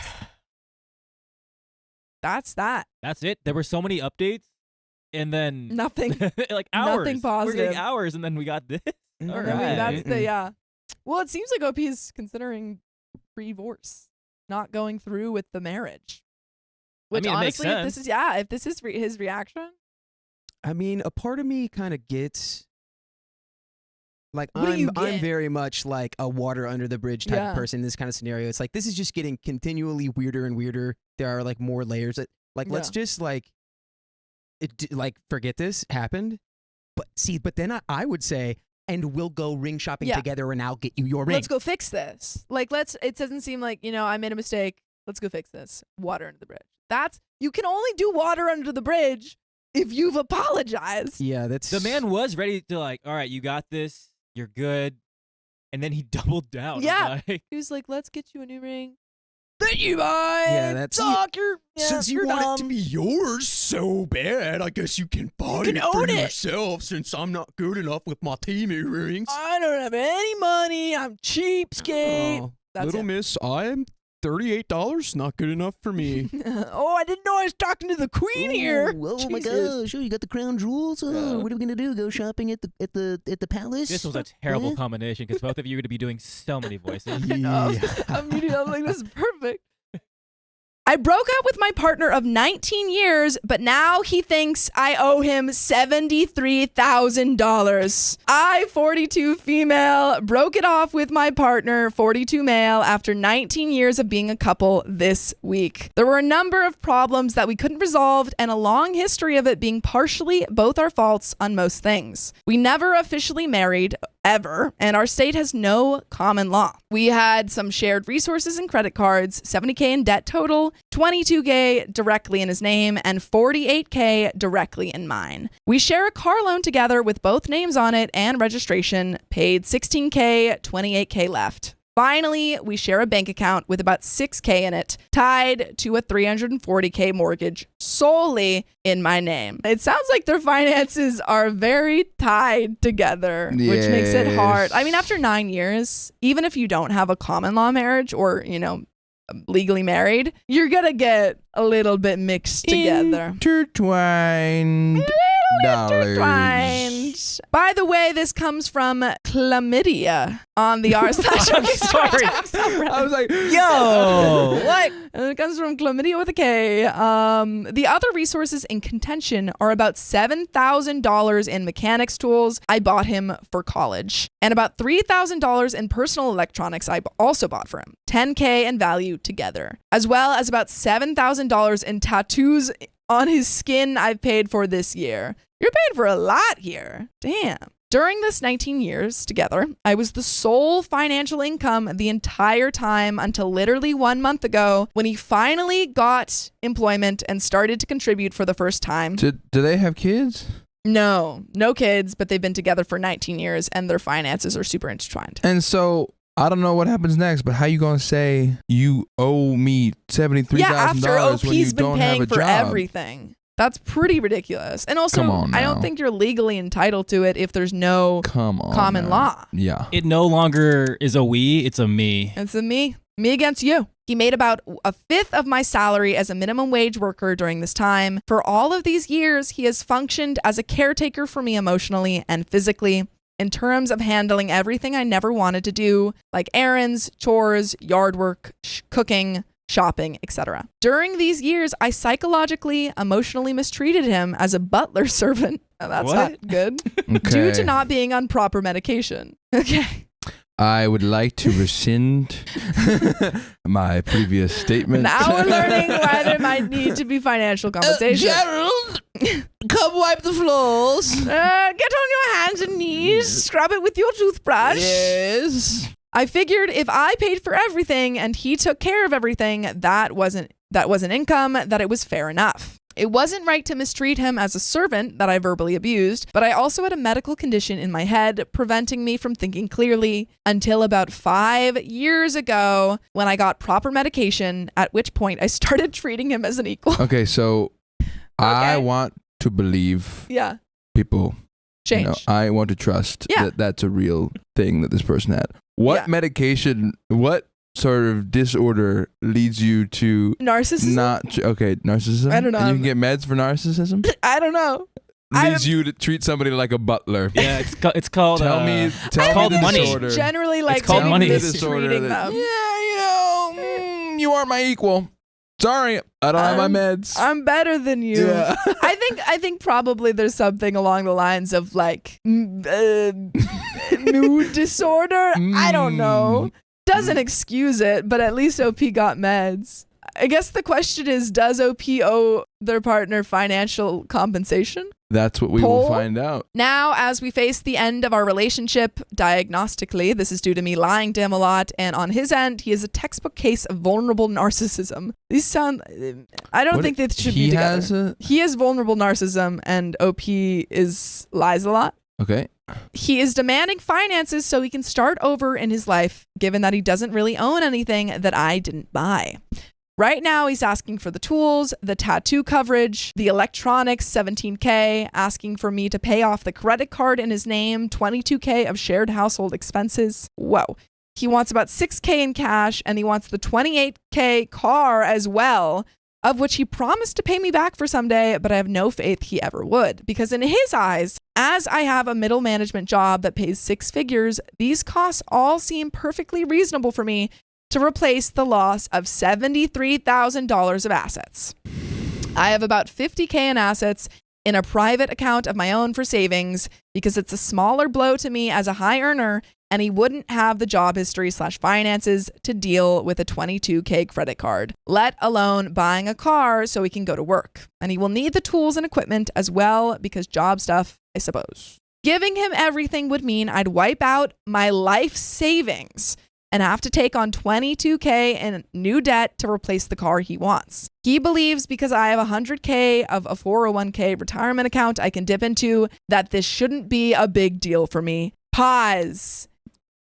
That's that. That's it. There were so many updates, and then Nothing. like hours. Nothing We're positive. getting hours, and then we got this. All I mean, right. that's the yeah. Well, it seems like OP is considering pre-divorce, not going through with the marriage. Which mean, it makes honestly, sense. if this is his reaction, I mean, a part of me kind of gets like What do you I'm get? very much like a water under the bridge type Yeah. of person in this kind of scenario. It's like this is just getting continually weirder and weirder. There are like more layers that let's just like forget this happened. But then I would say, and we'll go ring shopping Yeah. together and I'll get you your ring. let's go fix this. It doesn't seem like, I made a mistake. Let's go fix this. Water under the bridge. You can only do water under the bridge if you've apologized. Yeah, that's The man was ready to like, all right, you got this. You're good. And then he doubled down. Yeah. Like, He was like, let's get you a new ring. That you buy. Yeah, that's- Suck, you're dumb. be yours so bad, I guess you can buy can own it. yourself since I'm not good enough with my Temu rings. I don't have any money. I'm cheapskate. Oh, That's little it. miss, I'm $38. Not good enough for me. Oh, I didn't know I was talking to the queen here. Oh my Jesus. gosh! Oh, you got the crown jewels. Oh, what are we gonna do? Go shopping at the palace? this was a terrible combination because both of you are going to be doing so many voices. I'm like, this is perfect. I broke up with my partner of 19 years, but now he thinks I owe him $73,000. I, 42 female, broke it off with my partner, 42 male, after 19 years of being a couple this week. There were a number of problems that we couldn't resolve and a long history of it being partially both our faults on most things. We never officially married, ever, and our state has no common law. We had some shared resources and credit cards, $70K in debt total, $22K directly in his name, and $48K directly in mine. We share a car loan together with both names on it and registration, paid $16K, $28K left. Finally, we share a bank account with about $6K in it, tied to a $340K mortgage solely in my name. It sounds like their finances are very tied together, which makes it hard. I mean, after 9 years, even if you don't have a common law marriage or, legally married, you're gonna get a little bit mixed together. Intertwined dollars. Intertwined. By the way, this comes from Chlamydia on the r/. I'm sorry. I was like, Yo, what? It comes from Chlamydia with a K. The other resources in contention are about $7,000 in mechanics tools I bought him for college, and about $3,000 in personal electronics I also bought for him. $10K in value together, as well as about $7,000 in tattoos on his skin I've paid for this year. You're paying for a lot here. Damn. During this 19 years together, I was the sole financial income the entire time until literally 1 month ago when he finally got employment and started to contribute for the first time. Do they have kids? No kids, but they've been together for 19 years and their finances are super intertwined. And so I don't know what happens next, but how you gonna say you owe me $73,000 after OP's when you been don't have paying a for job? everything? That's pretty ridiculous. And also, Come on I don't now. think you're legally entitled to it if there's no common now. law. Yeah. It no longer is a we, it's a me. It's a me against you. He made about a fifth of my salary as a minimum wage worker during this time. For all of these years, he has functioned as a caretaker for me emotionally and physically in terms of handling everything I never wanted to do, like errands, chores, yard work, cooking, shopping, etc. During these years, I psychologically, emotionally mistreated him as a butler servant. That's not good. Due to not being on proper medication. Okay. I would like to rescind my previous statement. Now we're learning why there might need to be financial compensation. Gerald, come wipe the floors. Get on your hands and knees, scrub it with your toothbrush. Yes. I figured if I paid for everything and he took care of everything, that wasn't income, that it was fair enough. It wasn't right to mistreat him as a servant that I verbally abused, but I also had a medical condition in my head preventing me from thinking clearly until about 5 years ago when I got proper medication, at which point I started treating him as an equal. Okay, so I want to believe people. Change. You know, I want to trust that that's a real thing that this person had. What medication, what sort of disorder leads you to narcissism? Narcissism? I don't know. And you can get meds for narcissism? I don't know. Leads you to treat somebody like a butler. Yeah, it's called tell me the money. disorder. Generally, like it's called money. mistreating them. You aren't my equal. Sorry, I don't have my meds. I'm better than you. Yeah. I think probably there's something along the lines of like mood disorder. I don't know. Doesn't excuse it, but at least OP got meds. I guess the question is, does OP owe their partner financial compensation? That's what we will find out. Now, as we face the end of our relationship, diagnostically, this is due to me lying to him a lot, and on his end, he is a textbook case of vulnerable narcissism. These sound... I don't think they should be together. He has vulnerable narcissism, and OP lies a lot. Okay. He is demanding finances so he can start over in his life, given that he doesn't really own anything that I didn't buy. Right now, he's asking for the tools, the tattoo coverage, the electronics, $17K, asking for me to pay off the credit card in his name, $22K of shared household expenses. Whoa. He wants about $6K in cash, and he wants the $28K car as well, of which he promised to pay me back for someday, but I have no faith he ever would. Because in his eyes, as I have a middle management job that pays 6 figures, these costs all seem perfectly reasonable for me to replace the loss of $73,000 of assets. I have about $50K in assets in a private account of my own for savings because it's a smaller blow to me as a high earner, and he wouldn't have the job history / finances to deal with a $22K credit card, let alone buying a car so he can go to work. And he will need the tools and equipment as well because job stuff, I suppose. Giving him everything would mean I'd wipe out my life savings and have to take on $22K in new debt to replace the car he wants. He believes because I have $100K of a 401K retirement account I can dip into that this shouldn't be a big deal for me. Pause.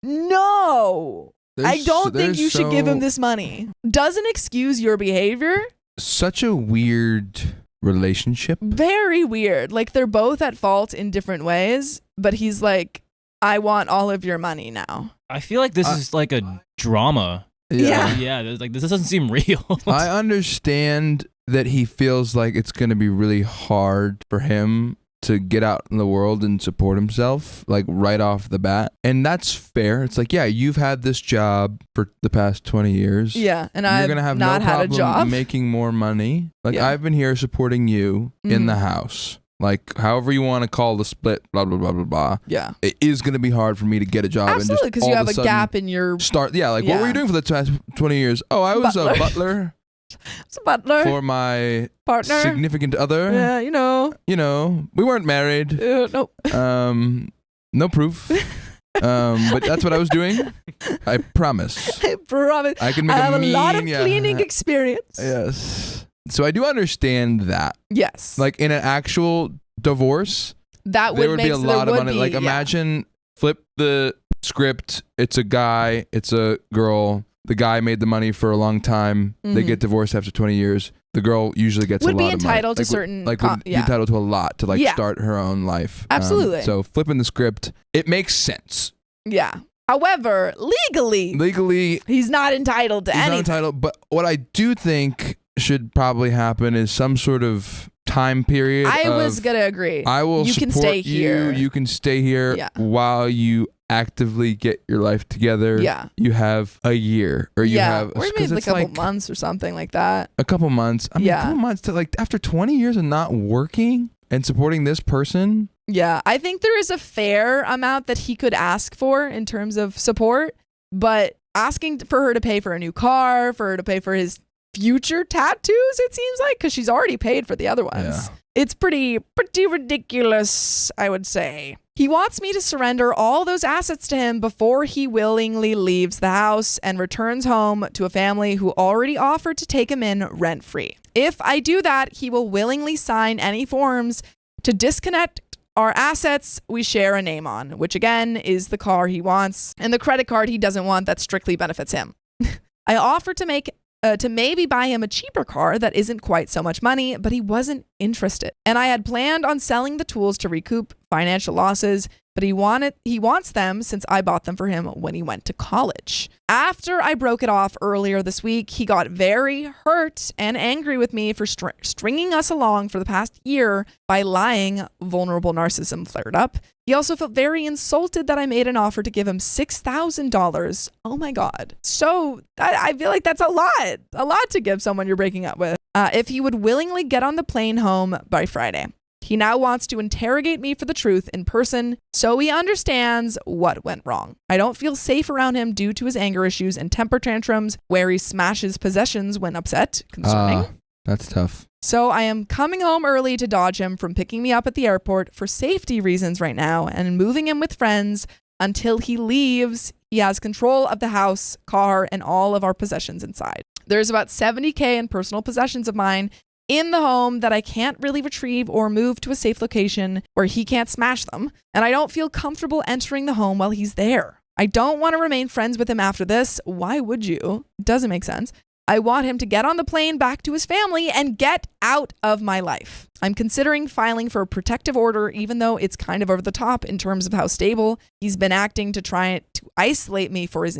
No. I don't think you should give him this money. Doesn't excuse your behavior. Such a weird relationship. Very weird. Like they're both at fault in different ways, but he's like, I want all of your money now. I feel like this is like a drama. Yeah. Like this doesn't seem real. I understand that he feels like it's going to be really hard for him to get out in the world and support himself, like right off the bat. And that's fair. It's like, yeah, you've had this job for the past 20 years. Yeah, and You're gonna have not no had problem a job. making more money. Like I've been here supporting you in the house. Like however you want to call the split, blah, blah, blah, blah, blah. Yeah. It is going to be hard for me to get a job. Absolutely, because you have a gap in your... What were you doing for the past 20 years? Oh, I was a butler. It's a butler. For my partner. Significant other. Yeah, you know. We weren't married. Nope. No proof. But that's what I was doing. I promise. I promise. I can make I have a lot of cleaning experience. Yes. So I do understand that. Yes. Like in an actual divorce, That there would would be a lot of money. Like yeah. imagine flip the script. It's a guy, it's a girl. The guy made the money for a long time. They get divorced after 20 years. The girl usually gets a lot of money. Would be entitled to certain... would be entitled to a lot to start her own life. Absolutely. So flipping the script, it makes sense. Yeah. However, legally, he's not entitled to anything. Not entitled, but what I do think should probably happen is some sort of time period. I was going to agree. I will You support can stay here. You can stay here while you actively get your life together. Yeah. You have a year or you have or maybe a couple months or something like that. A couple months. I mean, a couple months to like after 20 years of not working and supporting this person. Yeah, I think there is a fair amount that he could ask for in terms of support, but asking for her to pay for a new car, for her to pay for his future tattoos, it seems like, because she's already paid for the other ones. Yeah. It's pretty ridiculous, I would say. He wants me to surrender all those assets to him before he willingly leaves the house and returns home to a family who already offered to take him in rent-free. If I do that, he will willingly sign any forms to disconnect our assets we share a name on, which again is the car he wants and the credit card he doesn't want that strictly benefits him. I offered to maybe buy him a cheaper car that isn't quite so much money, but he wasn't interested. And I had planned on selling the tools to recoup financial losses, but he wants them since I bought them for him when he went to college. After I broke it off earlier this week, he got very hurt and angry with me for stringing us along for the past year by lying. Vulnerable narcissism flared up. He also felt very insulted that I made an offer to give him $6,000. Oh my God. So I feel like that's a lot to give someone you're breaking up with. If he would willingly get on the plane home by Friday. He now wants to interrogate me for the truth in person so he understands what went wrong. I don't feel safe around him due to his anger issues and temper tantrums where he smashes possessions when upset. Concerning. That's tough. So I am coming home early to dodge him from picking me up at the airport for safety reasons right now and moving him with friends until he leaves. He has control of the house, car, and all of our possessions inside. There's about $70,000 in personal possessions of mine in the home that I can't really retrieve or move to a safe location where he can't smash them, and I don't feel comfortable entering the home while he's there. I don't want to remain friends with him after this. Why would you? It doesn't make sense. I want him to get on the plane back to his family and get out of my life. I'm considering filing for a protective order, even though it's kind of over the top in terms of how stable he's been acting to try to isolate me for his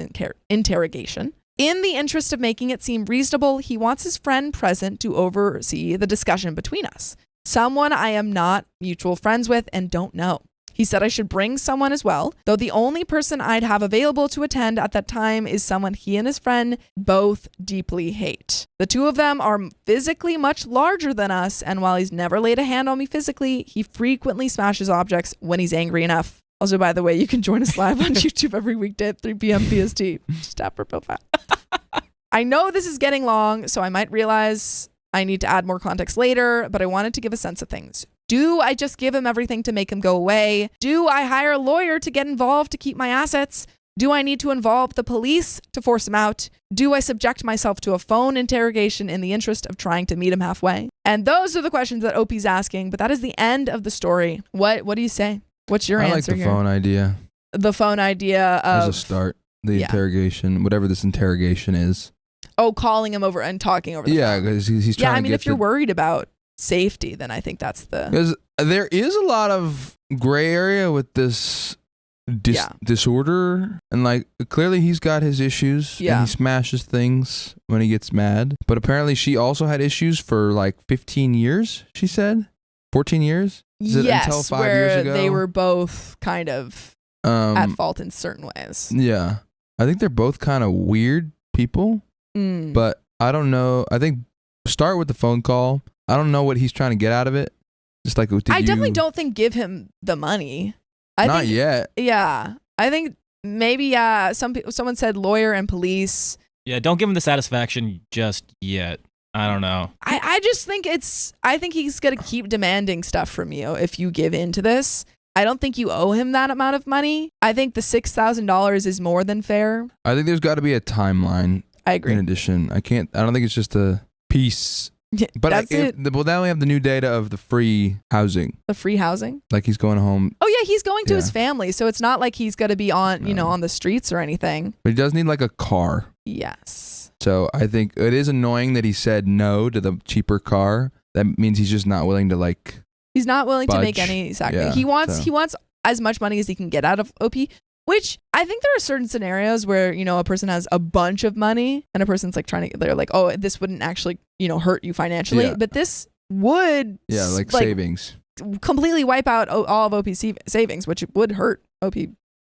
interrogation. In the interest of making it seem reasonable, he wants his friend present to oversee the discussion between us. Someone I am not mutual friends with and don't know. He said I should bring someone as well, though the only person I'd have available to attend at that time is someone he and his friend both deeply hate. The two of them are physically much larger than us, and while he's never laid a hand on me physically, he frequently smashes objects when he's angry enough. Also, by the way, you can join us live on YouTube every weekday at 3 p.m. PST. Just tap her profile. I know this is getting long, so I might realize I need to add more context later, but I wanted to give a sense of things. Do I just give him everything to make him go away? Do I hire a lawyer to get involved to keep my assets? Do I need to involve the police to force him out? Do I subject myself to a phone interrogation in the interest of trying to meet him halfway? And those are the questions that OP's asking, but that is the end of the story. What do you say? What's your answer? I like the phone idea. The phone idea of... As a start. The interrogation, whatever this interrogation is. Oh, calling him over and talking over the phone. Because he's trying to get if you're worried about safety, then I think that's the... Because there is a lot of gray area with this disorder. And like, clearly he's got his issues. Yeah. And he smashes things when he gets mad. But apparently she also had issues for like 15 years, she said? 14 years? Until 5 years ago? They were both kind of at fault in certain ways. Yeah. I think they're both kind of weird people. But I don't know. I think start with the phone call. I don't know what he's trying to get out of it. Just like I definitely don't think give him the money. Not yet. Yeah. I think maybe someone said lawyer and police. Yeah, don't give him the satisfaction just yet. I don't know. I just think I think he's going to keep demanding stuff from you if you give in to this. I don't think you owe him that amount of money. I think the $6,000 is more than fair. I think there's got to be a timeline. I agree. In addition, I don't think it's just a piece But That's it. Well, now we have the new data of the free housing. The free housing. Like he's going home. Oh yeah, he's going to Yeah. his family, so it's not like he's going to be on, No. on the streets or anything. But he does need like a car. Yes. So I think it is annoying that he said no to the cheaper car. That means he's just not willing to like. He's not willing to make Budge. any sacrifice. Yeah, he wants so. as much money as he can get out of OP, which I think there are certain scenarios where, a person has a bunch of money and a person's like they're like, oh, this wouldn't actually, hurt you financially. Yeah. But this would like savings. completely wipe out all of OP's savings, which would hurt OP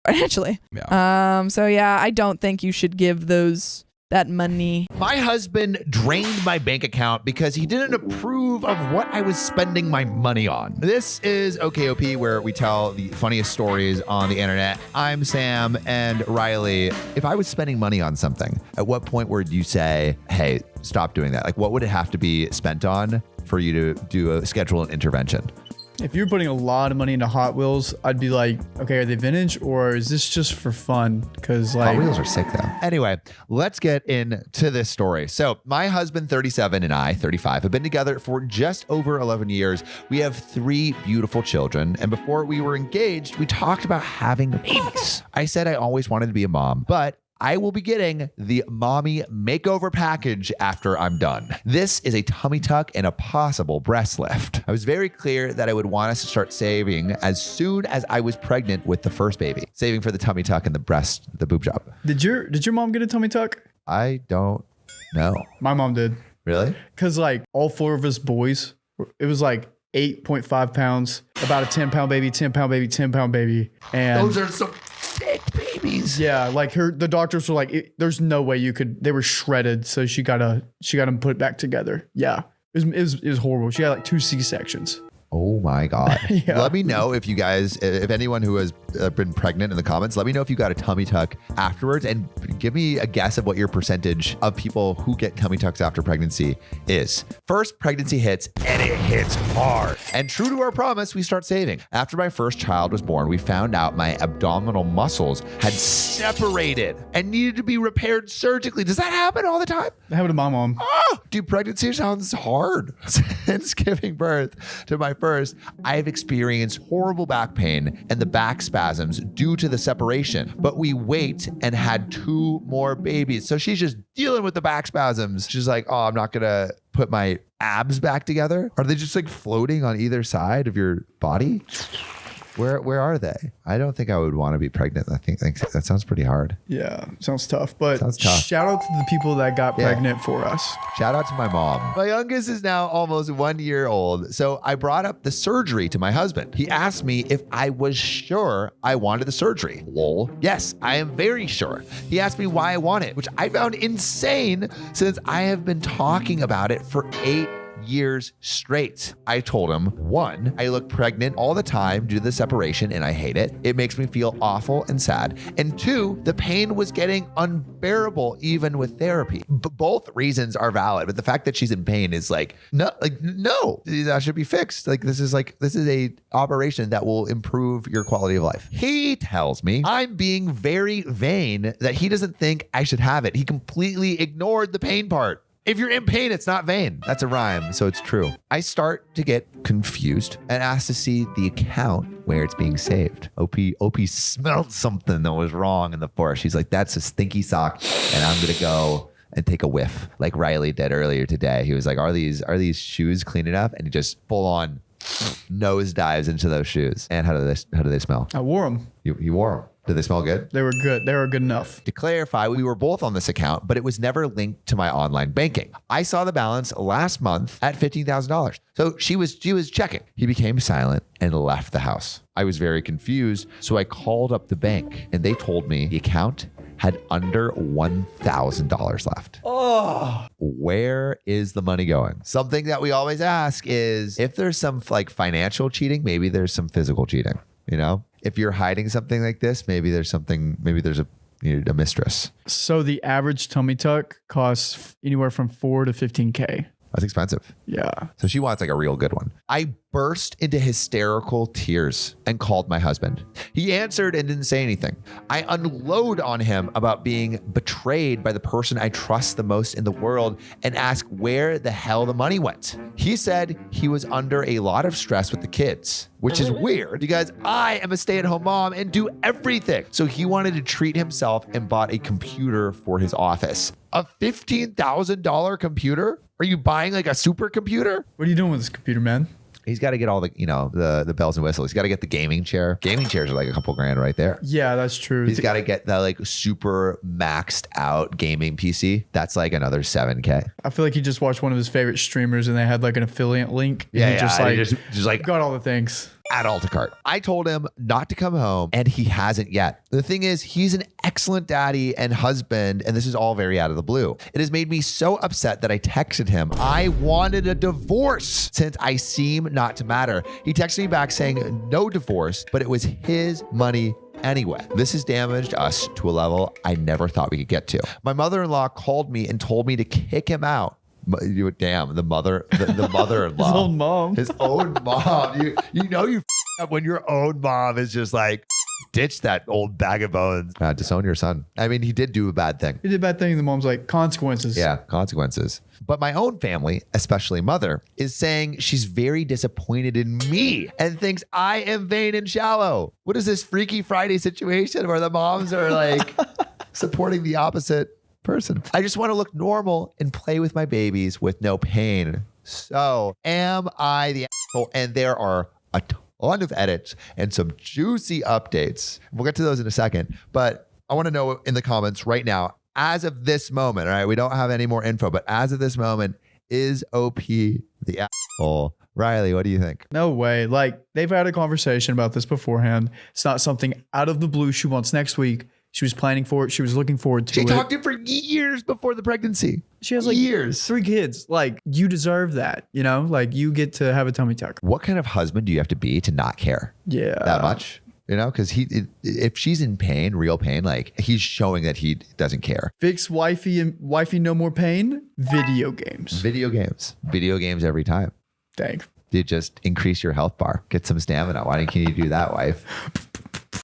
financially. Yeah. So yeah, I don't think you should give that money. My husband drained my bank account because he didn't approve of what I was spending my money on. This is OKOP, where we tell the funniest stories on the internet. I'm Sam, and Riley, if I was spending money on something, at what point would you say, hey, stop doing that? Like, what would it have to be spent on for you to schedule an intervention? If you're putting a lot of money into Hot Wheels, I'd be like, okay, are they vintage or is this just for fun? Because Hot Wheels are sick though. Anyway, let's get into this story. So my husband, 37, and I, 35, have been together for just over 11 years. We have 3 beautiful children. And before we were engaged, we talked about having babies. I said I always wanted to be a mom, but I will be getting the mommy makeover package after I'm done. This is a tummy tuck and a possible breast lift. I was very clear that I would want us to start saving as soon as I was pregnant with the first baby. Saving for the tummy tuck and the boob job. Did your mom get a tummy tuck? I don't know. My mom did. Really? Because like all 4 of us boys, it was like 8.5 pounds, about a 10-pound baby, 10-pound baby, 10-pound baby. And those are some thick babies. Yeah, like the doctors were like, there's no way they were shredded. So she got them put back together. Yeah, it was horrible. She had like 2 C-sections. Oh my God. Yeah. Let me know if anyone who has been pregnant in the comments, let me know if you got a tummy tuck afterwards, and give me a guess of what your percentage of people who get tummy tucks after pregnancy is. First, pregnancy hits, and it hits hard. And true to our promise, we start saving. After my first child was born, we found out my abdominal muscles had separated and needed to be repaired surgically. Does that happen all the time? That happened to my mom. Oh, dude, pregnancy sounds hard. Since giving birth to my first, I've experienced horrible back pain and the back spasms due to the separation. But we wait and had 2 more babies. So she's just dealing with the back spasms. She's like, oh, I'm not going to put my abs back together. Are they just like floating on either side of your body? Where are they? I don't think I would want to be pregnant. I think that sounds pretty hard. Yeah, sounds tough. But Sounds tough. Shout out to the people that got pregnant for us. Shout out to my mom. My youngest is now almost 1 year old. So I brought up the surgery to my husband. He asked me if I was sure I wanted the surgery. Lol. Yes, I am very sure. He asked me why I want it, which I found insane since I have been talking about it for 8 years straight. I told him, 1, I look pregnant all the time due to the separation and I hate it. It makes me feel awful and sad. And 2, the pain was getting unbearable even with therapy. Both reasons are valid, but the fact that she's in pain is no, that should be fixed. This is a operation that will improve your quality of life. He tells me I'm being very vain, that he doesn't think I should have it. He completely ignored the pain part. If you're in pain, it's not vain. That's a rhyme, so it's true. I start to get confused and ask to see the account where it's being saved. OP smelled something that was wrong in the forest. She's like, that's a stinky sock, and I'm gonna go and take a whiff, like Riley did earlier today. He was like, are these shoes clean enough? And he just full on nose dives into those shoes. And how do they smell? I wore them. You wore them. Did they smell good? They were good. They were good enough. To clarify, we were both on this account, but it was never linked to my online banking. I saw the balance last month at $15,000. So she was checking. He became silent and left the house. I was very confused, so I called up the bank and they told me the account had under $1,000 left. Oh, where is the money going? Something that we always ask is if there's some financial cheating, maybe there's some physical cheating, If you're hiding something like this, maybe there's a mistress. So the average tummy tuck costs anywhere from $4,000 to $15,000. That's expensive. Yeah. So she wants like a real good one. I burst into hysterical tears and called my husband. He answered and didn't say anything. I unload on him about being betrayed by the person I trust the most in the world and asked where the hell the money went. He said he was under a lot of stress with the kids, which is weird because I am a stay-at-home mom and do everything. So he wanted to treat himself and bought a computer for his office. A $15,000 computer? Are you buying like a supercomputer? What are you doing with this computer, man? He's got to get all the, the bells and whistles. He's got to get the gaming chair. Gaming chairs are like a couple grand right there. Yeah, that's true. He's got to get the like super maxed out gaming PC. That's like another $7,000. I feel like he just watched one of his favorite streamers and they had like an affiliate link. And Yeah, he just just like got all the things. Add all to cart. I told him not to come home, and he hasn't yet. The thing is, he's an excellent daddy and husband, and this is all very out of the blue. It has made me so upset that I texted him. I wanted a divorce since I seem not to matter. He texted me back saying no divorce, but it was his money anyway. This has damaged us to a level I never thought we could get to. My mother-in-law called me and told me to kick him out. Damn, the mother-in-law. His own mom. You know you up when your own mom is just like, ditch that old bag of bones. Disown your son. I mean, he did do a bad thing. He did a bad thing. The mom's like, consequences. Yeah, consequences. But my own family, especially mother, is saying she's very disappointed in me and thinks I am vain and shallow. What is this Freaky Friday situation where the moms are like supporting the opposite person? I just want to look normal and play with my babies with no pain. So am I the asshole? And there are a ton of edits and some juicy updates. We'll get to those in a second, but I want to know in the comments right now, as of this moment, all right, we don't have any more info, but as of this moment, is OP the asshole? Riley, what do you think? No way. Like, they've had a conversation about this beforehand. It's not something out of the blue she wants next week. She was planning for it. She was looking forward to it. She talked to him for years before the pregnancy. She has like years. 3 kids. Like, you deserve that, Like, you get to have a tummy tuck. What kind of husband do you have to be to not care? Yeah. That much? Because if she's in pain, real pain, like he's showing that he doesn't care. Fix wifey no more pain. Video games every time. Thanks. Dude, just increase your health bar. Get some stamina. Why can't you do that, wife?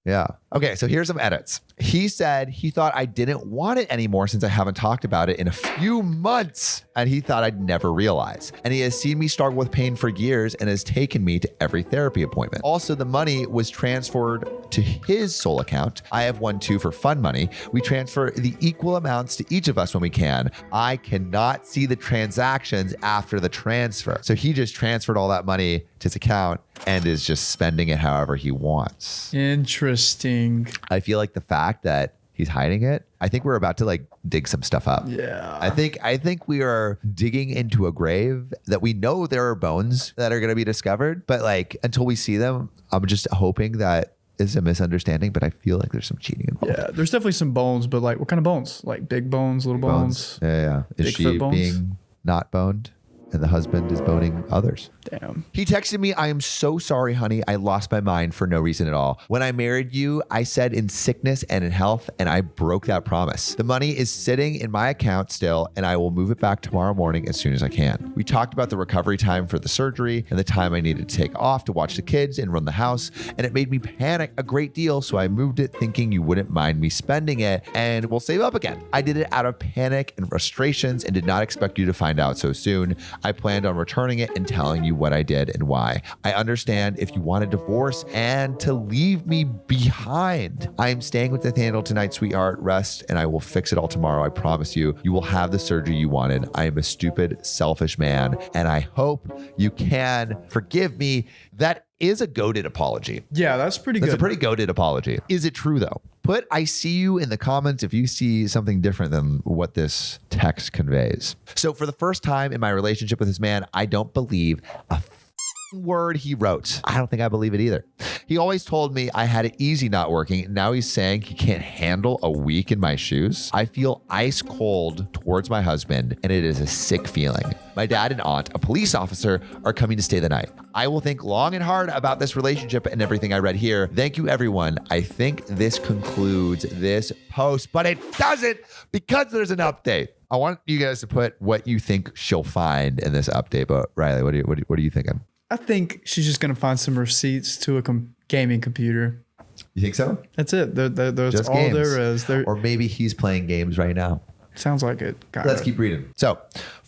Yeah. Okay, so here's some edits. He said he thought I didn't want it anymore since I haven't talked about it in a few months, and he thought I'd never realize. And he has seen me struggle with pain for years and has taken me to every therapy appointment. Also, the money was transferred to his sole account. I have one too for fun money. We transfer the equal amounts to each of us when we can. I cannot see the transactions after the transfer. So he just transferred all that money to his account and is just spending it however he wants. Interesting. I feel like the fact that he's hiding it, I think we're about to like dig some stuff up. Yeah. I think we are digging into a grave that we know there are bones that are going to be discovered, but like until we see them, I'm just hoping that it's a misunderstanding, but I feel like there's some cheating involved. Yeah, there's definitely some bones, but like what kind of bones? Like big bones, little bones? Yeah. Is she being not boned? And the husband is boning others. Damn. He texted me, I am so sorry, honey. I lost my mind for no reason at all. When I married you, I said in sickness and in health, and I broke that promise. The money is sitting in my account still, and I will move it back tomorrow morning as soon as I can. We talked about the recovery time for the surgery and the time I needed to take off to watch the kids and run the house, and it made me panic a great deal, so I moved it thinking you wouldn't mind me spending it, and we'll save up again. I did it out of panic and frustrations and did not expect you to find out so soon. I planned on returning it and telling you what I did and why. I understand if you want a divorce and to leave me behind. I am staying with Nathaniel tonight, sweetheart. Rest, and I will fix it all tomorrow. I promise you. You will have the surgery you wanted. I am a stupid, selfish man, and I hope you can forgive me. That is a goated apology. Yeah, that's pretty good. That's a pretty goated apology. Is it true though? Put I see you in the comments if you see something different than what this text conveys. So for the first time in my relationship with this man, I don't believe a word he wrote. I don't think I believe it either. He always told me I had it easy not working. Now he's saying he can't handle a week in my shoes. I feel ice cold towards my husband, and it is a sick feeling. My dad and aunt, a police officer, are coming to stay the night. I will think long and hard about this relationship and everything I read here. Thank you, everyone. I think this concludes this post, but it doesn't because there's an update. I want you guys to put what you think she'll find in this update. But Riley, what are you thinking? I think she's just gonna find some receipts to a gaming computer. You think so? That's it. That's Just all games. there is. Or maybe he's playing games right now. Sounds like it. Let's keep reading. So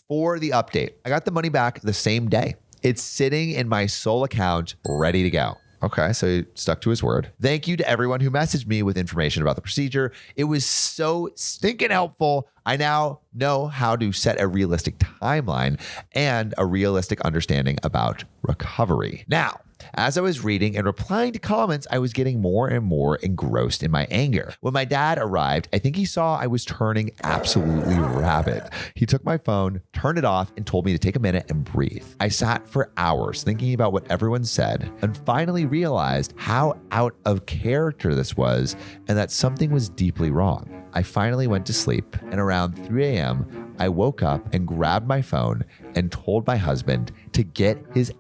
for the update, I got the money back the same day. It's sitting in my sole account, ready to go. Okay, so he stuck to his word. Thank you to everyone who messaged me with information about the procedure. It was so stinking helpful. I now know how to set a realistic timeline and a realistic understanding about recovery. Now, as I was reading and replying to comments, I was getting more and more engrossed in my anger. When my dad arrived, I think he saw I was turning absolutely rabid. He took my phone, turned it off, and told me to take a minute and breathe. I sat for hours thinking about what everyone said and finally realized how out of character this was and that something was deeply wrong. I finally went to sleep, and around 3 a.m., I woke up and grabbed my phone and told my husband to get his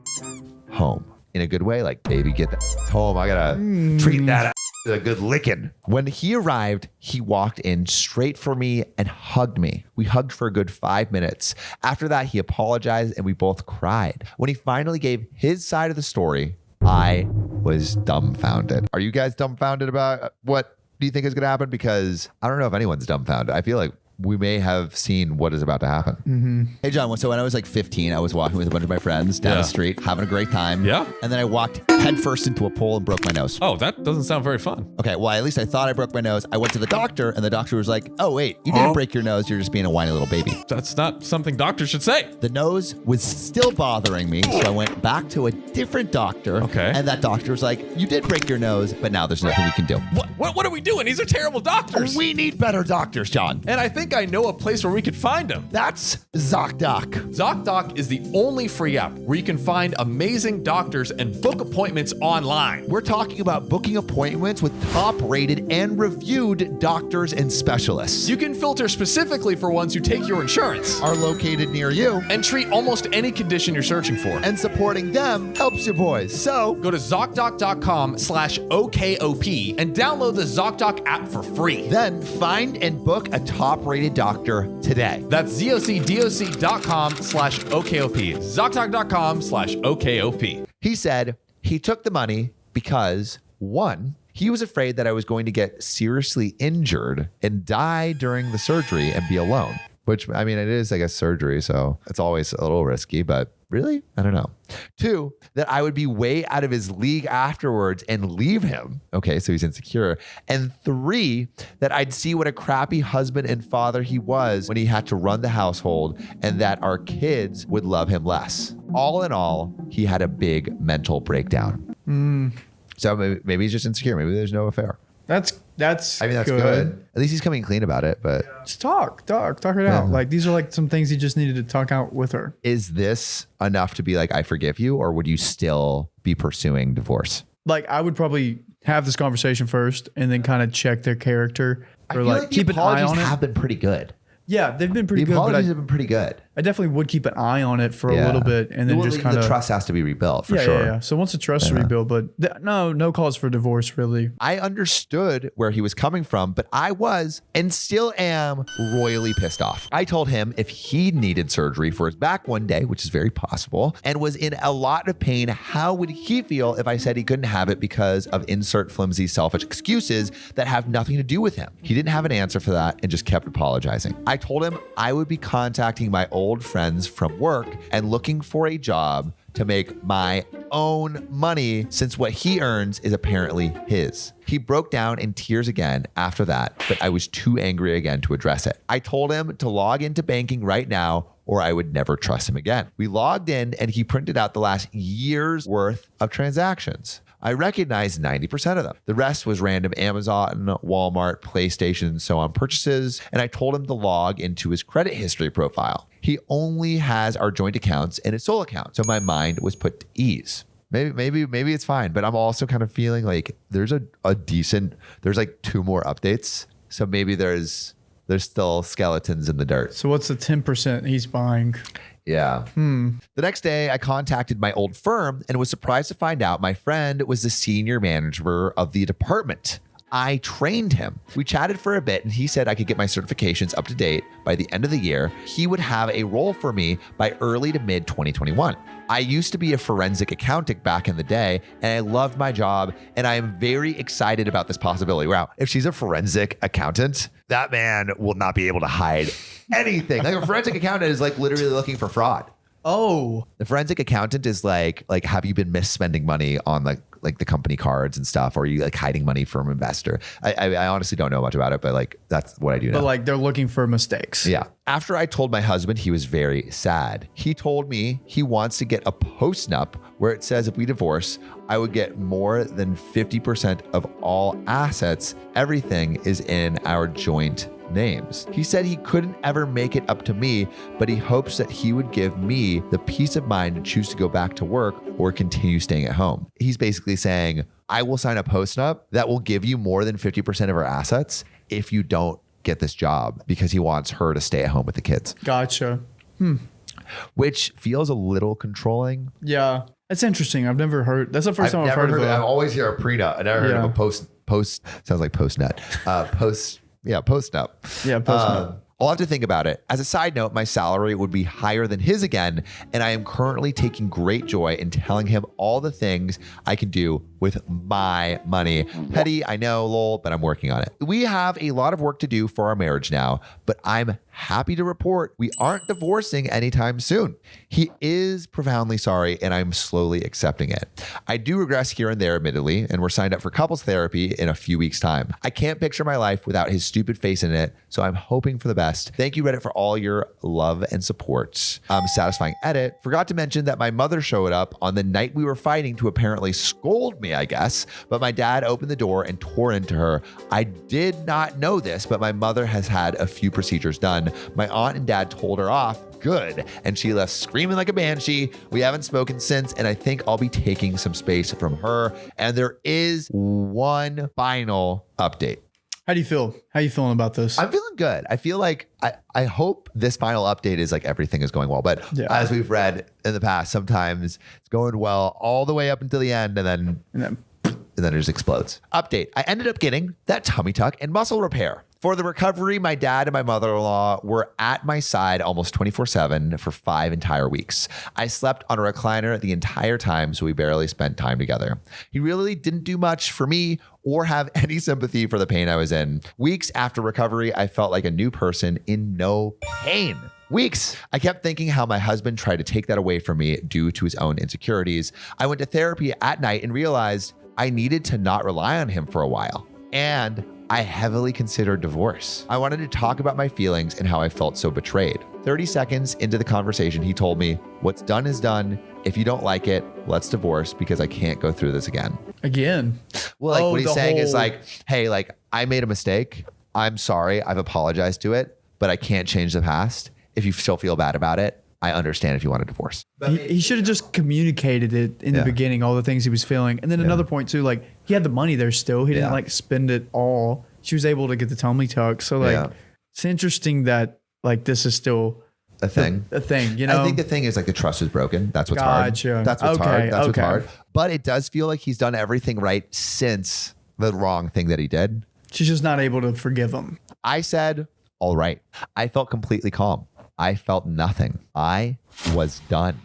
home. In a good way, like, baby, get that home. I gotta treat that a good licking. When he arrived, he walked in straight for me and hugged me. We hugged for a good 5 minutes. After that, he apologized and we both cried. When he finally gave his side of the story, I was dumbfounded. Are you guys dumbfounded about what do you think is gonna happen? Because I don't know if anyone's dumbfounded. I feel like we may have seen what is about to happen. Mm-hmm. Hey, John, so when I was like 15, I was walking with a bunch of my friends down the street, having a great time. Yeah. And then I walked headfirst into a pole and broke my nose. Oh, that doesn't sound very fun. Okay, well, at least I thought I broke my nose. I went to the doctor, and the doctor was like, oh, wait, you didn't break your nose. You're just being a whiny little baby. That's not something doctors should say. The nose was still bothering me, so I went back to a different doctor. Okay. And that doctor was like, you did break your nose, but now there's nothing we can do. What are we doing? These are terrible doctors. We need better doctors, John. And I think I know a place where we could find them. That's ZocDoc. ZocDoc is the only free app where you can find amazing doctors and book appointments online. We're talking about booking appointments with top-rated and reviewed doctors and specialists. You can filter specifically for ones who take your insurance, are located near you, and treat almost any condition you're searching for. And supporting them helps you boys. So go to ZocDoc.com/OKOP and download the ZocDoc app for free. Then find and book a top-rated doctor today. That's ZocDoc.com/OKOP. ZocDoc.com/OKOP. He said he took the money because, one, he was afraid that I was going to get seriously injured and die during the surgery and be alone. Which, I mean, it is, I guess, surgery, so it's always a little risky, but really? I don't know. 2, that I would be way out of his league afterwards and leave him. Okay, so he's insecure. And 3, that I'd see what a crappy husband and father he was when he had to run the household and that our kids would love him less. All in all, he had a big mental breakdown. So maybe he's just insecure. Maybe there's no affair. That's good. At least he's coming clean about it, but just talk it out. Like, these are like some things he just needed to talk out with her. Is this enough to be like, I forgive you, or would you still be pursuing divorce? Like, I would probably have this conversation first and then kind of check their character, I or feel like keep the an eye apologies on it. have been pretty good. Yeah, they've been pretty The good. apologies have been pretty good. I definitely would keep an eye on it for a little bit, and then just kind of the trust has to be rebuilt for sure. Yeah. So once the trust is rebuilt, but no cause for divorce really. I understood where he was coming from, but I was and still am royally pissed off. I told him if he needed surgery for his back one day, which is very possible, and was in a lot of pain, how would he feel if I said he couldn't have it because of insert flimsy selfish excuses that have nothing to do with him? He didn't have an answer for that and just kept apologizing. I told him I would be contacting my old friends from work and looking for a job to make my own money since what he earns is apparently his. He broke down in tears again after that, but I was too angry again to address it. I told him to log into banking right now or I would never trust him again. We logged in and he printed out the last year's worth of transactions. I recognized 90% of them. The rest was random Amazon, Walmart, PlayStation, and so on purchases. And I told him to log into his credit history profile. He only has our joint accounts and his sole account. So my mind was put to ease. Maybe it's fine, but I'm also kind of feeling like there's like 2 more updates. So maybe there's still skeletons in the dirt. So what's the 10% he's buying? Yeah. The next day, I contacted my old firm and was surprised to find out my friend was the senior manager of the department. I trained him. We chatted for a bit and he said I could get my certifications up to date by the end of the year. He would have a role for me by early to mid 2021. I used to be a forensic accountant back in the day and I loved my job and I am very excited about this possibility. Wow, if she's a forensic accountant, that man will not be able to hide anything. Like a forensic accountant is like literally looking for fraud. Oh, the forensic accountant is like have you been misspending money on like the company cards and stuff, or are you like hiding money from an investor? I honestly don't know much about it, but like that's what I do now. But like they're looking for mistakes. Yeah. After I told my husband, he was very sad. He told me he wants to get a post-nup where it says if we divorce, I would get more than 50% of all assets. Everything is in our joint names. He said he couldn't ever make it up to me, but he hopes that he would give me the peace of mind to choose to go back to work or continue staying at home. He's basically saying, I will sign a post-nup that will give you more than 50% of our assets if you don't get this job, because he wants her to stay at home with the kids. Gotcha. Which feels a little controlling. Yeah. That's interesting. I've never heard. That's the first time I've heard of it. I always hear a prenup. I never heard of a post. Sounds like postnet. Post-nup. Yeah, post-nup. I'll have to think about it. As a side note, my salary would be higher than his again, and I am currently taking great joy in telling him all the things I can do with my money. Petty, I know, lol, but I'm working on it. We have a lot of work to do for our marriage now, but I'm happy to report we aren't divorcing anytime soon. He is profoundly sorry, and I'm slowly accepting it. I do regress here and there, admittedly, and we're signed up for couples therapy in a few weeks' time. I can't picture my life without his stupid face in it, so I'm hoping for the best. Thank you, Reddit, for all your love and support. Satisfying edit. Forgot to mention that my mother showed up on the night we were fighting to apparently scold me, I guess, but my dad opened the door and tore into her. I did not know this, but my mother has had a few procedures done. My aunt and dad told her off. Good. And she left screaming like a banshee. We haven't spoken since, and I think I'll be taking some space from her. And there is one final update. How do you feel? How are you feeling about this? I'm feeling good. I feel like I hope this final update is like everything is going well. But as we've read in the past, sometimes it's going well all the way up until the end and then it just explodes. Update. I ended up getting that tummy tuck and muscle repair. For the recovery, my dad and my mother-in-law were at my side almost 24/7 for 5 entire weeks. I slept on a recliner the entire time, so we barely spent time together. He really didn't do much for me or have any sympathy for the pain I was in. Weeks after recovery, I felt like a new person in no pain. Weeks. I kept thinking how my husband tried to take that away from me due to his own insecurities. I went to therapy at night and realized I needed to not rely on him for a while. And I heavily considered divorce. I wanted to talk about my feelings and how I felt so betrayed. 30 seconds into the conversation, he told me, what's done is done. If you don't like it, let's divorce because I can't go through this again. Again? Well, like what he's saying is like, hey, like I made a mistake. I'm sorry. I've apologized to it, but I can't change the past. If you still feel bad about it, I understand if you want a divorce. He should have just communicated it in the beginning, all the things he was feeling. And then another point too, like he had the money there still. He didn't like spend it all. She was able to get the tummy tuck. So like, it's interesting that like this is still a thing. A thing, you know? I think the thing is like the trust was broken. That's what's hard. That's what's hard. That's what's hard. But it does feel like he's done everything right since the wrong thing that he did. She's just not able to forgive him. I said, all right. I felt completely calm. I felt nothing. I was done.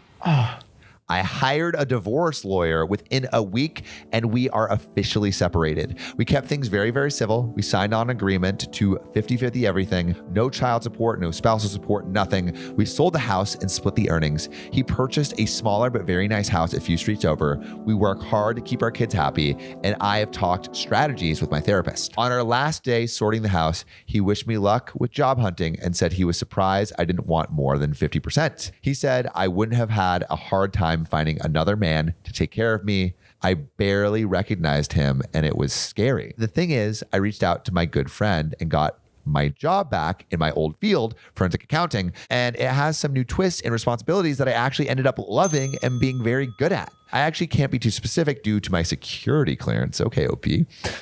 I hired a divorce lawyer within a week and we are officially separated. We kept things very, very civil. We signed on an agreement to 50-50 everything. No child support, no spousal support, nothing. We sold the house and split the earnings. He purchased a smaller but very nice house a few streets over. We work hard to keep our kids happy, and I have talked strategies with my therapist. On our last day sorting the house, he wished me luck with job hunting and said he was surprised I didn't want more than 50%. He said I wouldn't have had a hard time finding another man to take care of me. I barely recognized him and it was scary. The thing is, I reached out to my good friend and got my job back in my old field, forensic accounting, and it has some new twists and responsibilities that I actually ended up loving and being very good at. I actually can't be too specific due to my security clearance. Okay, OP.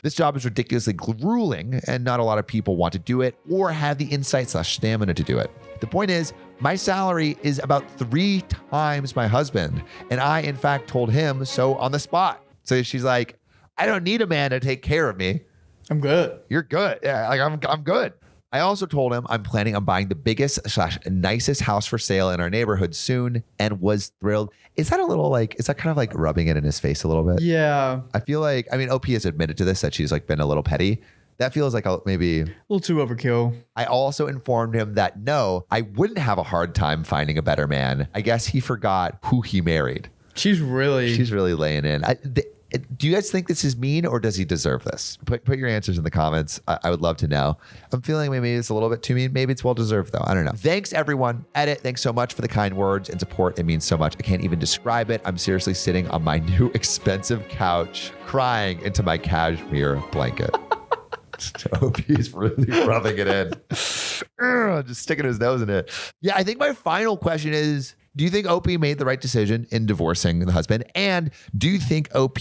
This job is ridiculously grueling and not a lot of people want to do it or have the insight/stamina to do it. The point is, my salary is about 3 times my husband. And I, in fact, told him so on the spot. So she's like, I don't need a man to take care of me. I'm good. You're good. Yeah, like I'm good. I also told him I'm planning on buying the biggest / nicest house for sale in our neighborhood soon and was thrilled. Is that a little like, is that kind of like rubbing it in his face a little bit? Yeah. I feel like, I mean, OP has admitted to this, that she's like been a little petty. That feels like maybe a little too overkill. I also informed him that no, I wouldn't have a hard time finding a better man. I guess he forgot who he married. She's really laying in. Do you guys think this is mean or does he deserve this? Put your answers in the comments. I would love to know. I'm feeling maybe it's a little bit too mean. Maybe it's well deserved though. I don't know. Thanks everyone. Edit. Thanks so much for the kind words and support. It means so much. I can't even describe it. I'm seriously sitting on my new expensive couch, crying into my cashmere blanket. I hope he's really rubbing it in. Just sticking his nose in it. Yeah, I think my final question is, do you think OP made the right decision in divorcing the husband? And do you think OP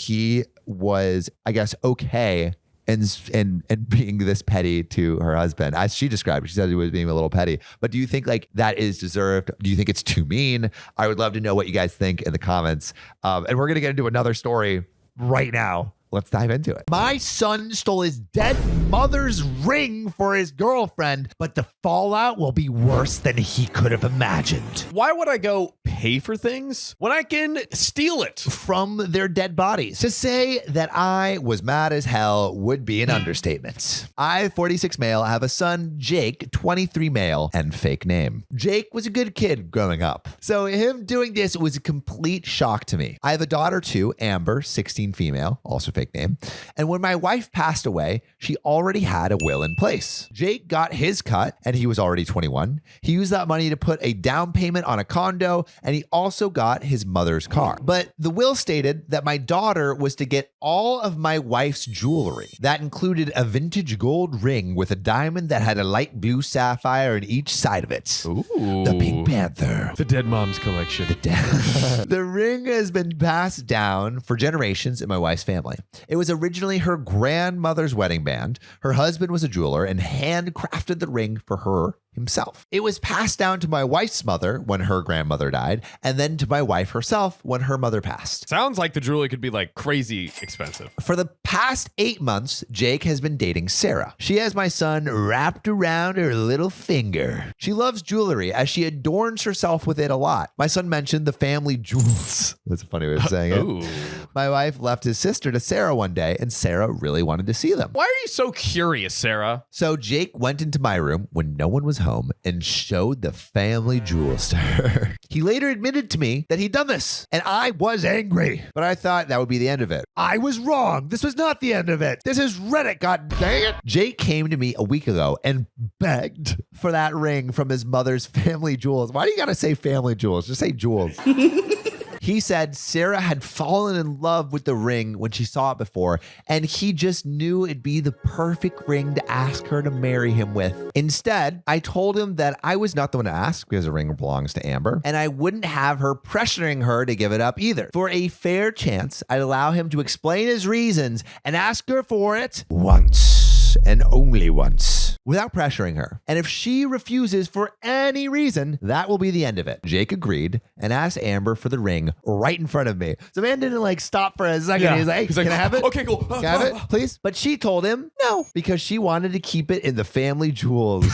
was, I guess, okay and being this petty to her husband? As she described, she said he was being a little petty. But do you think like that is deserved? Do you think it's too mean? I would love to know what you guys think in the comments. And we're going to get into another story right now. Let's dive into it. My son stole his dead mother's ring for his girlfriend, but the fallout will be worse than he could have imagined. Why would I go pay for things when I can steal it from their dead bodies? To say that I was mad as hell would be an understatement. I, 46 male, have a son, Jake, 23 male, and fake name. Jake was a good kid growing up, so him doing this was a complete shock to me. I have a daughter too, Amber, 16 female, also fake name. And when my wife passed away, she already had a will in place. Jake got his cut and he was already 21. He used that money to put a down payment on a condo and he also got his mother's car. But the will stated that my daughter was to get all of my wife's jewelry. That included a vintage gold ring with a diamond that had a light blue sapphire in each side of it. Ooh. The Pink Panther. The dead mom's collection. The ring has been passed down for generations in my wife's family. It was originally her grandmother's wedding band. Her husband was a jeweler and handcrafted the ring for her himself. It was passed down to my wife's mother when her grandmother died, and then to my wife herself when her mother passed. Sounds like the jewelry could be like crazy expensive. For the past 8 months, Jake has been dating Sarah. She has my son wrapped around her little finger. She loves jewelry as she adorns herself with it a lot. My son mentioned the family jewels. That's a funny way of saying it. My wife left his sister to Sarah one day, and Sarah really wanted to see them. Why are you so curious, Sarah? So Jake went into my room when no one was home and showed the family jewels to her. He later admitted to me that he'd done this, and I was angry, but I thought that would be the end of it. I was wrong. This was not the end of it. This is Reddit, god dang it. Jake came to me a week ago and begged for that ring from his mother's family jewels. Why do you gotta say family jewels? Just say jewels. He said Sarah had fallen in love with the ring when she saw it before, and he just knew it'd be the perfect ring to ask her to marry him with. Instead, I told him that I was not the one to ask because the ring belongs to Amber, and I wouldn't have her pressuring her to give it up either. For a fair chance, I'd allow him to explain his reasons and ask her for it once and only once, without pressuring her. And if she refuses for any reason, that will be the end of it. Jake agreed and asked Amber for the ring right in front of me. So man didn't like stop for a second. Yeah. He's like, can I have it? Okay, cool. Can I have it, please? But she told him no, because she wanted to keep it in the family jewels.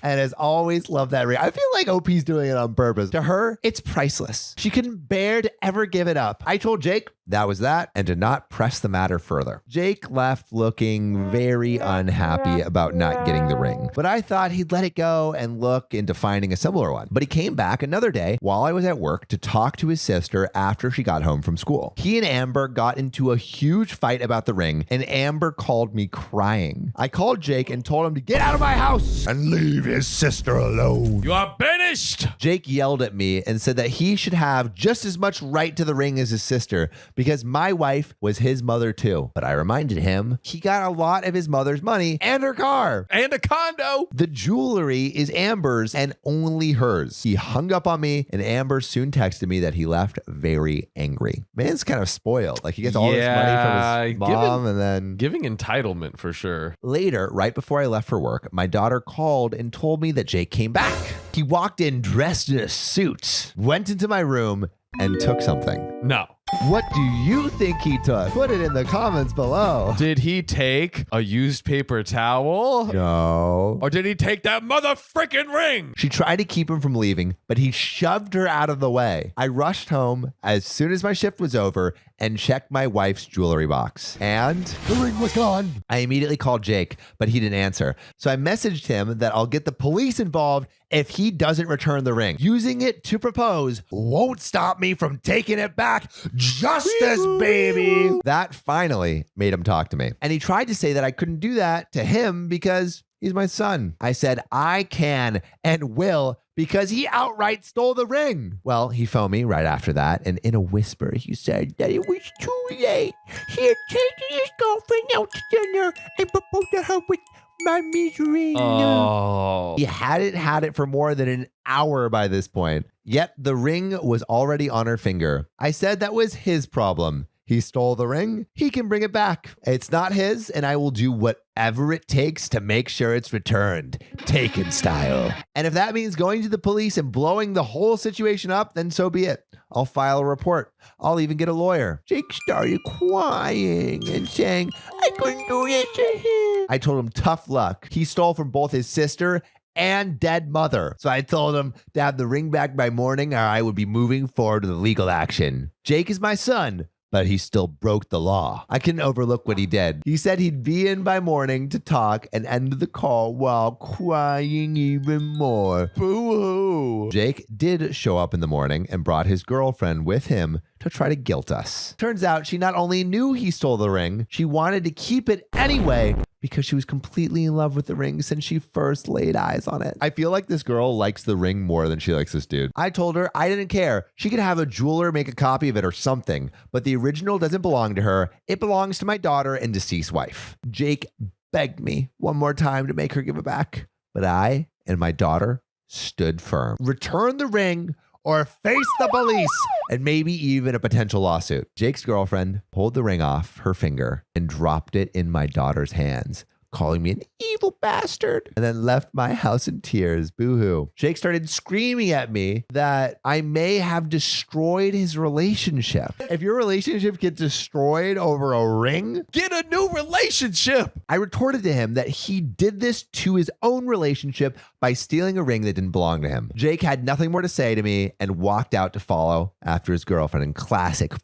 And has always loved that ring. I feel like OP's doing it on purpose. To her, it's priceless. She couldn't bear to ever give it up. I told Jake that was that and did not press the matter further. Jake left looking very unhappy about not getting the ring, but I thought he'd let it go and look into finding a similar one. But he came back another day while I was at work to talk to his sister after she got home from school. He and Amber got into a huge fight about the ring, and Amber called me crying. I called Jake and told him to get out of my house and leave his sister alone. You are banished. Jake yelled at me and said that he should have just as much right to the ring as his sister because my wife was his mother too. But I reminded him he got a lot of his mother's money and her car and a condo. The jewelry is Amber's and only hers. He hung up on me, and Amber soon texted me that he left very angry. Man's kind of spoiled. Like he gets all this money from his mom and then giving entitlement for sure. Later, right before I left for work, my daughter called and told me that Jake came back. He walked in dressed in a suit, went into my room, and took something. No. What do you think he took? Put it in the comments below. Did he take a used paper towel? No. Or did he take that mother freaking ring? She tried to keep him from leaving, but he shoved her out of the way. I rushed home as soon as my shift was over and checked my wife's jewelry box. And the ring was gone. I immediately called Jake, but he didn't answer. So I messaged him that I'll get the police involved if he doesn't return the ring. Using it to propose won't stop me from taking it back. Justice, baby. That finally made him talk to me. And he tried to say that I couldn't do that to him because he's my son. I said, I can and will because he outright stole the ring. Well, he phoned me right after that, and in a whisper, he said that it was too late. He had taken his girlfriend out to dinner and proposed to her with my misery. Oh. He hadn't had it for more than an hour by this point, yet the ring was already on her finger. I said that was his problem. He stole the ring. He can bring it back. It's not his, and I will do whatever it takes to make sure it's returned, Taken style. And if that means going to the police and blowing the whole situation up, then so be it. I'll file a report. I'll even get a lawyer. Jake started crying and saying, I couldn't do it to him. I told him tough luck. He stole from both his sister and dead mother. So I told him to have the ring back by morning or I would be moving forward with legal action. Jake is my son, but he still broke the law. I couldn't overlook what he did. He said he'd be in by morning to talk and ended the call while crying even more. Boo-hoo. Jake did show up in the morning and brought his girlfriend with him to try to guilt us. Turns out she not only knew he stole the ring, she wanted to keep it anyway because she was completely in love with the ring since she first laid eyes on it. I feel like this girl likes the ring more than she likes this dude. I told her I didn't care. She could have a jeweler make a copy of it or something, but the original doesn't belong to her. It belongs to my daughter and deceased wife. Jake begged me one more time to make her give it back, but I and my daughter stood firm. Return the ring or face the police and maybe even a potential lawsuit. Jake's girlfriend pulled the ring off her finger and dropped it in my daughter's hands, calling me an evil bastard, and then left my house in tears. Boo-hoo. Jake started screaming at me that I may have destroyed his relationship. If your relationship gets destroyed over a ring, get a new relationship. I retorted to him that he did this to his own relationship by stealing a ring that didn't belong to him. Jake had nothing more to say to me and walked out to follow after his girlfriend in classic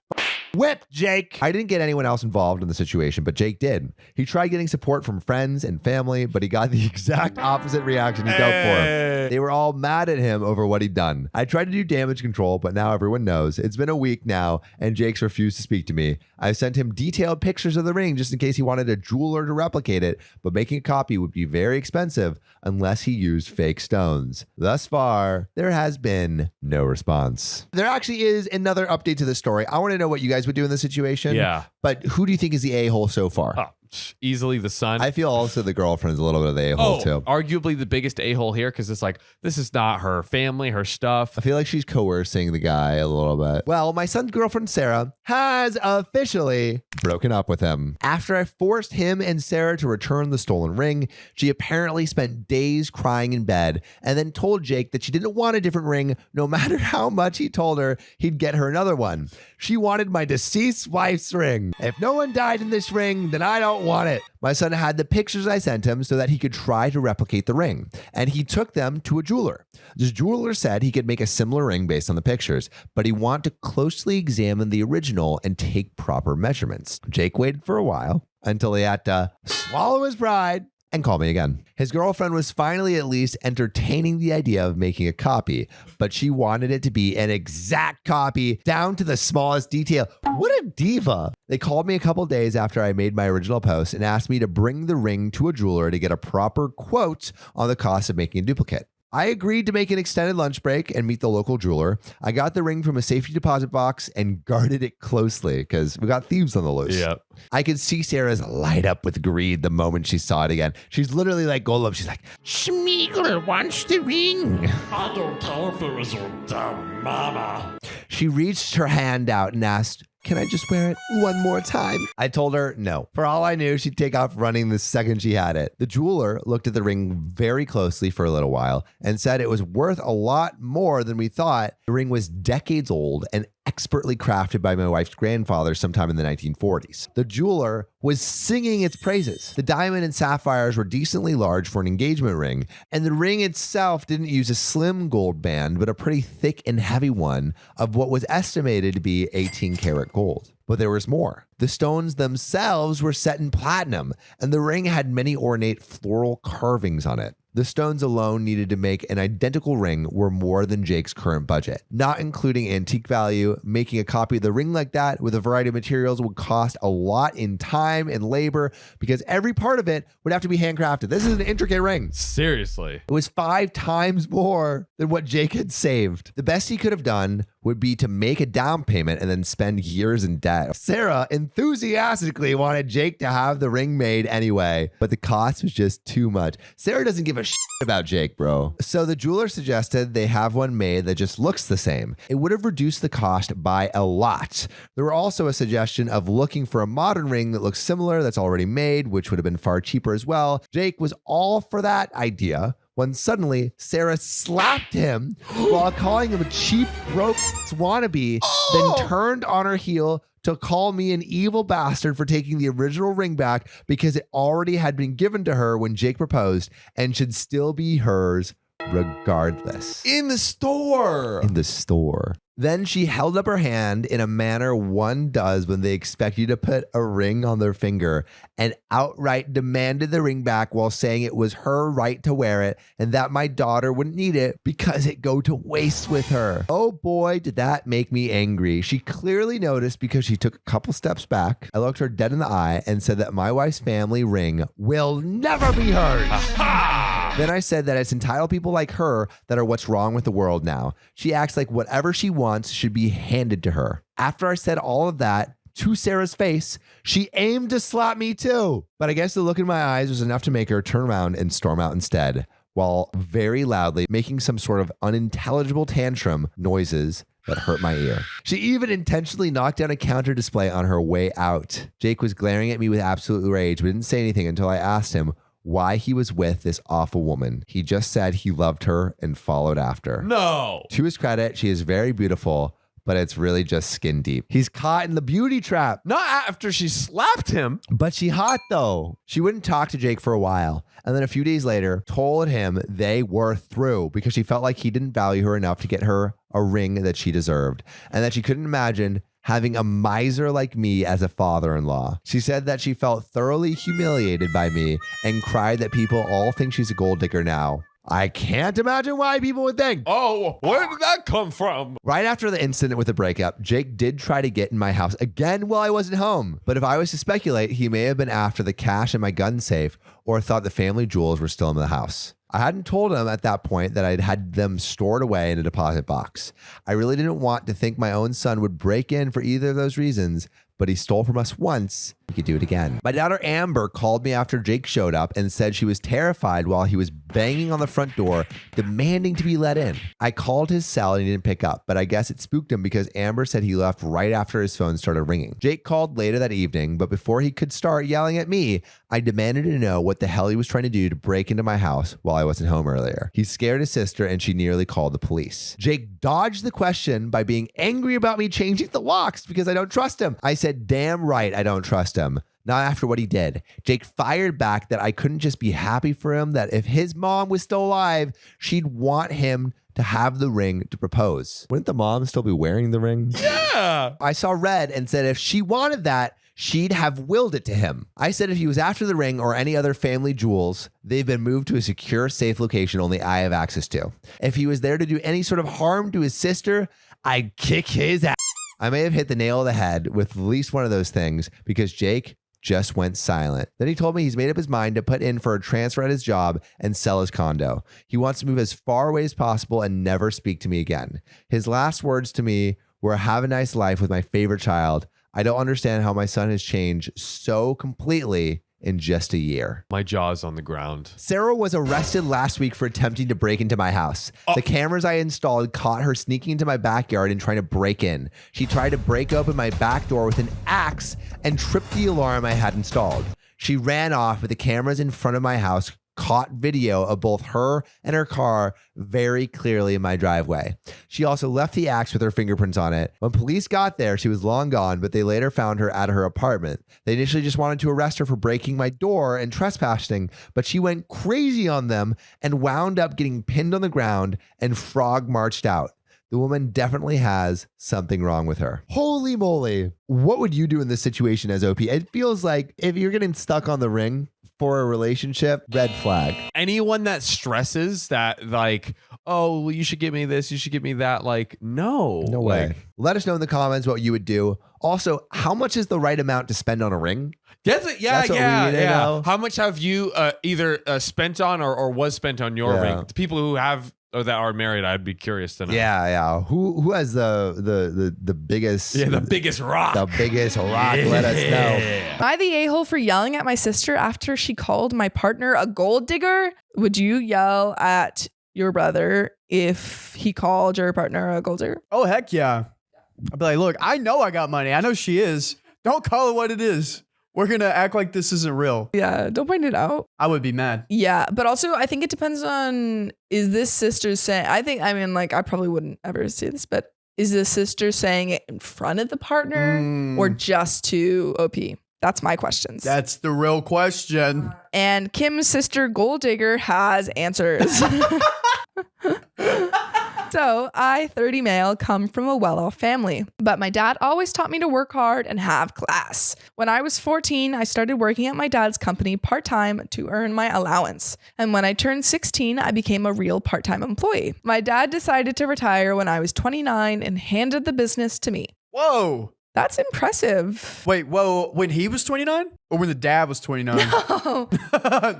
whip Jake. I didn't get anyone else involved in the situation, but Jake did. He tried getting support from friends and family, but he got the exact opposite reaction he'd hoped for. They were all mad at him over what he'd done. I tried to do damage control, but now everyone knows. It's been a week now, and Jake's refused to speak to me. I sent him detailed pictures of the ring just in case he wanted a jeweler to replicate it, but making a copy would be very expensive unless he used fake stones. Thus far, there has been no response. There actually is another update to this story. I want to know what you guys would do in this situation. Yeah. But who do you think is the a-hole so far? Oh, easily the son. I feel also the girlfriend's a little bit of the a-hole too. Arguably the biggest a-hole here because it's like, this is not her family, her stuff. I feel like she's coercing the guy a little bit. Well, my son's girlfriend, Sarah, has officially broken up with him. After I forced him and Sarah to return the stolen ring, she apparently spent days crying in bed and then told Jake that she didn't want a different ring no matter how much he told her he'd get her another one. She wanted my deceased wife's ring. If no one died in this ring, then I don't want it. My son had the pictures I sent him so that he could try to replicate the ring, and he took them to a jeweler. This jeweler said he could make a similar ring based on the pictures, but he wanted to closely examine the original and take proper measurements. Jake waited for a while until he had to swallow his pride and call me again. His girlfriend was finally at least entertaining the idea of making a copy, but she wanted it to be an exact copy down to the smallest detail. What a diva. They called me a couple days after I made my original post and asked me to bring the ring to a jeweler to get a proper quote on the cost of making a duplicate. I agreed to make an extended lunch break and meet the local jeweler. I got the ring from a safety deposit box and guarded it closely because we got thieves on the loose. Yep. I could see Sarah's light up with greed the moment she saw it again. She's literally like Golub. She's like, Schmeagol wants the ring. I don't care if it was your damn mama. She reached her hand out and asked, can I just wear it one more time? I told her no. For all I knew, she'd take off running the second she had it. The jeweler looked at the ring very closely for a little while and said it was worth a lot more than we thought. The ring was decades old and expertly crafted by my wife's grandfather sometime in the 1940s. The jeweler was singing its praises. The diamond and sapphires were decently large for an engagement ring, and the ring itself didn't use a slim gold band, but a pretty thick and heavy one of what was estimated to be 18 karat gold. But there was more. The stones themselves were set in platinum, and the ring had many ornate floral carvings on it. The stones alone needed to make an identical ring were more than Jake's current budget. Not including antique value, making a copy of the ring like that with a variety of materials would cost a lot in time and labor because every part of it would have to be handcrafted. This is an intricate ring. Seriously. It was 5 times more than what Jake had saved. The best he could have done would be to make a down payment and then spend years in debt. Sarah enthusiastically wanted Jake to have the ring made anyway, but the cost was just too much. Sarah doesn't give a shit about Jake, bro. So the jeweler suggested they have one made that just looks the same. It would have reduced the cost by a lot. There were also a suggestion of looking for a modern ring that looks similar that's already made, which would have been far cheaper as well. Jake was all for that idea when suddenly Sarah slapped him while calling him a cheap, broke wannabe, then turned on her heel to call me an evil bastard for taking the original ring back because it already had been given to her when Jake proposed and should still be hers regardless. In the store. In the store. Then she held up her hand in a manner one does when they expect you to put a ring on their finger and outright demanded the ring back while saying it was her right to wear it and that my daughter wouldn't need it because it go to waste with her. Oh boy, did that make me angry. She clearly noticed because she took a couple steps back. I looked her dead in the eye and said that my wife's family ring will never be hers. Then I said that it's entitled people like her that are what's wrong with the world now. She acts like whatever she wants should be handed to her. After I said all of that to Sarah's face, she aimed to slap me too. But I guess the look in my eyes was enough to make her turn around and storm out instead, while very loudly making some sort of unintelligible tantrum noises that hurt my ear. She even intentionally knocked down a counter display on her way out. Jake was glaring at me with absolute rage, but didn't say anything until I asked him why he was with this awful woman. He just said he loved her and followed after. No. To his credit, she is very beautiful, but it's really just skin deep. He's caught in the beauty trap. Not after she slapped him. But she hot though. She wouldn't talk to Jake for a while. And then a few days later, told him they were through because she felt like he didn't value her enough to get her a ring that she deserved. And that she couldn't imagine having a miser like me as a father-in-law. She said that she felt thoroughly humiliated by me and cried that people all think she's a gold digger now. I can't imagine why people would think. Oh, where did that come from? Right after the incident with the breakup, Jake did try to get in my house again while I wasn't home. But if I was to speculate, he may have been after the cash in my gun safe or thought the family jewels were still in the house. I hadn't told him at that point that I'd had them stored away in a deposit box. I really didn't want to think my own son would break in for either of those reasons, but he stole from us once. He could do it again. My daughter Amber called me after Jake showed up and said she was terrified while he was banging on the front door, demanding to be let in. I called his cell and he didn't pick up, but I guess it spooked him because Amber said he left right after his phone started ringing. Jake called later that evening, but before he could start yelling at me, I demanded to know what the hell he was trying to do to break into my house while I wasn't home earlier. He scared his sister and she nearly called the police. Jake dodged the question by being angry about me changing the locks because I don't trust him. I said, damn right I don't trust him. Not after what he did. Jake fired back that I couldn't just be happy for him, that if his mom was still alive, she'd want him to have the ring to propose. Wouldn't the mom still be wearing the ring? Yeah. I saw red and said if she wanted that, she'd have willed it to him. I said if he was after the ring or any other family jewels, they've been moved to a secure, safe location only I have access to. If he was there to do any sort of harm to his sister, I'd kick his ass. I may have hit the nail on the head with at least one of those things because Jake just went silent. Then he told me he's made up his mind to put in for a transfer at his job and sell his condo. He wants to move as far away as possible and never speak to me again. His last words to me were, have a nice life with my favorite child. I don't understand how my son has changed so completely in just a year. My jaw's on the ground. Sarah was arrested last week for attempting to break into my house. The cameras I installed caught her sneaking into my backyard and trying to break in. She tried to break open my back door with an axe and tripped the alarm I had installed. She ran off with the cameras in front of my house caught video of both her and her car very clearly in my driveway. She also left the axe with her fingerprints on it. When police got there, she was long gone, but they later found her at her apartment. They initially just wanted to arrest her for breaking my door and trespassing, but she went crazy on them and wound up getting pinned on the ground and frog marched out. The woman definitely has something wrong with her. Holy moly. What would you do in this situation as OP? It feels like if you're getting stuck on the ring for a relationship, red flag. Anyone that stresses that, like, oh, well, you should give me this, you should give me that, like, no. No way. Let us know in the comments what you would do. Also, how much is the right amount to spend on a ring? That's what we need to know. How much have you either spent on or was spent on your ring? The people who have or that are married, I'd be curious to know. Yeah. Who has the biggest? Yeah, the biggest rock. The biggest rock. Yeah. Let us know. Am I the a-hole for yelling at my sister after she called my partner a gold digger? Would you yell at your brother if he called your partner a gold digger? Oh, heck yeah. I'd be like, look, I know I got money. I know she is. Don't call it what it is. We're going to act like this isn't real. Yeah, don't point it out. I would be mad. Yeah, but also I think it depends on, is this sister saying, I probably wouldn't ever say this, but is the sister saying it in front of the partner or just to OP? That's my questions. That's the real question. And Kim's sister, Gold Digger, has answers. So, I, 30 male, come from a well-off family, but my dad always taught me to work hard and have class. When I was 14, I started working at my dad's company part-time to earn my allowance. And when I turned 16, I became a real part-time employee. My dad decided to retire when I was 29 and handed the business to me. Whoa. That's impressive. Wait, whoa, when he was 29? Or when the dad was 29? No,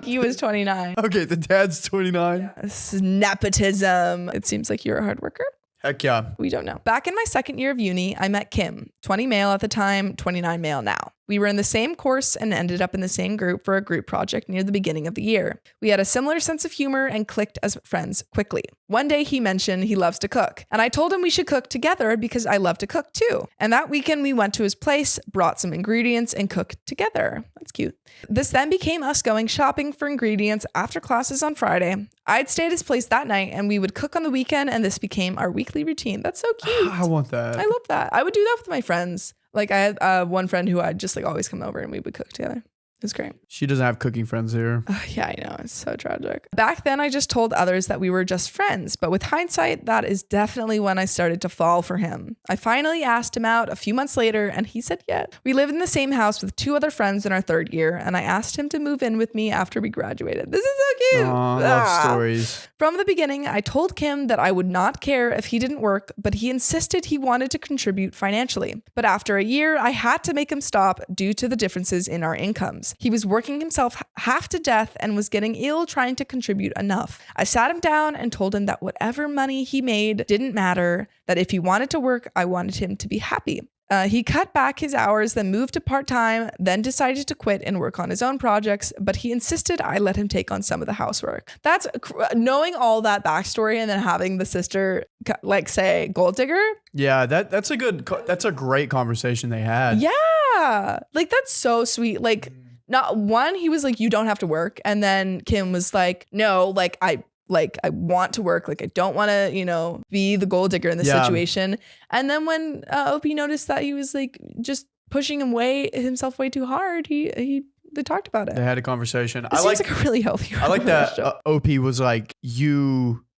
he was 29. Okay, the dad's 29. Yes, nepotism. It seems like you're a hard worker. Heck yeah. We don't know. Back in my second year of uni, I met Kim, 20 male at the time, 29 male now. We were in the same course and ended up in the same group for a group project near the beginning of the year. We had a similar sense of humor and clicked as friends quickly. One day he mentioned he loves to cook, and I told him we should cook together because I love to cook too. And that weekend we went to his place, brought some ingredients, and cooked together. That's cute. This then became us going shopping for ingredients after classes on Friday. I'd stay at his place that night and we would cook on the weekend, and this became our weekly routine. That's so cute. I want that. I love that. I would do that with my friends. Like I had one friend who I'd just like always come over and we would cook together. It was great. She doesn't have cooking friends here. Yeah, I know. It's so tragic. Back then, I just told others that we were just friends. But with hindsight, that is definitely when I started to fall for him. I finally asked him out a few months later, and he said yes. We lived in the same house with 2 other friends in our 3rd year, and I asked him to move in with me after we graduated. This is so cute. Aw, love stories. From the beginning, I told Kim that I would not care if he didn't work, but he insisted he wanted to contribute financially. But after a year, I had to make him stop due to the differences in our incomes. He was working himself half to death and was getting ill trying to contribute enough. I sat him down and told him that whatever money he made didn't matter, that if he wanted to work, I wanted him to be happy. He cut back his hours, then moved to part-time, then decided to quit and work on his own projects, but he insisted I let him take on some of the housework. That's knowing all that backstory and then having the sister like say gold digger. Yeah, that's a great conversation they had. Yeah. Like that's so sweet. Like not one, he was like, you don't have to work. And then Kim was like, no, like I want to work. Like, I don't want to, be the gold digger in this situation. And then when OP noticed that he was like just pushing himself way too hard, they talked about it. They had a conversation. It seems like a really healthy I like that OP was like,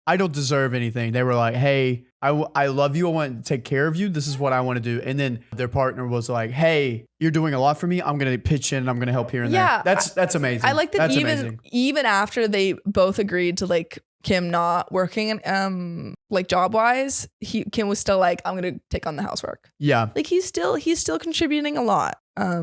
I don't deserve anything. They were like, hey, I love you. I want to take care of you. This is what I want to do. And then their partner was like, hey, you're doing a lot for me. I'm going to pitch in and I'm going to help here and there. That's amazing. I like that even after they both agreed to like Kim not working like job wise, Kim was still like, I'm going to take on the housework. Yeah. Like he's still contributing a lot. I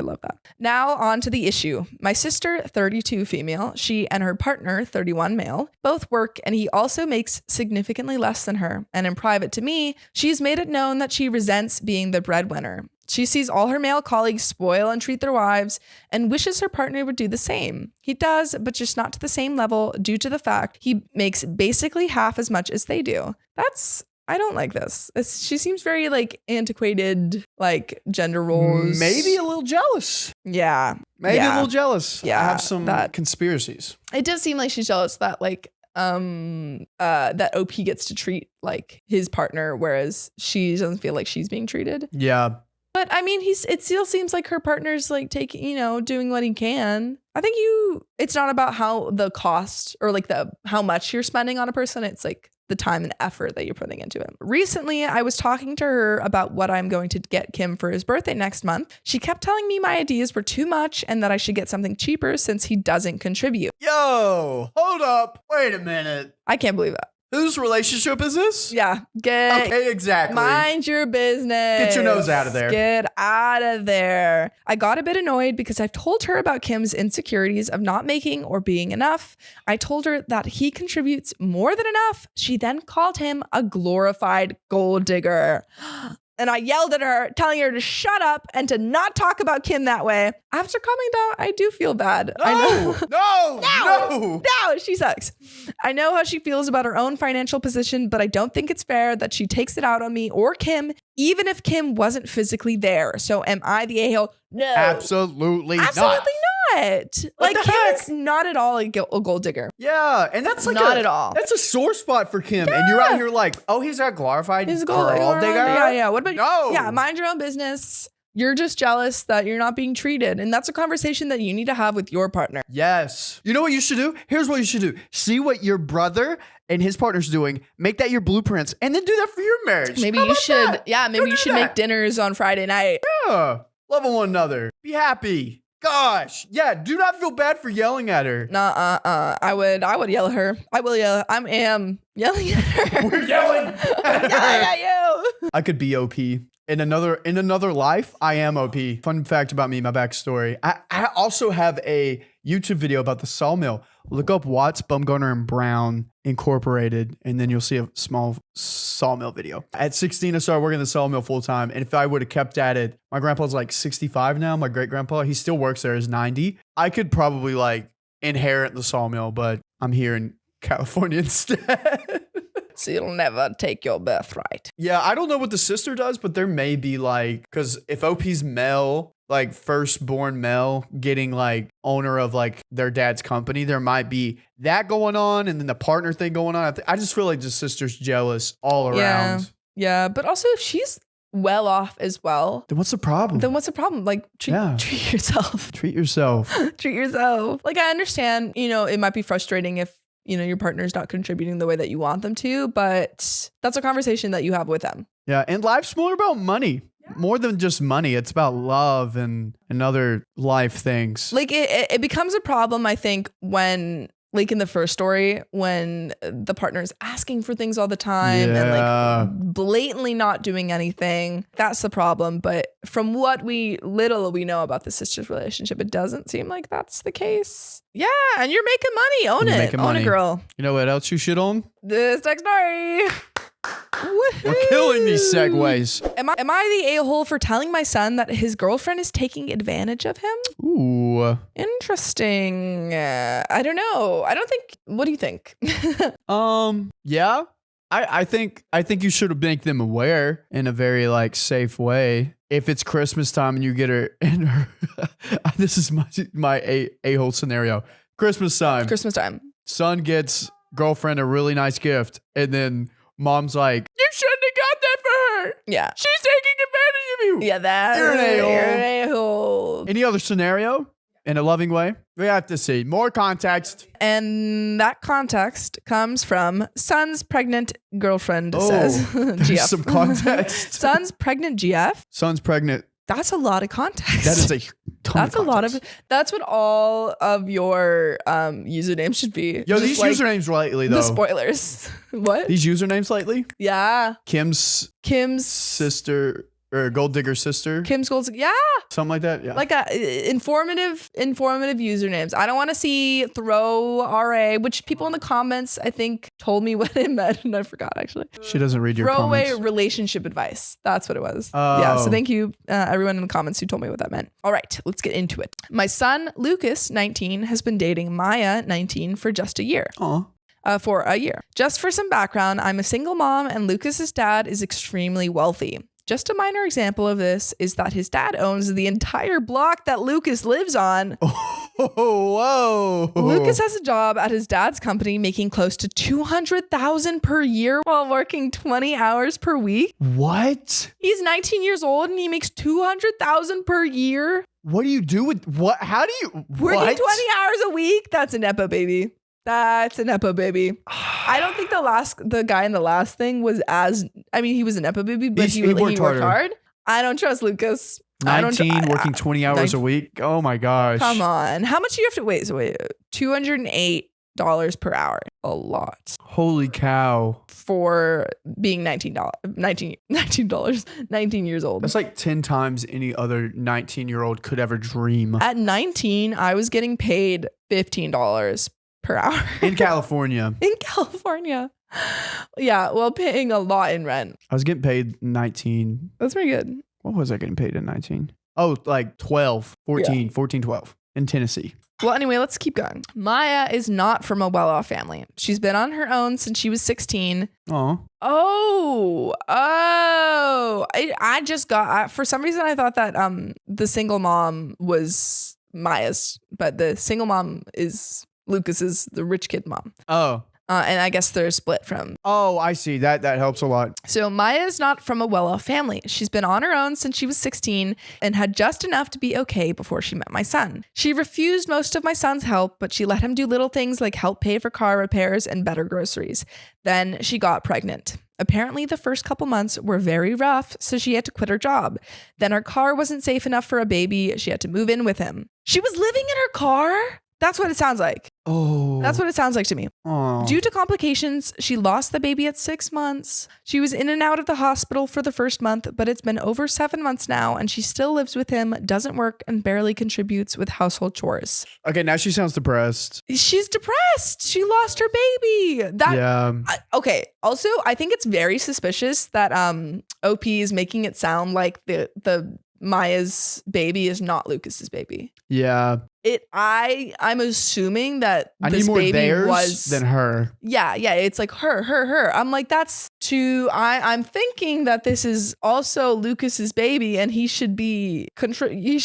love that. Now on to the issue. My sister, 32 female, she and her partner, 31 male, both work, and he also makes significantly less than her. And in private to me, she's made it known that she resents being the breadwinner. She sees all her male colleagues spoil and treat their wives and wishes her partner would do the same. He does, but just not to the same level due to the fact he makes basically half as much as they do. That's I don't like this. She seems very like antiquated, like gender roles. Maybe a little jealous. Yeah. Maybe a little jealous. Yeah. I have some conspiracies. It does seem like she's jealous that like that OP gets to treat like his partner, whereas she doesn't feel like she's being treated. Yeah. But I mean, it still seems like her partner's like taking, doing what he can. I think it's not about how the cost or like how much you're spending on a person. It's like the time and effort that you're putting into it. Recently, I was talking to her about what I'm going to get Kim for his birthday next month. She kept telling me my ideas were too much and that I should get something cheaper since he doesn't contribute. Yo, hold up. Wait a minute. I can't believe that. Whose relationship is this? Yeah. Okay, exactly. Mind your business. Get your nose out of there. Get out of there. I got a bit annoyed because I've told her about Kim's insecurities of not making or being enough. I told her that he contributes more than enough. She then called him a glorified gold digger. And I yelled at her, telling her to shut up and to not talk about Kim that way. After calming down, I do feel bad. No, she sucks. I know how she feels about her own financial position, but I don't think it's fair that she takes it out on me or Kim, even if Kim wasn't physically there. So am I the a-hole? No. Absolutely not. Like, Kim is not at all a gold digger. Yeah, and that's like not at all. That's a sore spot for Kim. Yeah. And you're out here like, oh, he's a glorified gold digger. Yeah. What about you? Yeah, mind your own business. You're just jealous that you're not being treated. And that's a conversation that you need to have with your partner. Yes. You know what you should do? Here's what you should do. See what your brother and his partner's doing. Make that your blueprints and then do that for your marriage. Maybe you should. Yeah, maybe you should make dinners on Friday night. Yeah. Love one another. Be happy. Gosh. Yeah, do not feel bad for yelling at her. I would yell at her. I will yell. I am yelling at her. We're yelling. I'm yelling at you. I could be OP. In another life, I am OP. Fun fact about me, my backstory. I also have a YouTube video about the sawmill. Look up Watts, Bumgarner, and Brown Incorporated, and then you'll see a small sawmill video. At 16, I started working the sawmill full time, and if I would have kept at it, my grandpa's like 65 now. My great grandpa, he still works there, is 90. I could probably like inherit the sawmill, but I'm here in California instead. So you'll never take your birthright. Yeah, I don't know what the sister does, but there may be like, because if OP's male, like firstborn male, getting like owner of like their dad's company, there might be that going on, and then the partner thing going on. I just feel like the sister's jealous all around. Yeah, but also if she's well off as well, then what's the problem? Like treat yourself. Treat yourself. Treat yourself. Like I understand, it might be frustrating if your partner's not contributing the way that you want them to, but that's a conversation that you have with them. Yeah. And life's more about money. Yeah. More than just money. It's about love and other life things. Like it becomes a problem, I think, when like in the first story, when the partner is asking for things all the time and like blatantly not doing anything. That's the problem. But from what little we know about the sister's relationship, it doesn't seem like that's the case. Yeah, and you're making money. Own it. Own it, girl. You know what else you should own? This next story. We're killing these segues. Am I the a-hole for telling my son that his girlfriend is taking advantage of him? Ooh. Interesting. I don't know. What do you think? Yeah. I think you should make them aware in a very like safe way. If it's Christmas time and you get her in her this is my a-hole scenario. Christmas time. Son gets girlfriend a really nice gift, and then mom's like, you shouldn't have got that for her. Yeah. She's taking advantage of you. Yeah, you're an a-hole. Any other scenario in a loving way? We have to see more context. And that context comes from son's pregnant girlfriend says. GF. Some context. Son's pregnant GF. Son's pregnant. That's a lot of context. That is a ton That's a lot of. That's what all of your usernames should be. Yo, these usernames lately though. The spoilers. What? These usernames lately? Yeah. Kim's sister or gold digger sister. Kim's gold. Yeah. Something like that. Yeah. Like informative usernames. I don't want to see throw RA, which people in the comments I think told me what it meant, and I forgot actually. She doesn't read your throwaway comments. Relationship advice. That's what it was. Oh. Yeah. So thank you, everyone in the comments who told me what that meant. All right, let's get into it. My son Lucas, 19, has been dating Maya, 19, for just a year. Aw. for a year. Just for some background, I'm a single mom and Lucas's dad is extremely wealthy. Just a minor example of this is that his dad owns the entire block that Lucas lives on. Whoa. Lucas has a job at his dad's company making close to $200,000 per year while working 20 hours per week. What? He's 19 years old and he makes $200,000 per year. What do you do with what? How do you working what? 20 hours a week? That's a nepo baby. That's a nepo baby. I don't think the guy in the last thing was he was a nepo baby, but he worked hard. I don't trust Lucas. 19 working 20 hours a week. Oh my gosh. Come on. How much do you have to wait? So wait, $208 per hour. A lot. Holy cow. For being 19 years old. That's like 10 times any other 19-year-old could ever dream. At 19, I was getting paid $15 per hour. In California. In California. Yeah, well, paying a lot in rent. I was getting paid 19. That's pretty good. What was I getting paid in 19? Oh, like 12, 14, 12 in Tennessee. Well, anyway, let's keep going. Maya is not from a well-off family. She's been on her own since she was 16. Oh, I just got, for some reason, I thought that the single mom was Maya's, but the single mom is Lucas's, the rich kid mom. Oh. And I guess they're split from. Oh, I see. That helps a lot. So Maya is not from a well-off family. She's been on her own since she was 16 and had just enough to be okay before she met my son. She refused most of my son's help, but she let him do little things like help pay for car repairs and better groceries. Then she got pregnant. Apparently, the first couple months were very rough, so she had to quit her job. Then her car wasn't safe enough for a baby. She had to move in with him. She was living in her car? That's what it sounds like. Oh. That's what it sounds like to me. Oh. Due to complications, she lost the baby at 6 months. She was in and out of the hospital for the first month, but it's been over 7 months now, and she still lives with him, doesn't work, and barely contributes with household chores. Okay, now she sounds depressed. She's depressed. She lost her baby. Okay. Also, I think it's very suspicious that OP is making it sound like the Maya's baby is not Lucas's baby. Yeah. I'm assuming that I this need more baby theirs was than her. Yeah, it's like her. I'm like, that's too. I'm thinking that this is also Lucas's baby, and he should be contributing.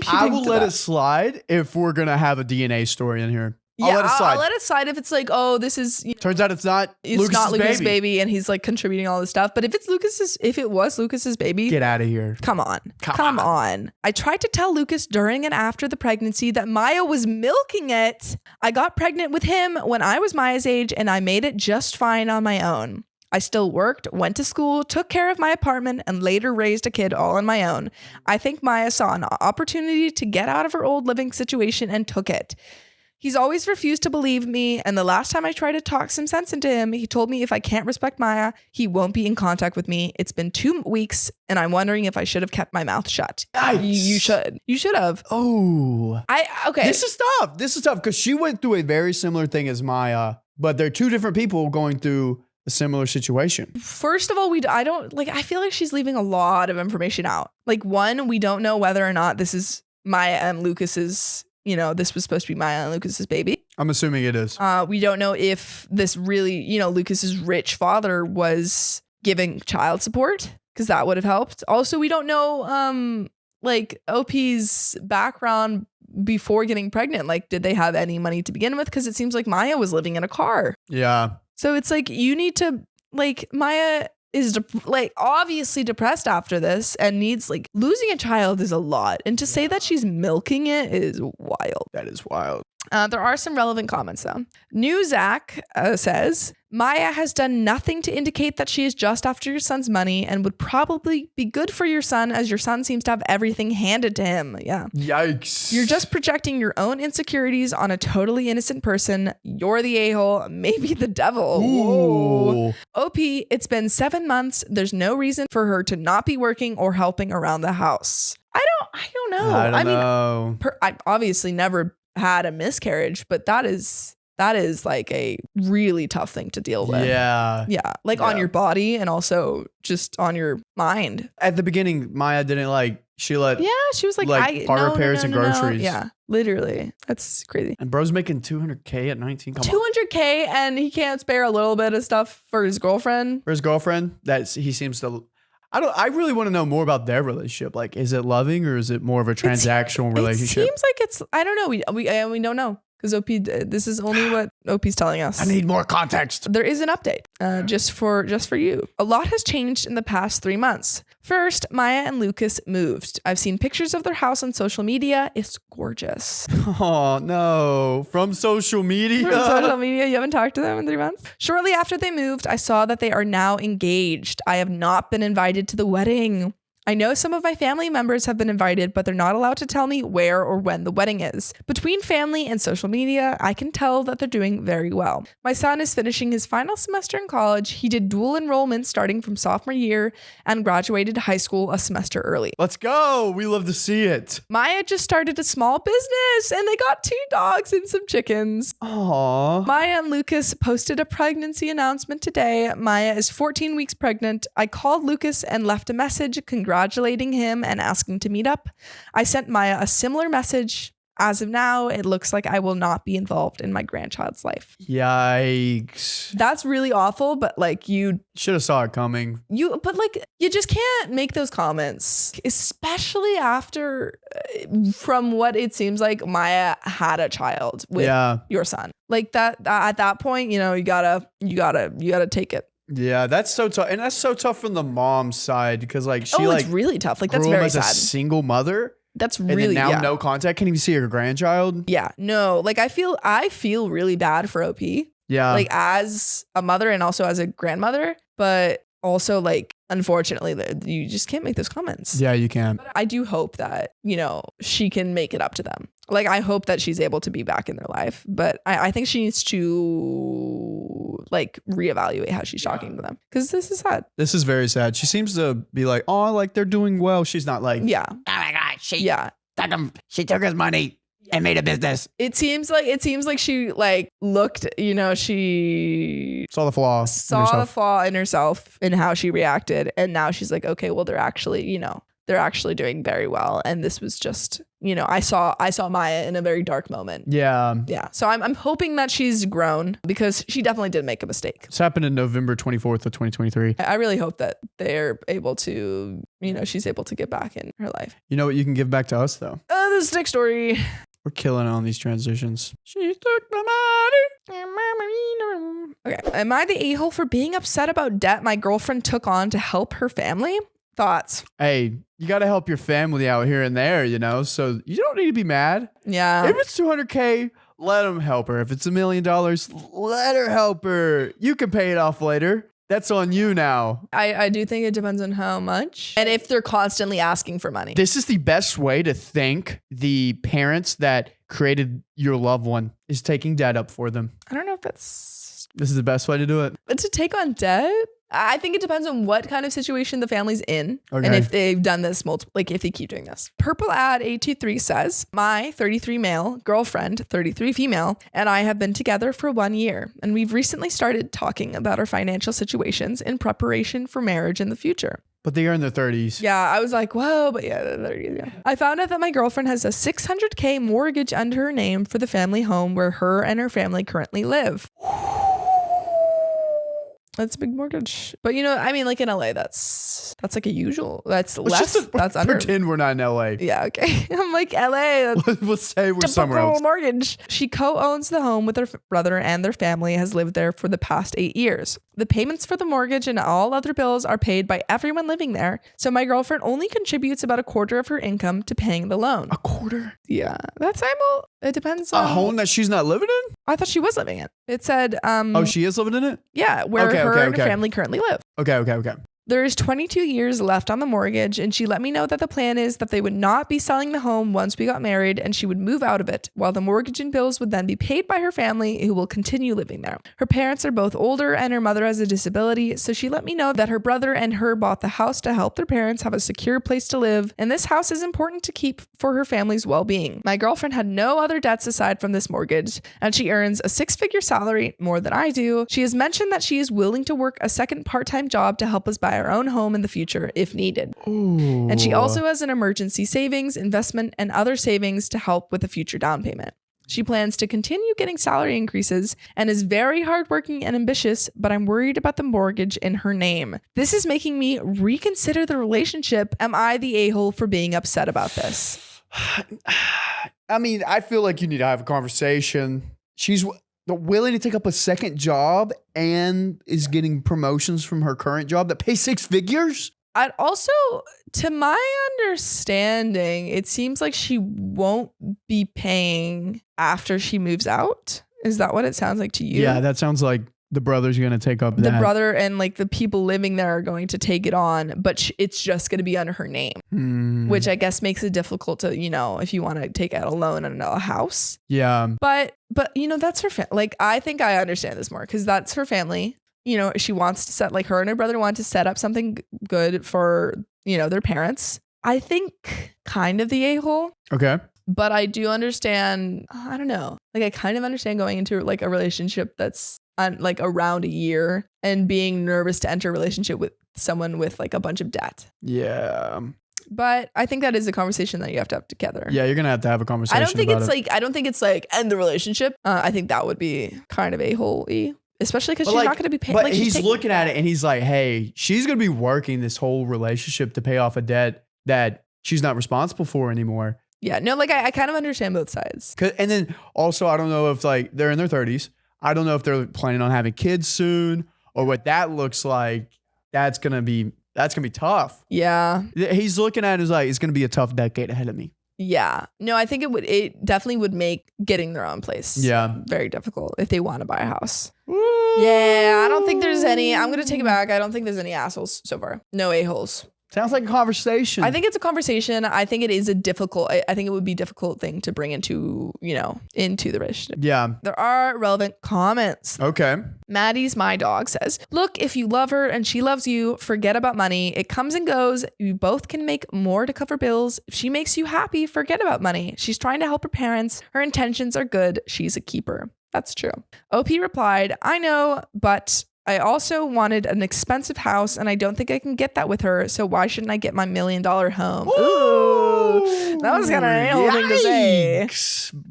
I will to let that. it slide if we're gonna have a DNA story in here. I'll let it slide if it's like, oh, this is. Turns out it's not. It's not Lucas's baby, and he's like contributing all this stuff. But if it was Lucas's baby, get out of here. Come on. I tried to tell Lucas during and after the pregnancy that Maya was milking it. I got pregnant with him when I was Maya's age, and I made it just fine on my own. I still worked, went to school, took care of my apartment, and later raised a kid all on my own. I think Maya saw an opportunity to get out of her old living situation and took it. He's always refused to believe me, and the last time I tried to talk some sense into him, he told me if I can't respect Maya, he won't be in contact with me. It's been 2 weeks, and I'm wondering if I should have kept my mouth shut. You should. You should have. Oh. Okay. This is tough because she went through a very similar thing as Maya, but they're two different people going through a similar situation. First of all, I feel like she's leaving a lot of information out. Like, one, we don't know whether or not this is Maya and Lucas's. This was supposed to be Maya and Lucas's baby. I'm assuming it is. We don't know if this really, Lucas's rich father was giving child support, because that would have helped. Also, we don't know, OP's background before getting pregnant. Like, did they have any money to begin with? Because it seems like Maya was living in a car. Yeah. So it's like, you need to, Maya is obviously depressed after this and needs, losing a child is a lot. And to say that she's milking it is wild. That is wild. There are some relevant comments though. New Zach says, Maya has done nothing to indicate that she is just after your son's money and would probably be good for your son, as your son seems to have everything handed to him. Yeah. Yikes. You're just projecting your own insecurities on a totally innocent person. You're the a-hole, maybe the devil. Whoa. OP, it's been 7 months. There's no reason for her to not be working or helping around the house. I don't know. I don't know. I obviously never had a miscarriage, but that is that is like a really tough thing to deal with. Yeah. Yeah. Like on your body and also just on your mind. At the beginning, Maya didn't like, she let She was like part repairs and groceries. Yeah, literally. That's crazy. And bro's making $200K at 19. Come on. $200K and he can't spare a little bit of stuff for his girlfriend. For his girlfriend, he seems to. I really want to know more about their relationship. Like, is it loving or is it more of a transactional relationship? It seems like it's. I don't know. We don't know. Because OP, this is only what OP's telling us. I need more context. There is an update, just for you. A lot has changed in the past 3 months. First, Maya and Lucas moved. I've seen pictures of their house on social media. It's gorgeous. Oh no! From social media. From social media, you haven't talked to them in 3 months. Shortly after they moved, I saw that they are now engaged. I have not been invited to the wedding. I know some of my family members have been invited, but they're not allowed to tell me where or when the wedding is. Between family and social media, I can tell that they're doing very well. My son is finishing his final semester in college. He did dual enrollment starting from sophomore year and graduated high school a semester early. Let's go. We love to see it. Maya just started a small business and they got 2 dogs and some chickens. Aww. Maya and Lucas posted a pregnancy announcement today. Maya is 14 weeks pregnant. I called Lucas and left a message congratulating him and asking to meet up. I sent Maya a similar message. As of now, it looks like I will not be involved in my grandchild's life. Yikes. That's really awful, but like you should have saw it coming. You just can't make those comments, especially after, from what it seems like, Maya had a child with your son. Like that, at that point, you gotta take it. Yeah, that's so tough. And that's so tough from the mom's side because like it's really tough. Like that's grew up very as sad. a single mother. That's really and then now no contact. Can't even see her grandchild. Yeah, no. Like I feel really bad for OP. Yeah, like as a mother and also as a grandmother, but also like unfortunately you just can't make those comments. Yeah, you can't. I do hope that she can make it up to them. Like I hope that she's able to be back in their life, but I think she needs to like reevaluate how she's talking to them because this is sad. This is very sad. She seems to be like, oh, like they're doing well. She's not like, yeah. Oh my God, she took his money and made a business. It seems like she like looked, she saw the flaw in herself and how she reacted, and now she's like, okay, well they're actually doing very well, and this was just I saw Maya in a very dark moment. Yeah. So I'm hoping that she's grown because she definitely did make a mistake. This happened in November 24th of 2023. I really hope that they're able to, she's able to get back in her life. You know what you can give back to us though? This next story. We're killing it on these transitions. She took my money. Okay. Am I the a-hole for being upset about debt my girlfriend took on to help her family? Thoughts? Hey, you got to help your family out here and there, so you don't need to be mad. Yeah. If it's $200K, let them help her. If it's $1 million, let her help her. You can pay it off later. That's on you now. I do think it depends on how much and if they're constantly asking for money. This is the best way to thank the parents that created your loved one is taking debt up for them. I don't know if this is the best way to do it. But to take on debt? I think it depends on what kind of situation the family's in and if they've done this if they keep doing this. Purple Ad 823 says, my 33 male girlfriend, 33 female, and I have been together for 1 year, and we've recently started talking about our financial situations in preparation for marriage in the future. But they are in their 30s. Yeah, I was like, whoa, but yeah, the 30s, yeah. I found out that my girlfriend has a $600K mortgage under her name for the family home where her and her family currently live. That's a big mortgage. But like in LA, that's like a usual. That's less. That's under. Pretend we're not in LA. Yeah, okay. I'm like LA. We'll say we're somewhere else. Mortgage. She co-owns the home with her brother and their family has lived there for the past 8 years. The payments for the mortgage and all other bills are paid by everyone living there. So my girlfriend only contributes about 1/4 of her income to paying the loan. 1/4? Yeah. That's it depends on a home that she's not living in? I thought she was living in. It said oh, she is living in it? Yeah, where her and her family currently live. Okay. There is 22 years left on the mortgage, and she let me know that the plan is that they would not be selling the home once we got married, and she would move out of it, while the mortgage and bills would then be paid by her family, who will continue living there. Her parents are both older, and her mother has a disability, so she let me know that her brother and her bought the house to help their parents have a secure place to live, and this house is important to keep for her family's well-being. My girlfriend had no other debts aside from this mortgage, and she earns a 6-figure salary, more than I do. She has mentioned that she is willing to work a second part-time job to help us buy our own home in the future if needed. Ooh. And she also has an emergency savings, investment, and other savings to help with the future down payment. She plans to continue getting salary increases and is very hardworking and ambitious, but I'm worried about the mortgage in her name. This is making me reconsider the relationship. Am I the a-hole for being upset about this? I mean, I feel like you need to have a conversation. She's willing to take up a second job and is getting promotions from her current job that pay 6 figures. I'd also, to my understanding, it seems like she won't be paying after she moves out. Is that what it sounds like to you? Yeah, that sounds like the brother's going to take up the that. brother and like the people living there are going to take it on, but it's just going to be under her name, which I guess makes it difficult to, you know, if you want to take out a loan on a house. Yeah. But you know, that's her like, I think I understand this more because that's her family. You know, she wants to set, like, her and her brother want to set up something good for, you know, their parents. I think kind of the a-hole. Okay. But I do understand, I don't know. Like, I kind of understand going into like a relationship that's like around a year and being nervous to enter a relationship with someone with like a bunch of debt. Yeah. But I think that is a conversation that you have to have together. Yeah, you're gonna have to have a conversation. I don't think it's like end the relationship. I think that would be kind of a-hole-y. Especially because she's not going to be paying. But he's looking at it and he's like, hey, she's going to be working this whole relationship to pay off a debt that she's not responsible for anymore. Yeah, no, like I kind of understand both sides. And then also, I don't know if like they're in their 30s. I don't know if they're planning on having kids soon or what that looks like. That's going to be tough. Yeah. He's looking at it as like, it's going to be a tough decade ahead of me. Yeah. No, I think it definitely would make getting their own place very difficult if they want to buy a house. Yeah, I don't think there's any. I'm going to take it back. I don't think there's any assholes so far. No a-holes. Sounds like a conversation. I think it's a conversation. I think it is a difficult, I think it would be a difficult thing to bring into, you know, into the relationship. Yeah. There are relevant comments. Okay. Maddie's my dog says, look, if you love her and she loves you, forget about money. It comes and goes. You both can make more to cover bills. If she makes you happy, forget about money. She's trying to help her parents. Her intentions are good. She's a keeper. That's true. OP replied, I know, but I also wanted an expensive house and I don't think I can get that with her. So why shouldn't I get my $1 million home? Ooh, that was kind of an a-hole thing to say.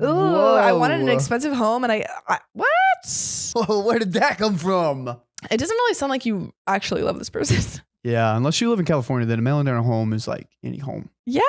Ooh, I wanted an expensive home and what? Where did that come from? It doesn't really sound like you actually love this person. Yeah, unless you live in California, then $1 million home is like any home. Yeah.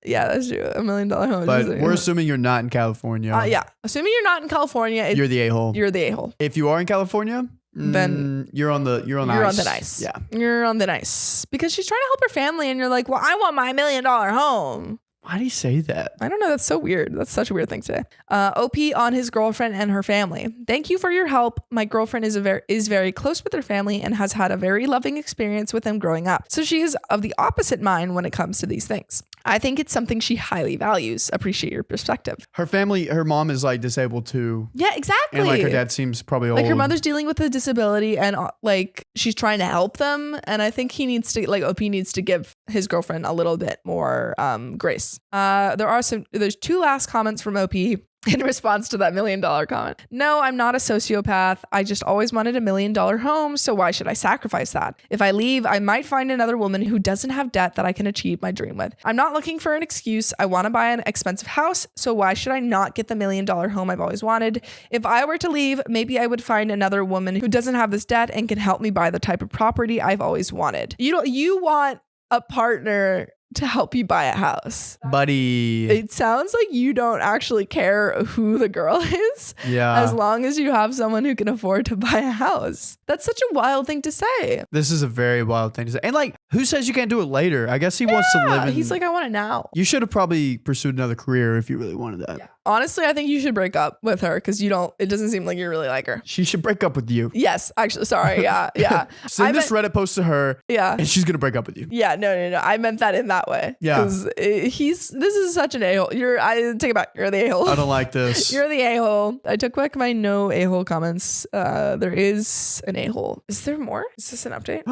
Yeah, that's true. $1 million home. But we're assuming you're not in California. Yeah. Assuming you're not in California, you're the a-hole. You're the a-hole. If you are in California, then you're on the ice. Yeah. You're on the nice. Because she's trying to help her family and you're like, well, I want my $1 million home. Why do you say that? I don't know. That's so weird. That's such a weird thing to say. OP on his girlfriend and her family. Thank you for your help. My girlfriend is very close with her family and has had a very loving experience with them growing up. So she is of the opposite mind when it comes to these things. I think it's something she highly values. Appreciate your perspective. Her family, her mom is like disabled too. Yeah, exactly. And like her dad seems probably old. Like her mother's dealing with a disability and like she's trying to help them. And I think he needs to, like OP needs to give his girlfriend a little bit more grace. There's 2 last comments from OP in response to that $1 million comment. No, I'm not a sociopath. I just always wanted a $1 million home. So why should I sacrifice that? If I leave, I might find another woman who doesn't have debt that I can achieve my dream with. I'm not looking for an excuse. I want to buy an expensive house. So why should I not get the $1 million home I've always wanted? If I were to leave, maybe I would find another woman who doesn't have this debt and can help me buy the type of property I've always wanted. You want a partner to help you buy a house. Buddy. It sounds like you don't actually care who the girl is. Yeah. As long as you have someone who can afford to buy a house. That's such a wild thing to say. This is a very wild thing to say. And like, Who says you can't do it later? I guess he wants to live in. He's like, I want it now. You should have probably pursued another career if you really wanted that. Yeah. Honestly, I think you should break up with her because it doesn't seem like you really like her. She should break up with you. Yes, actually, sorry. Yeah, yeah. Send this Reddit post to her. Yeah. And she's going to break up with you. Yeah, no. I meant that in that way. Yeah. Because this is such an a-hole. I take it back. You're the a-hole. I don't like this. You're the a-hole. I took back my no a-hole comments. There is an a-hole. Is there more? Is this an update?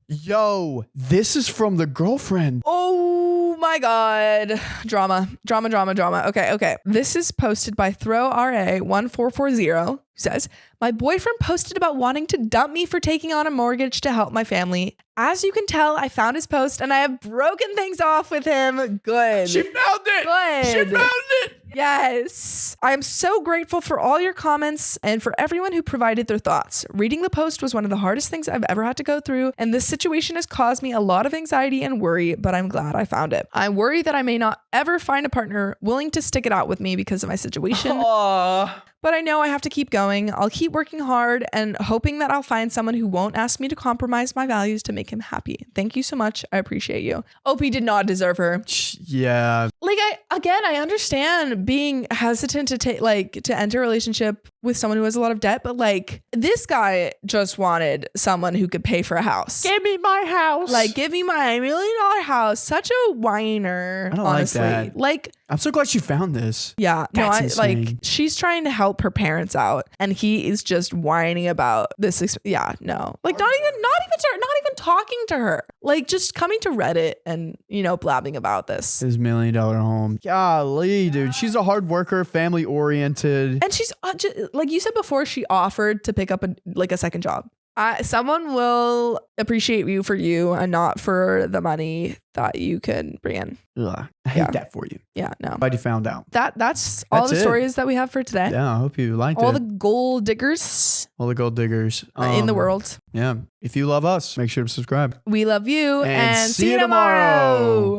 Yo, this is from the girlfriend. Oh my God. Drama. Okay. This is posted by ThrowRA1440, who says, my boyfriend posted about wanting to dump me for taking on a mortgage to help my family. As you can tell, I found his post and I have broken things off with him. Good. She found it. Good. She found it. Yes. I am so grateful for all your comments and for everyone who provided their thoughts. Reading the post was one of the hardest things I've ever had to go through, and this situation has caused me a lot of anxiety and worry, but I'm glad I found it. I worry that I may not ever find a partner willing to stick it out with me because of my situation. But I know I have to keep going. I'll keep working hard and hoping that I'll find someone who won't ask me to compromise my values to make him happy. Thank you so much. I appreciate you. Opie did not deserve her. Yeah. Like, I understand being hesitant to enter a relationship with someone who has a lot of debt, but like this guy just wanted someone who could pay for a house. Give me my house. Like, give me my $1 million house. Such a whiner. I don't honestly. like that. Like, I'm so glad she found this. yeah, That's no, insane. she's trying to help her parents out, and he is just whining about this. Yeah, no, like not even talking to her, like just coming to Reddit and blabbing about this. His $1 million home. Golly, dude, she's a hard worker, family oriented, and she's like you said before, she offered to pick up a second job. Someone will appreciate you for you and not for the money that you can bring in. Ugh, I hate that for you. Yeah, no. Glad you found out. That's all the stories that we have for today. Yeah, I hope you liked it. All the gold diggers. All the gold diggers In the world. Yeah. If you love us, make sure to subscribe. We love you And and see you tomorrow.